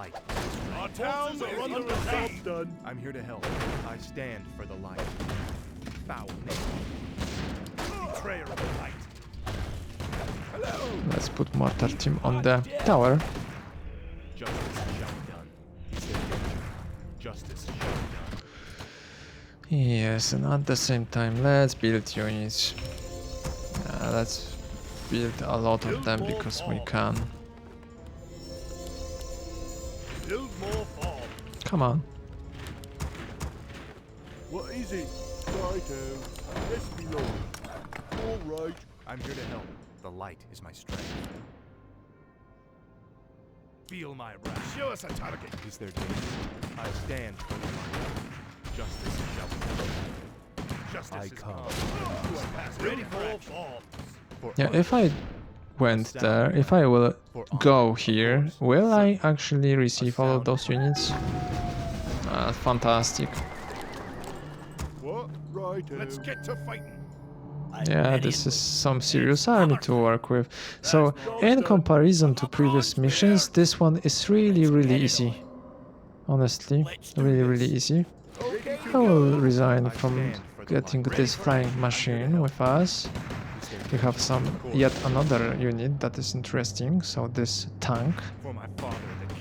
S7: light.
S3: Our towns are under assault. Done.
S7: I'm here to help. I stand for the light. Foul name. Betrayer of the light.
S1: Let's put mortar team on the tower.
S7: Justice shall be done. Is there danger? Justice shall be done.
S1: Yes, and at the same time, let's build units. Let's build a lot of them because we can.
S3: Build more farms.
S1: Come on.
S3: What is it? Righto. Yes, me lord. All right.
S7: I'm here to help. The light is my strength. Feel my wrath.
S3: Show us a target.
S7: Is there danger? I stand for the light. Justice shall be done. Justice
S5: I
S7: is
S5: come.
S7: come. You are past
S3: Ready
S7: for
S3: for
S7: action.
S3: farms.
S7: For
S1: Yeah,
S7: honor.
S1: if I went there, if I will go here, will I actually receive all of those units? Fantastic.
S3: What? Righto. Let's get to fighting.
S1: Yeah, this is some serious army to work with. So, in comparison to previous missions, this one is really easy. Honestly, really easy. I will resign from getting this flying machine with us. We have yet another unit that is interesting, so this tank.
S7: For my father, the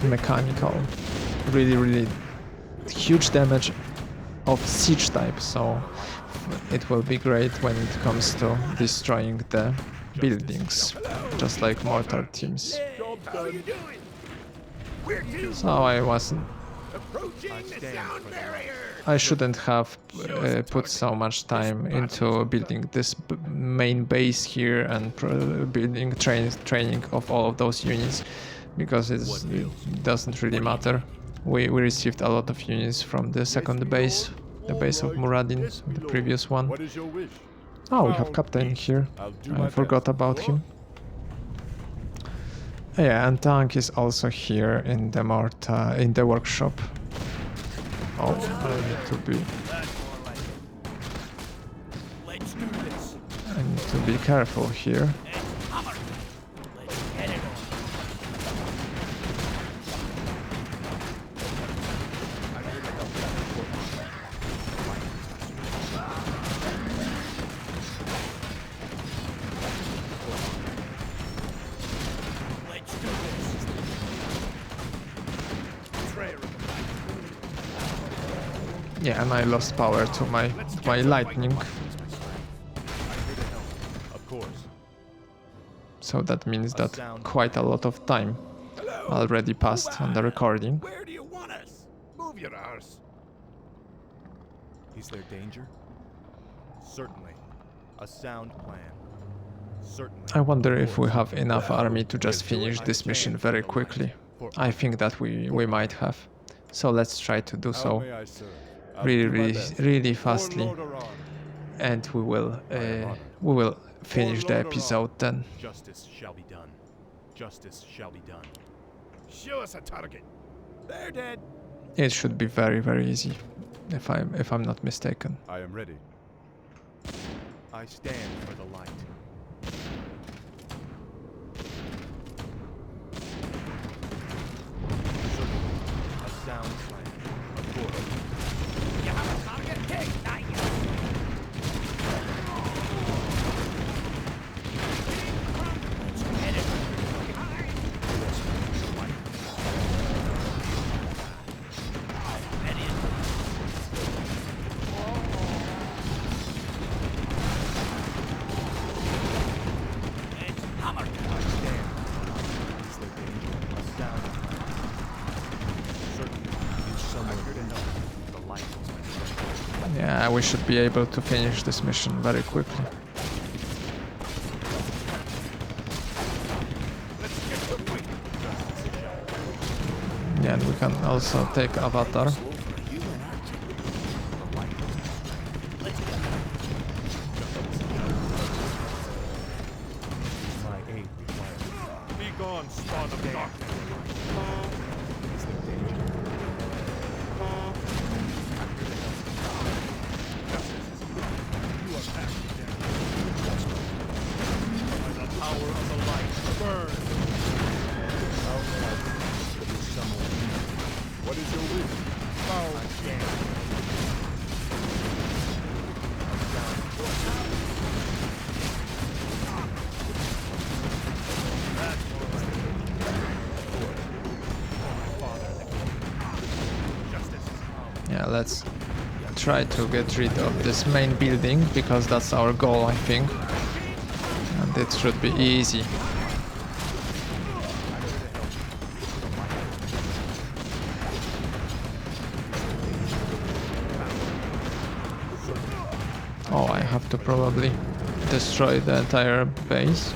S7: king.
S1: Mechanical. Really huge damage of siege type, so it will be great when it comes to destroying the buildings, just like mortar teams. So I shouldn't have put so much time into building this main base here and building training of all of those units, because it doesn't really matter. We received a lot of units from the second base, the base of Muradin, the previous one.
S3: What is your wish?
S1: Oh, we have Captain here. I forgot about him. Yeah, and tank is also here in the workshop. Oh, I need to be careful here. Yeah, and I lost power to my lightning.
S7: Of course.
S1: So that means that quite a lot of time already passed on the recording.
S3: Where do you want us? Move your arse.
S7: Is there danger? Certainly. A sound plan. Certainly.
S1: I wonder if we have enough army to just finish this mission very quickly. I think that we might have. So let's try to do so really fastly, and we will finish the episode then.
S7: Justice shall be done. Justice shall be done.
S3: Show us a target. They're dead.
S1: It should be very easy, if I'm not mistaken.
S8: I am ready.
S7: I stand for the light. A sound plan. Of course.
S2: You have a target? Take that, you.
S1: Yeah, we should be able to finish this mission very quickly. Yeah, and we can also take Avatar.
S5: My aid required.
S3: Be gone, spawn of darkness.
S7: Is there danger?
S3: You are passing down. By the power of the light.
S8: What is your wish?
S1: Yeah, let's try to get rid of this main building, because that's our goal, I think. And it should be easy. Oh, I have to probably destroy the entire base.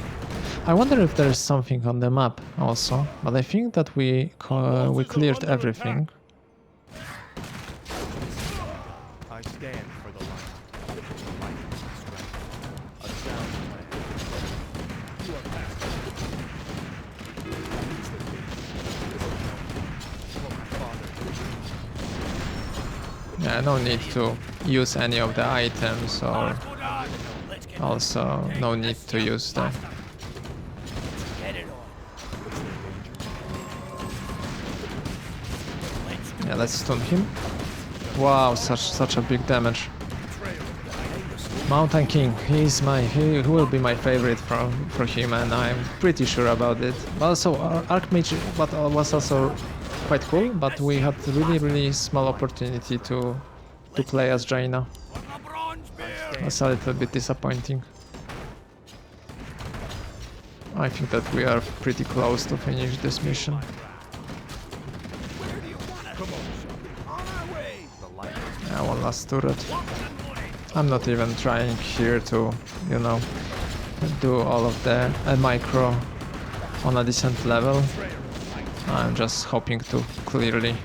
S1: I wonder if there is something on the map also, but I think that we cleared everything.
S3: I stand for the light. Light and strength. A sound plan. You are past. For my father.
S1: Yeah, no need to use any of the items, or also no need to use the... Yeah, let's stun him. Wow, such a big damage. Mountain King, he will be my favorite for him, and I'm pretty sure about it. Also, Archmage was also quite cool, but we had really small opportunity to play as Jaina. That's a little bit disappointing. I think that we are pretty close to finish this mission. Yeah, one last turret. I'm not even trying here to, you know, do all of the micro on a decent level. I'm just hoping to clearly,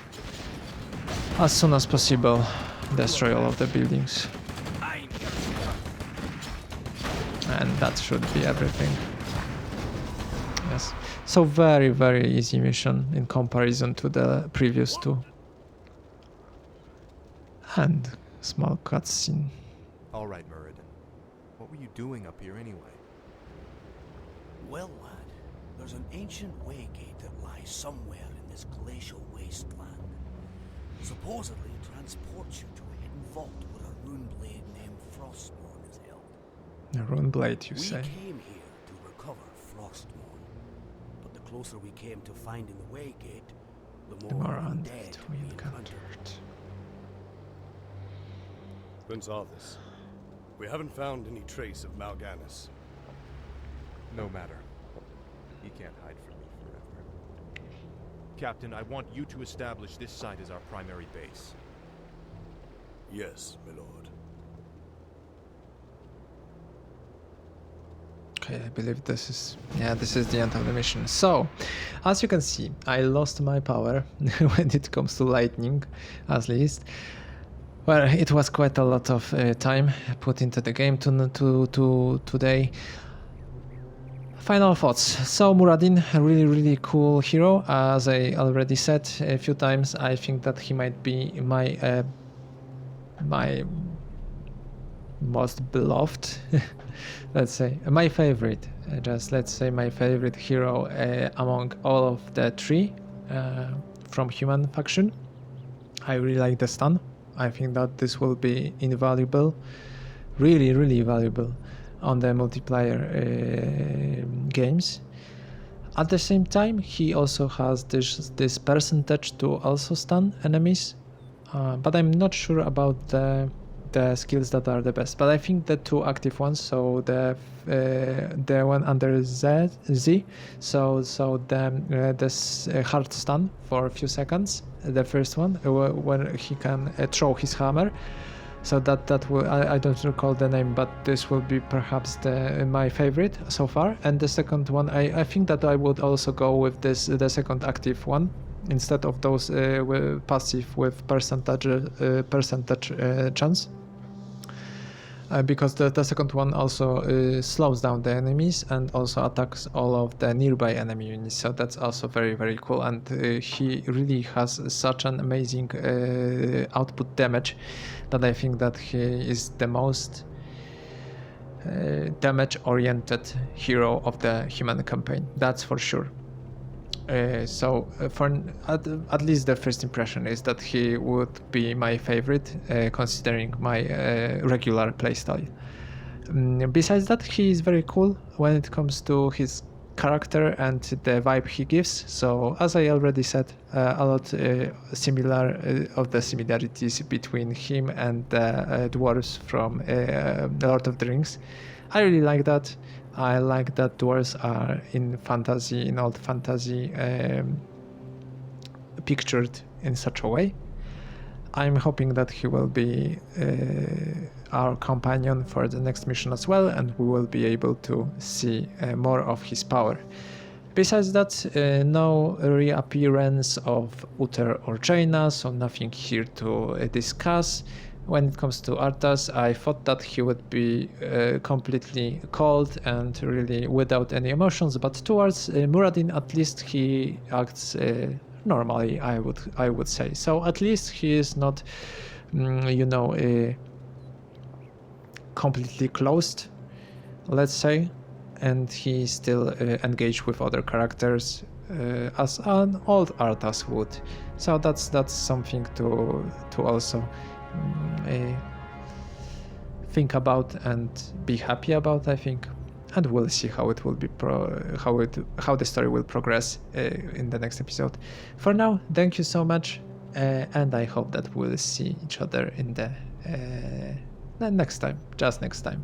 S1: as soon as possible, destroy all of the buildings. And that should be everything. Yes. So very easy mission in comparison to the previous two. And small cutscene.
S7: All right, Muradin. What were you doing up here anyway?
S2: Well, lad, there's an ancient waygate that lies somewhere in this glacial wasteland. Supposedly it transports you to a hidden vault where a rune blade named Frostmourne is held.
S1: A rune blade, you say?
S2: We came here to recover Frostmourne, but the closer we came to finding the waygate, the more undead we encountered.
S8: Prince Arthas, we haven't found any trace of Mal'Ganis.
S3: No matter. He can't hide from me forever. Captain, I want you to establish this site as our primary base.
S8: Yes, my lord.
S1: Okay, I believe this is the end of the mission. So, as you can see, I lost my power when it comes to lightning, at least. Well, it was quite a lot of time put into the game today. Final thoughts. So Muradin, a really cool hero. As I already said a few times, I think that he might be my my most beloved, let's say, my favorite. Let's say my favorite hero among all of the three from human faction. I really like the stun. I think that this will be invaluable, really valuable on the multiplayer games. At the same time, he also has this percentage to also stun enemies, but I'm not sure about the skills that are the best. But I think the two active ones, so the one under Z, so this hard stun for a few seconds. The first one, when he can throw his hammer, so that will, I don't recall the name, but this will be perhaps my favorite so far. And the second one, I think that I would also go with the second active one instead of those passive with percentage chance. Because the second one also slows down the enemies and also attacks all of the nearby enemy units, so that's also very cool. And he really has such an amazing output damage that I think that he is the most damage-oriented hero of the human campaign. That's for sure. So at least the first impression is that he would be my favorite, considering my regular playstyle. Besides that, he is very cool when it comes to his character and the vibe he gives. So as I already said, a lot similar of the similarities between him and the dwarves from Lord of the Rings. I really like that. I like that dwarves are in fantasy, in old fantasy, pictured in such a way. I'm hoping that he will be our companion for the next mission as well, and we will be able to see more of his power. Besides that, no reappearance of Uther or Jaina, so nothing here to discuss. When it comes to Arthas, I thought that he would be completely cold and really without any emotions, but towards Muradin, at least he acts normally, I would say. So at least he is not, completely closed, let's say, and he still engaged with other characters as an old Arthas would. So that's something to also think about and be happy about, I think. And we'll see how it will be how the story will progress in the next episode. For now, thank you so much, and I hope that we'll see each other in the next time, just next time.